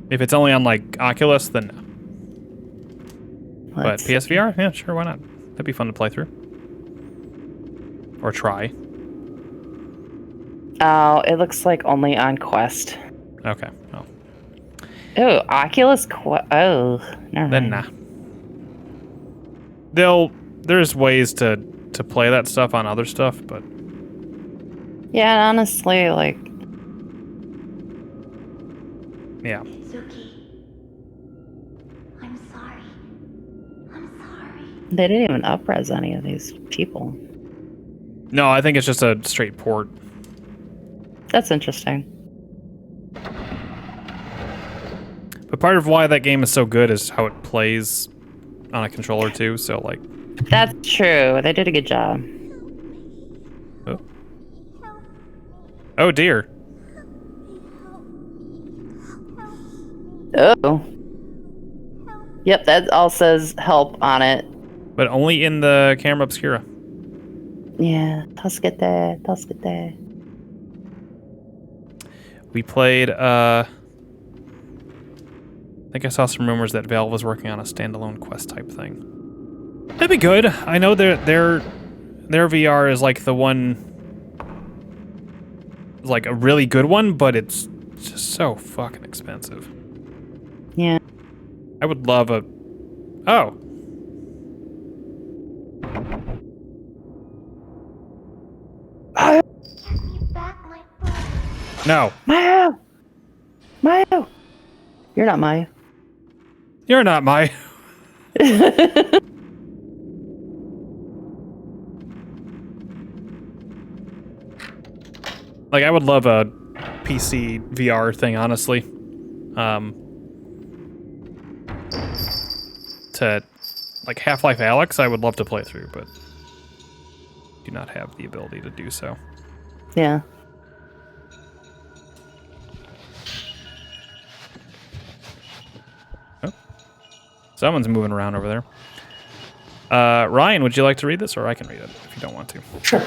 If it's only on, like, Oculus, then no. But PSVR? Yeah, sure, why not? That'd be fun to play through. Or try. Oh, it looks like only on Quest. Okay. Oh. Oh, Oculus Quest. Oh, never Then mind. nah. There's ways to play that stuff on other stuff, but Yeah, honestly, like, yeah. I'm sorry. I'm sorry. they didn't even up-res any of these people. No, I think it's just a straight port. That's interesting. But part of why that game is so good is how it plays on a controller too, so like... That's true. They did a good job. Oh, oh dear. Oh. Yep, that all says help on it. But only in the camera obscura. Yeah, Tuscate. We played, I think I saw some rumors that Valve was working on a standalone Quest type thing. That'd be good. I know their VR is like the one, like a really good one, but it's just so fucking expensive. Yeah. I would love a... Oh. No. Mayo! Mayo! You're not Mayo. You're not my... Like, I would love a PC VR thing, honestly. To, like, Half-Life Alyx, I would love to play through, but do not have the ability to do so. Yeah. Oh. Someone's moving around over there. Ryan, would you like to read this, or I can read it if you don't want to? Sure.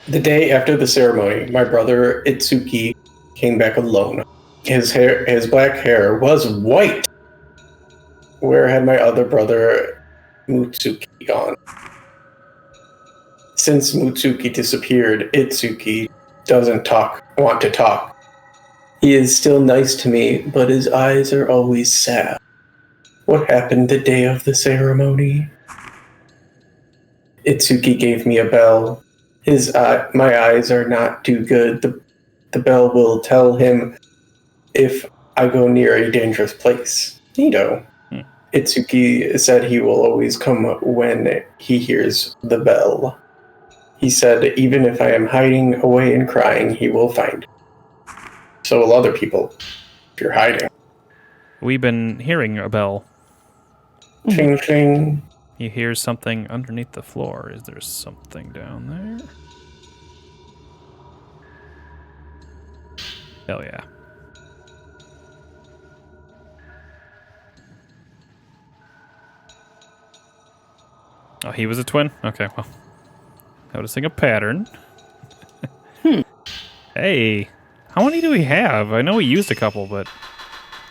The day after the ceremony, my brother Itsuki came back alone. His black hair was white. Where had my other brother Mutsuki gone? Since Mutsuki disappeared, Itsuki doesn't want to talk. He is still nice to me, but his eyes are always sad. what happened the day of the ceremony. Itsuki gave me a bell. My eyes are not too good. The bell will tell him if I go near a dangerous place. Itsuki said he will always come when he hears the bell. He said even if I am hiding away and crying, he will find me. So will other people, if you're hiding. We've been hearing a bell. Ching ching. You hear something underneath the floor. Is there something down there? Hell yeah. Oh, he was a twin? Okay, well. Noticing a pattern. Hey, how many do we have? I know we used a couple, but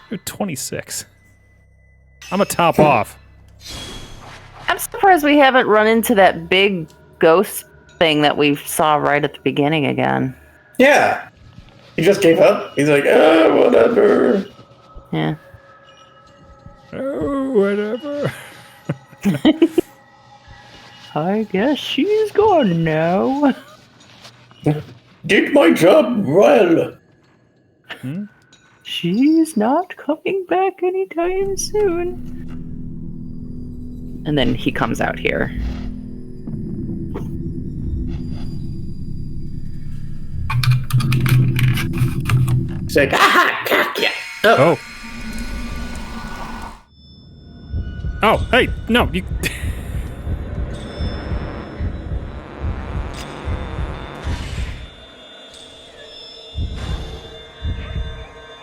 you're 26. I'm a top off. I'm surprised we haven't run into that big ghost thing that we saw right at the beginning again. Yeah. He just gave up. He's like, whatever. Yeah. Oh, whatever. I guess she's gone now. Did my job well. She's not coming back anytime soon. And then he comes out here. He's like, yeah. Oh. Oh, hey, no, you...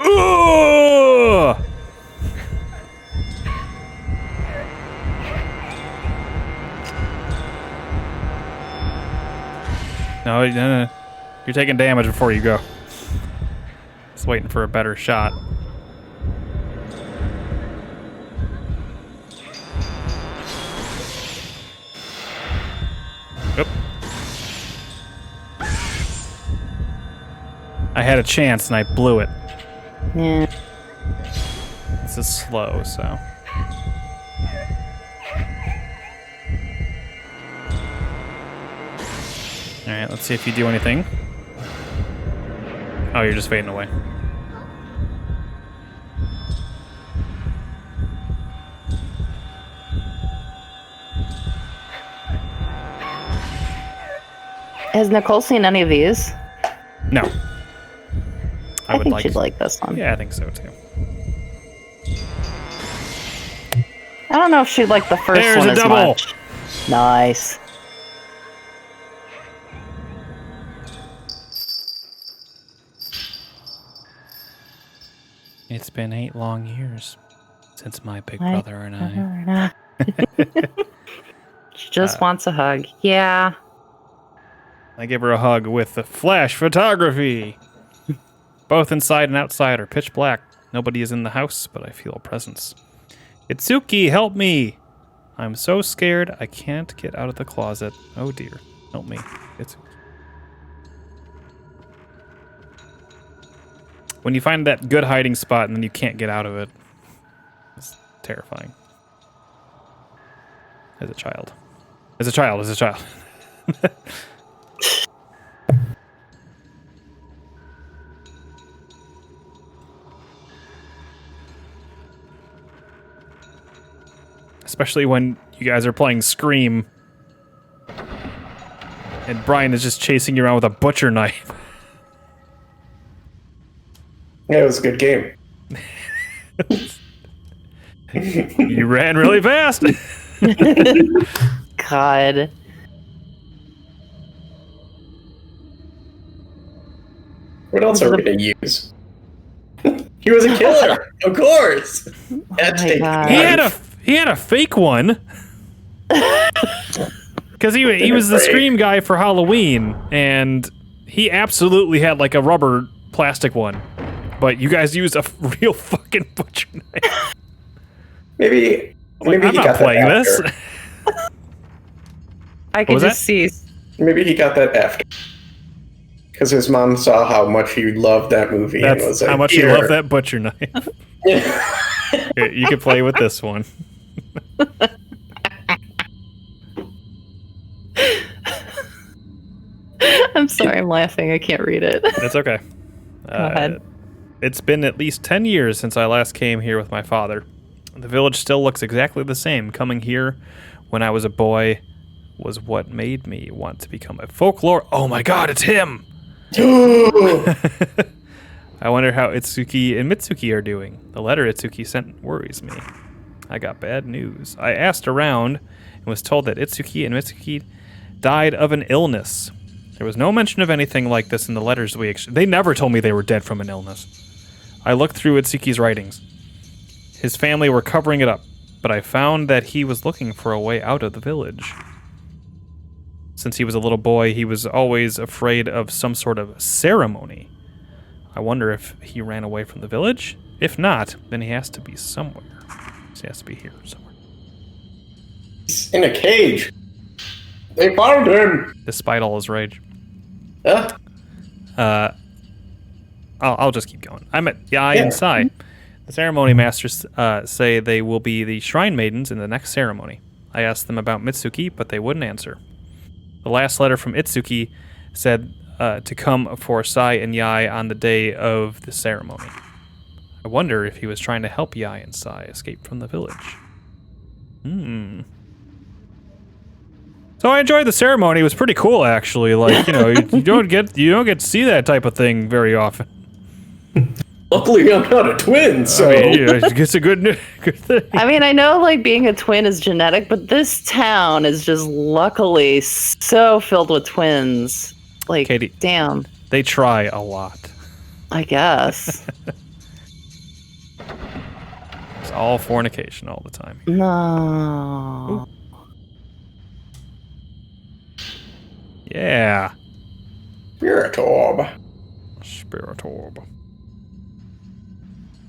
Ugh! No, you're taking damage before you go. Just waiting for a better shot. Oop. I had a chance and I blew it. Yeah. This is slow, so. Alright, let's see if you do anything. Oh, you're just fading away. Has Nicole seen any of these? No. I think she'd like this one. Yeah, I think so too. I don't know if she'd like the first There's one a as double. much. Nice. It's been 8 long years since my big brother and I. She just wants a hug. Yeah. I give her a hug with the flash photography. Both inside and outside are pitch black. Nobody is in the house, but I feel a presence. Itsuki, help me! I'm so scared I can't get out of the closet. Oh dear. Help me. Itsuki. When you find that good hiding spot and then you can't get out of it, it's terrifying. As a child. As a child. Especially when you guys are playing Scream and Brian is just chasing you around with a butcher knife. Yeah, it was a good game. You ran really fast. God. What else are we going to use? He was a killer, of course. He had a fake one. Because he was the Scream guy for Halloween, and he absolutely had like a rubber plastic one. But you guys used a real fucking butcher knife. Maybe I'm not playing this. I can just see. Maybe he got that after. Because his mom saw how much he loved that movie. That's and was like, how much he loved that butcher knife. Here, you can play with this one. I'm sorry, I'm laughing. I can't read it. It's okay. Go ahead. It's been at least 10 years since I last came here with my father. The village still looks exactly the same. Coming here when I was a boy was what made me want to become a folklore. Oh my god, it's him! I wonder how Itsuki and Mitsuki are doing. The letter Itsuki sent worries me. I got bad news. I asked around and was told that Itsuki and Mitsuki died of an illness. There was no mention of anything like this in the letters we exchanged. They never told me they were dead from an illness. I looked through Itsuki's writings. His family were covering it up, but I found that he was looking for a way out of the village. Since he was a little boy, he was always afraid of some sort of ceremony. I wonder if he ran away from the village? If not, then he has to be somewhere. He has to be here somewhere. He's in a cage. They found him! Despite all his rage. Huh? I'll just keep going. I met Yai and Sai. The ceremony masters say they will be the shrine maidens in the next ceremony. I asked them about Mitsuki, but they wouldn't answer. The last letter from Itsuki said to come for Sai and Yai on the day of the ceremony. I wonder if he was trying to help Yai and Sai escape from the village. So I enjoyed the ceremony. It was pretty cool, actually. Like, you know, you don't get to see that type of thing very often. Luckily, I'm not a twin, so... I mean, yeah, it's a good thing. I mean, I know, like, being a twin is genetic, but this town is just luckily so filled with twins. Like, Katie, damn. They try a lot. I guess. It's all fornication all the time. No. Ooh. Yeah. Spirit orb. Spirit orb.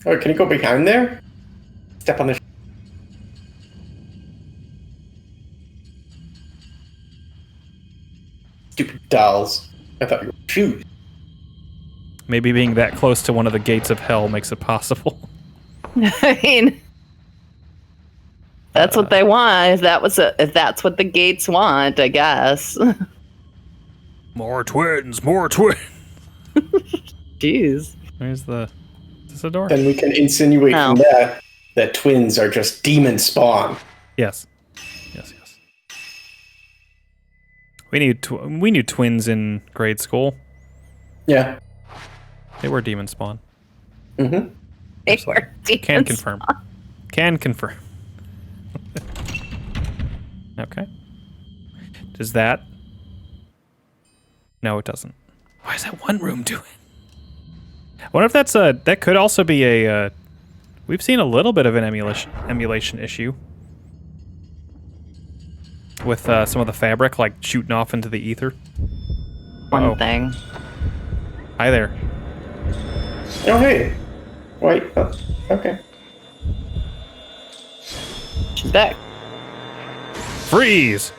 Oh, can you go behind there? Step on the... Stupid dolls. I thought you were shoot. Maybe being that close to one of the gates of hell makes it possible. I mean, that's what they want. If that's what the gates want, I guess. More twins, more twins. Jeez. Where's the... Is this a door? Then we can insinuate from that twins are just demon spawn. Yes. Yes, yes. We knew twins in grade school. Yeah. They were demon spawn. Mm-hmm. They were demon Can confirm. spawn. Can confirm. Okay. Does that... No, it doesn't. Why is that one room doing? I wonder if that's that could also be a, we've seen a little bit of an emulation issue. With some of the fabric, like, shooting off into the ether. One thing. Hi there. Oh, hey. Wait. Oh, okay. She's back. Freeze!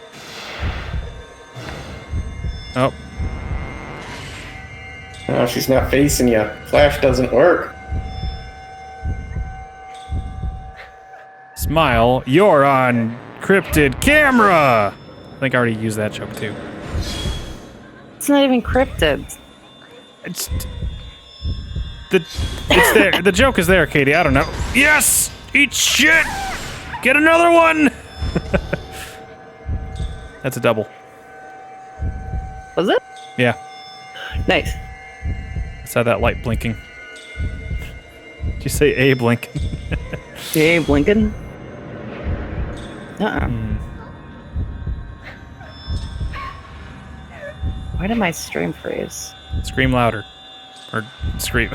Oh. Oh, she's not facing you. Flash doesn't work. Smile, you're on cryptid camera! I think I already used that joke too. It's not even cryptid. It's there. The joke is there, Katie. I don't know. Yes! Eat shit! Get another one! That's a double. Was it? Yeah. Nice. I saw that light blinking. Did you say A blinking? A blinking? Uh-uh. Why did my stream freeze? Scream louder. Or scream.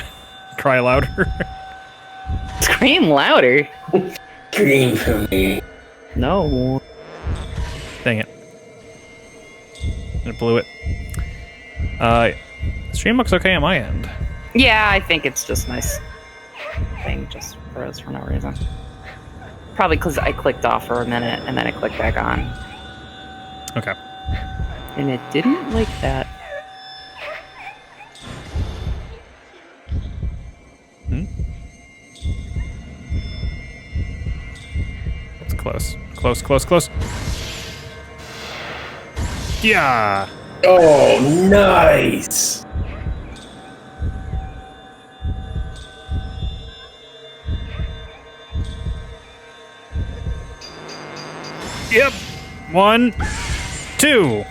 Cry louder. Scream louder? Scream for me. No. Dang it. It blew it. Stream looks okay on my end. Yeah, I think it's just nice. Thing just froze for no reason. Probably because I clicked off for a minute and then I clicked back on. Okay. And it didn't like that. Close, close, close. Yeah. Oh, nice. Yep. 1, 2.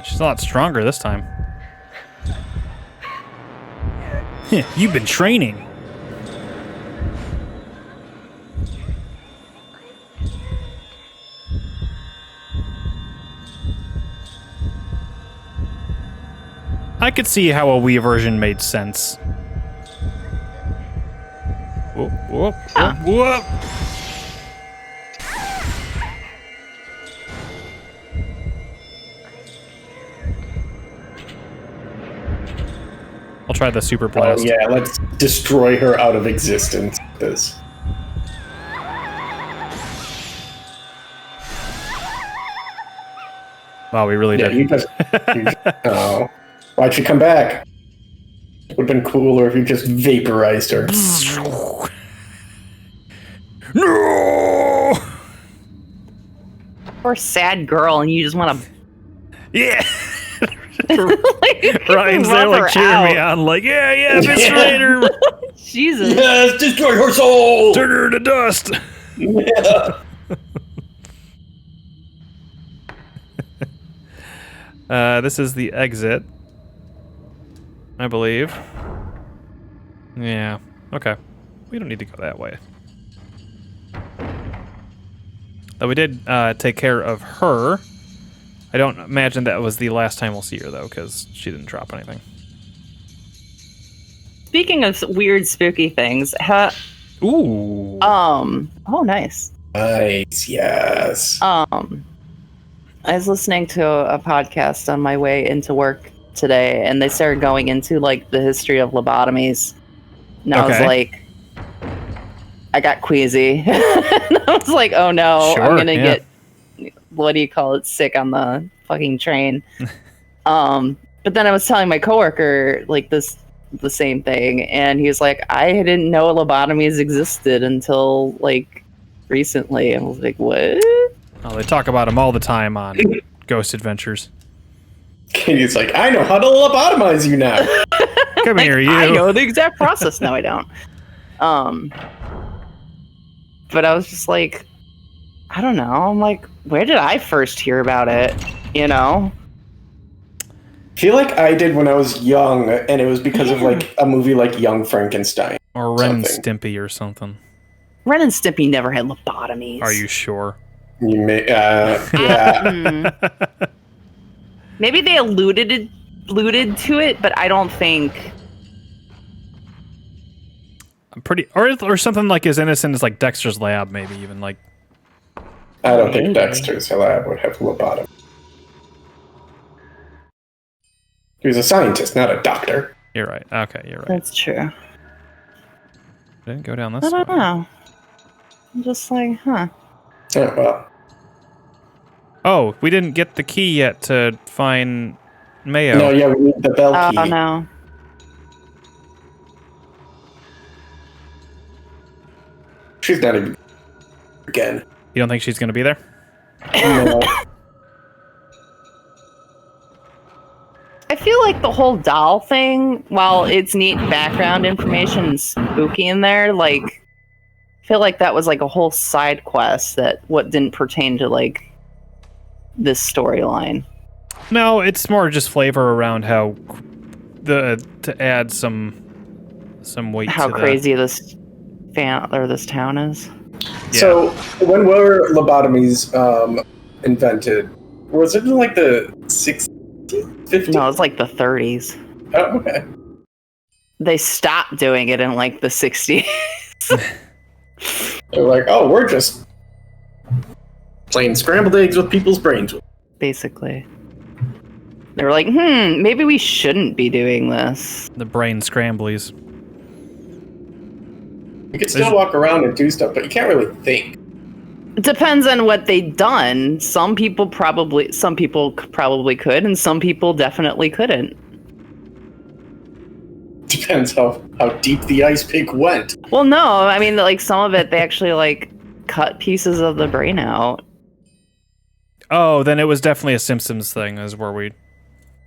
She's a lot stronger this time. You've been training. I could see how a Wii version made sense. Whoop, whoop, whoop, whoop. I'll try the super blast. Oh yeah, let's destroy her out of existence. This. Wow, we really did. Oh, why'd she come back? It would have been cooler if you just vaporized her. No! Poor sad girl, and you just want to. Yeah. Like, Ryan's there, rub her like cheering out. me on, like, yeah, destroy her. Jesus. Yes, destroy her soul. Turn her to dust. Yeah. This is the exit, I believe. Yeah. Okay. We don't need to go that way. Though we did take care of her. I don't imagine that was the last time we'll see her, though, because she didn't drop anything. Speaking of weird, spooky things, Ooh. oh, nice. Nice, yes. I was listening to a podcast on my way into work today, and they started going into like the history of lobotomies. And I was like, I got queasy. And I was like, oh no, I'm gonna get, what do you call it, sick on the fucking train. But then I was telling my coworker like the same thing, and he was like, I didn't know lobotomies existed until like recently. I was like, what? Oh, they talk about them all the time on Ghost Adventures. He's like, I know how to lobotomize you now. Come here, you. I know the exact process. No, I don't. But I was just like, I don't know. I'm like, where did I first hear about it? You know? I feel like I did when I was young, and it was because of like a movie like Young Frankenstein. Or Ren and Stimpy or something. Ren and Stimpy never had lobotomies. Are you sure? You may, yeah. Maybe they alluded to it, but I don't think. I'm pretty, or something like as innocent as like Dexter's Lab, maybe even like. I don't think Dexter's Lab would have lobotomy. He was a scientist, not a doctor. You're right. Okay, you're right. That's true. Didn't go down this I way. don't know. I'm just like, huh. Oh, well. Oh, we didn't get the key yet to find Mayo. No, yeah, we need the bell key. Oh, no. She's not even again. You don't think she's going to be there? No. I feel like the whole doll thing, while it's neat background information and spooky in there, like, I feel like that was like a whole side quest that what didn't pertain to like this storyline. No, it's more just flavor around how to add some weight How to crazy this this town is. Yeah. So, when were lobotomies invented? Was it in like the 60s, 50s? No, it's like the 30s. Oh, okay. They stopped doing it in like the 60s. They're like, oh, we're just playing scrambled eggs with people's brains. Basically. They were like, maybe we shouldn't be doing this. The brain scramblies. You can still walk around and do stuff, but you can't really think. It depends on what they'd done. Some people probably could, and some people definitely couldn't. Depends how deep the ice pick went. Well, no, I mean, like, some of it, they actually, like, cut pieces of the brain out. Oh, then it was definitely a Simpsons thing, is where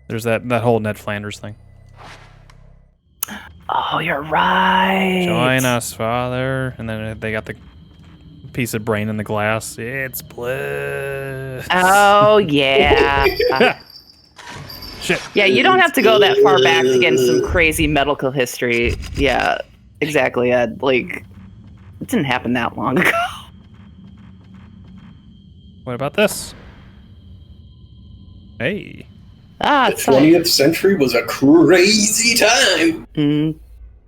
there's that whole Ned Flanders thing. Oh, you're right. Join us, Father. And then they got the piece of brain in the glass. It's bliss. Oh, yeah. Shit. Yeah, you don't have to go that far back to get into some crazy medical history. Yeah, exactly, Ed. Like, it didn't happen that long ago. What about this? Hey. Ah, the 20th century was a crazy time.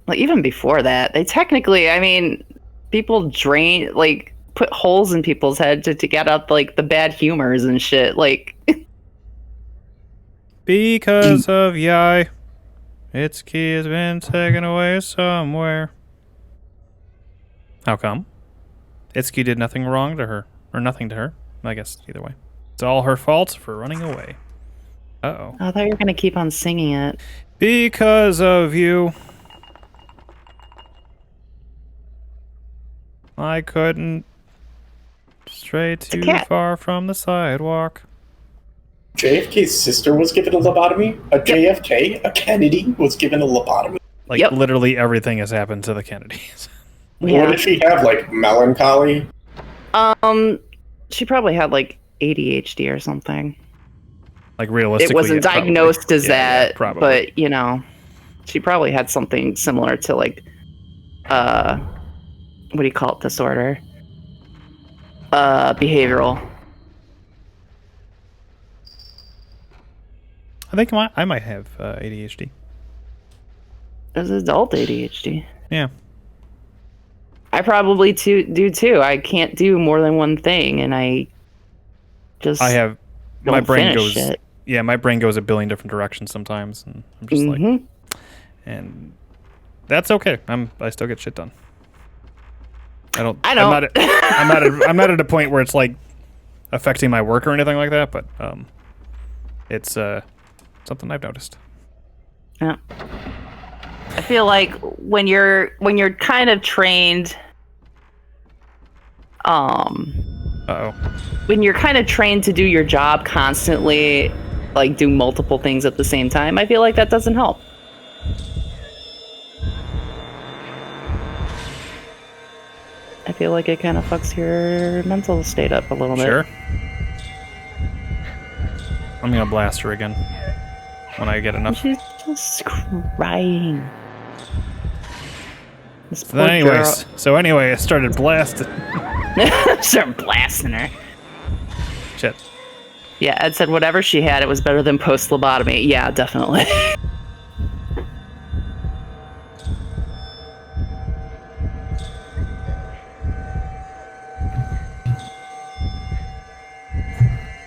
Like, even before that, they technically, I mean, people put holes in people's head to get up, like, the bad humors and shit. Like, because of Yai, its key has been taken away somewhere. How come? Itsuki did nothing wrong to her. Or nothing to her. I guess, either way. It's all her fault for running away. Uh-oh. I thought you were going to keep on singing it. Because of you, I couldn't stray too far from the sidewalk. JFK's sister was given a lobotomy. A JFK, a Kennedy, was given a lobotomy. Like, literally everything has happened to the Kennedys. What did she have, like, melancholy? She probably had, like, ADHD or something. Like, realistically, it wasn't diagnosed as that, probably. But, you know, she probably had something similar to, like, what do you call it, disorder? Behavioral. I think I might have ADHD. There's adult ADHD. Yeah. I probably do too. I can't do more than one thing, and I have my brain goes shit. Yeah, my brain goes a billion different directions sometimes, and I'm just like, and that's okay. I still get shit done. I know. I'm not at a point where it's like affecting my work or anything like that, but it's something I've noticed. Yeah. I feel like when you're kind of trained, when you're kind of trained to do your job constantly, like do multiple things at the same time, I feel like that doesn't help. I feel like it kind of fucks your mental state up a little bit. Sure. I'm gonna blast her again when I get enough. She's just crying. So anyway, I started blasting. Started blasting her. Shit. Yeah, Ed said whatever she had, it was better than post-lobotomy. Yeah, definitely.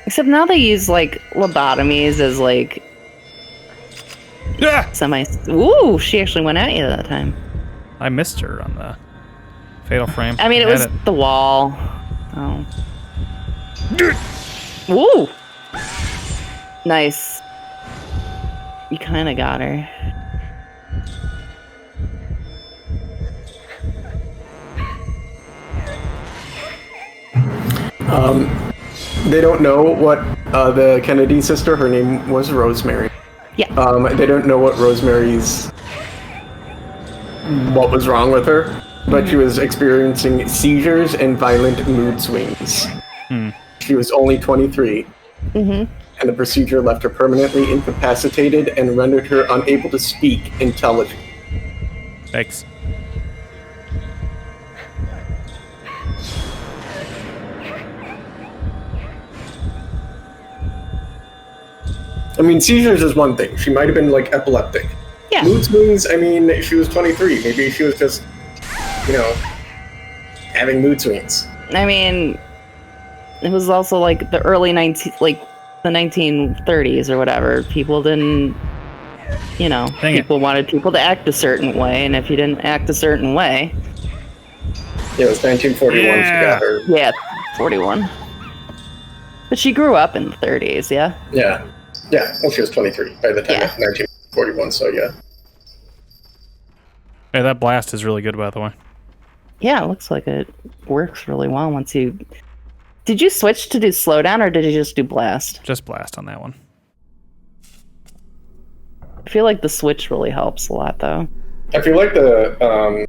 Except now they use, like, lobotomies as, like... Ooh, she actually went at you that time. I missed her on the fatal frame. I mean, it was the wall. Oh. Woo! Nice. You kind of got her. They don't know what the Kennedy sister, her name was Rosemary. Yeah. They don't know what what was wrong with her, but she was experiencing seizures and violent mood swings. She was only 23, and the procedure left her permanently incapacitated and rendered her unable to speak intelligently. Thanks. I mean, seizures is one thing. She might have been, like, epileptic. Yeah. Mood swings, I mean, she was 23. Maybe she was just, having mood swings. I mean, it was also, like, the early 1930s or whatever. People didn't, people wanted people to act a certain way, and if you didn't act a certain way... Yeah, it was 1941 she got her. Yeah, 41. But she grew up in the 30s, yeah? Yeah. Yeah, well, she was 23 by the time of 1941, so yeah. Hey, that blast is really good, by the way. Yeah, it looks like it works really well once you... Did you switch to do slowdown, or did you just do blast? Just blast on that one. I feel like the switch really helps a lot, though. I feel like the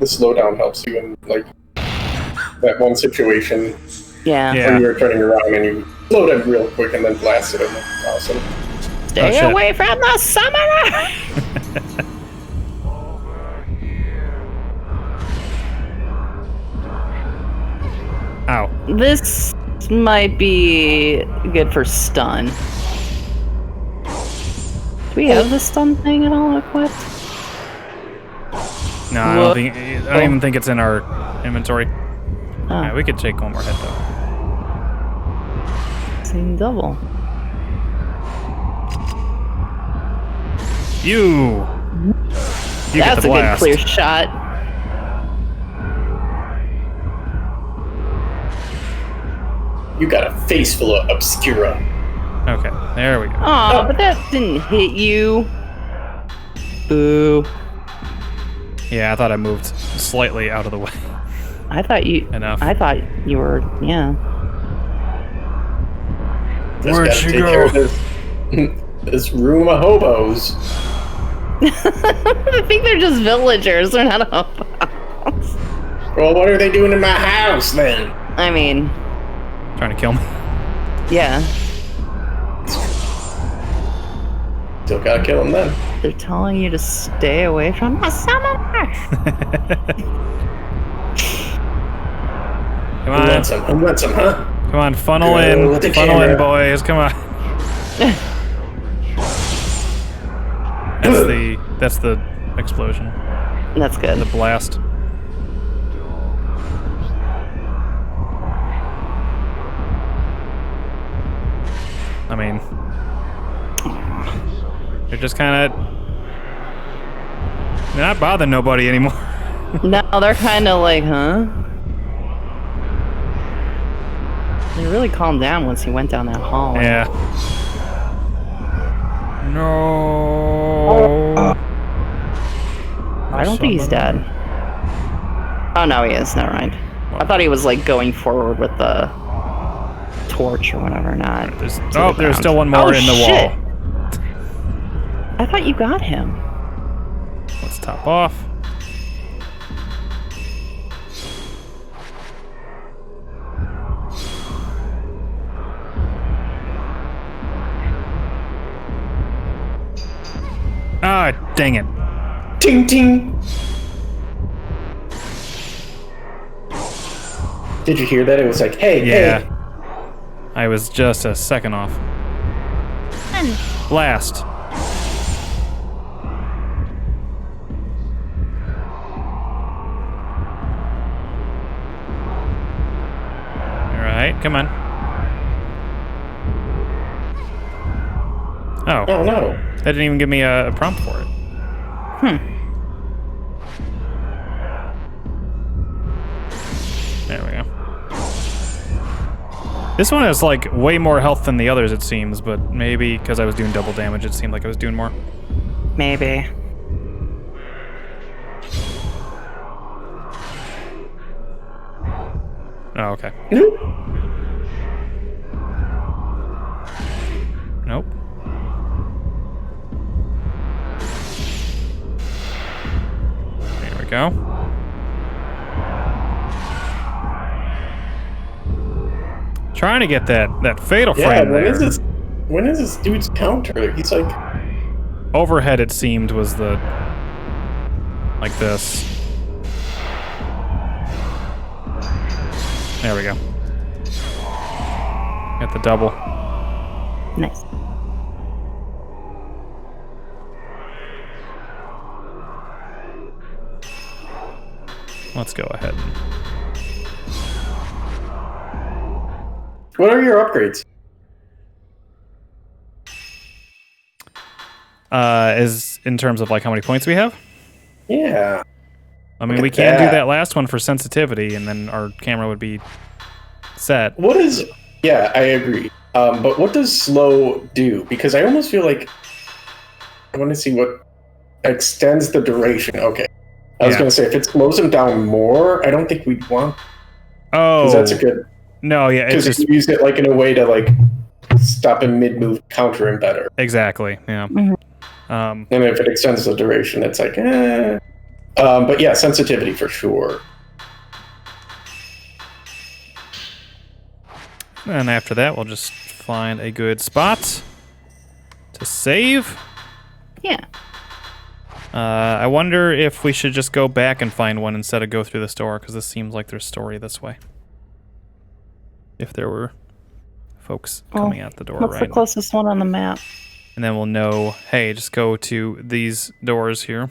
slowdown helps you in like that one situation Yeah. where you were turning around and you slowed in real quick and then blasted him. That's awesome. Stay away from the summoner! Ow. This might be good for stun. Do we have the stun thing at all equipped? No, I don't even think it's in our inventory. Oh. Alright, we could take one more hit though. Same double. You get That's the a good blast. clear shot. You got a face full of obscura. Okay, there we go. Aw, but that didn't hit you. Boo. Yeah, I thought I moved slightly out of the way. I thought you... Enough. I thought you were... Yeah. Just Where'd gotta she take go? care of this room of hobos. I think they're just villagers. They're not hobos. Well, what are they doing in my house then? I mean... Trying to kill me. Yeah. Still gotta kill them then. They're telling you to stay away from the summoner. Come on. I want some, huh? Come on, funnel Go in. with the Funnel in, camera. boys. Come on. That's the explosion. That's good. The blast. I mean, they're just kind of... They're not bothering nobody anymore. No, they're kind of like, huh? They really calmed down once he went down that hall. Yeah. No. I don't think he's dead. Oh, no, he is. Never mind. I thought he was, like, going forward with the torch or whatever, not. There's ground. still one more in the shit. wall. I thought you got him. Let's top off. Ah, dang it. Ting ting. Did you hear that? It was like, hey, Yeah. hey. I was just a second off. Blast. Alright, come on. Oh. Oh no. That didn't even give me a prompt for it. There we go. This one has like way more health than the others, it seems, but maybe because I was doing double damage, it seemed like I was doing more. Maybe. Oh, okay. Nope. There we go. Trying to get that fatal frame there. When is this dude's counter? He's like... Overhead, it seemed, was the... like this. There we go. Got the double. Nice. Let's go ahead. What are your upgrades? Is in terms of like how many points we have? Yeah. I mean, Look we at can do that. that last one for sensitivity, and then our camera would be set. What is... Yeah, I agree. But what does slow do? Because I almost feel like... I want to see what extends the duration. Okay. I was Yeah. going to say, if it slows him down more, I don't think we'd want... Oh. Because that's a good... No, yeah, it's Because just... if you use it like in a way to like stop him mid-move, counter him better. Exactly, yeah. And if it extends the duration, it's like, eh. But yeah, sensitivity for sure. And after that, we'll just find a good spot to save. Yeah. I wonder if we should just go back and find one instead of go through the store, because this seems like there's story this way. If there were folks coming out the door What's right the closest one on the map? And then we'll know, hey, just go to these doors here.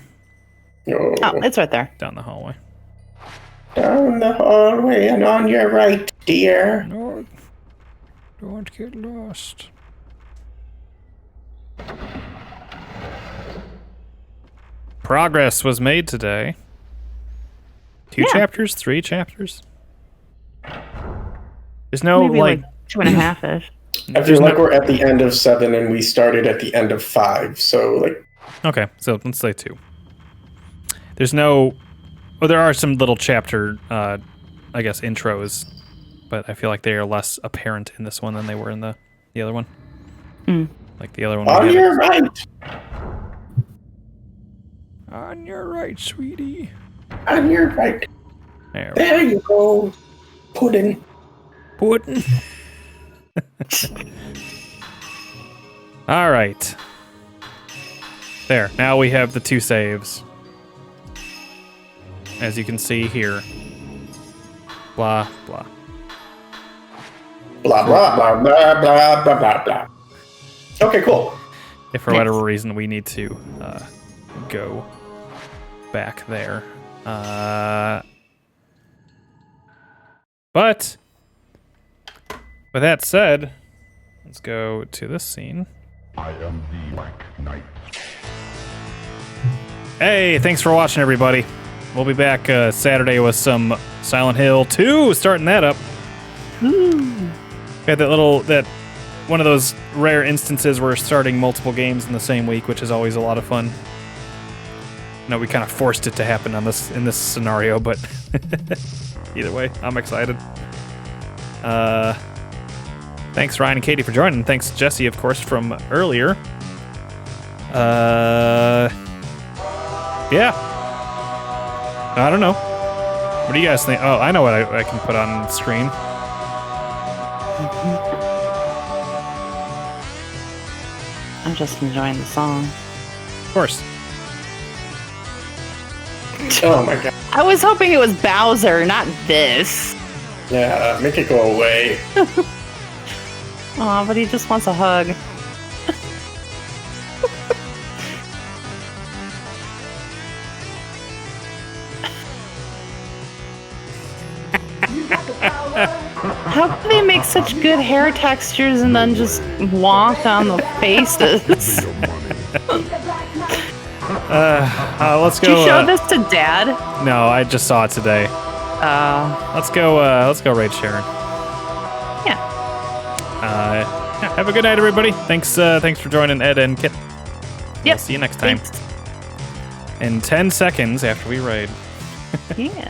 Oh, it's right there. Down the hallway. Down the hallway and on your right, dear. No, don't get lost. Progress was made today. 2 chapters? 3 chapters? There's no, Maybe like 2.5-ish. I feel like we're at the end of 7 and we started at the end of 5, so like... Okay, so let's say 2. There's no... Well, there are some little chapter, I guess, intros, but I feel like they are less apparent in this one than they were in the other one. Like the other one. On your right! On your right, sweetie. On your right. There you go. Pudding. Pudding. All right. There. Now we have the 2 saves. As you can see here. Blah, blah. Blah, blah, blah, blah, blah, blah, blah, blah. Okay, cool. If for whatever reason we need to go back there. But with that said, let's go to this scene. I am the Black Knight. Hey, thanks for watching, everybody. We'll be back Saturday with some Silent Hill 2, starting that up. Got that one of those rare instances where we're starting multiple games in the same week, which is always a lot of fun. No, we kind of forced it to happen in this scenario, but either way, I'm excited. Thanks Ryan and Katie for joining. Thanks Jesse, of course, from earlier. Yeah. I don't know. What do you guys think? Oh, I know what I can put on the screen. I'm just enjoying the song. Of course. Oh my god. I was hoping it was Bowser, not this. Yeah, make it go away. Aw, but he just wants a hug. How can they make such good hair textures and then just wonk on the faces? Let's go. Did you show this to Dad? No, I just saw it today. Let's go raid Sharon. Yeah. Yeah, have a good night, everybody. Thanks for joining Ed and Kit. Yep. See you next time. Thanks. In 10 seconds after we raid. Yeah.